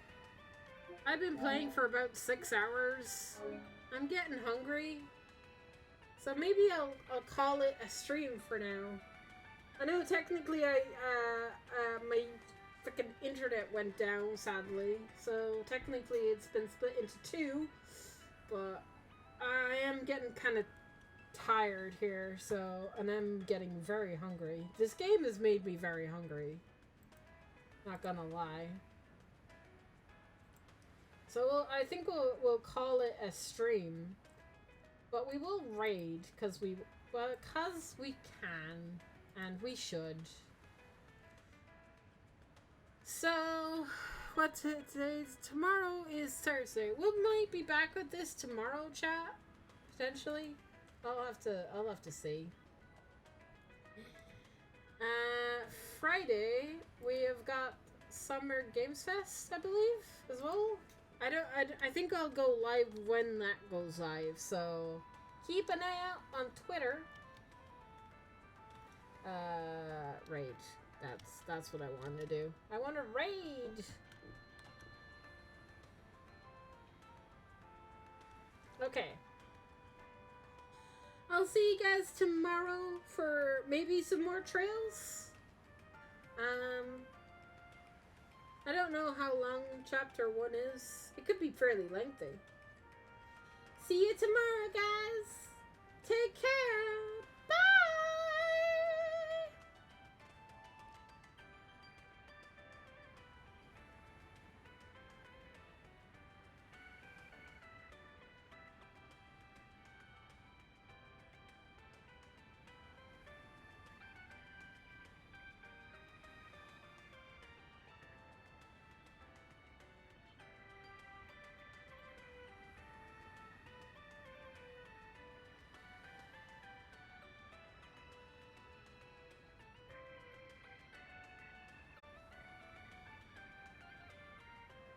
I've been playing for about 6 hours. I'm getting hungry. So maybe I'll call it a stream for now. I know technically my freaking internet went down, sadly. So technically it's been split into 2. But I am getting kind of tired here, and I'm getting very hungry. This game has made me very hungry. Not gonna lie. So I think we'll call it a stream, but we will raid because we can and we should. So tomorrow is Thursday. We might be back with this tomorrow, chat. Potentially, I'll have to see. Friday we have got Summer Games Fest, I believe, as well. I think I'll go live when that goes live, so keep an eye out on Twitter. Raid. That's what I want to do. I want to raid. Okay. I'll see you guys tomorrow for maybe some more trails. I don't know how long chapter 1 is. It could be fairly lengthy. See you tomorrow, guys. Take care.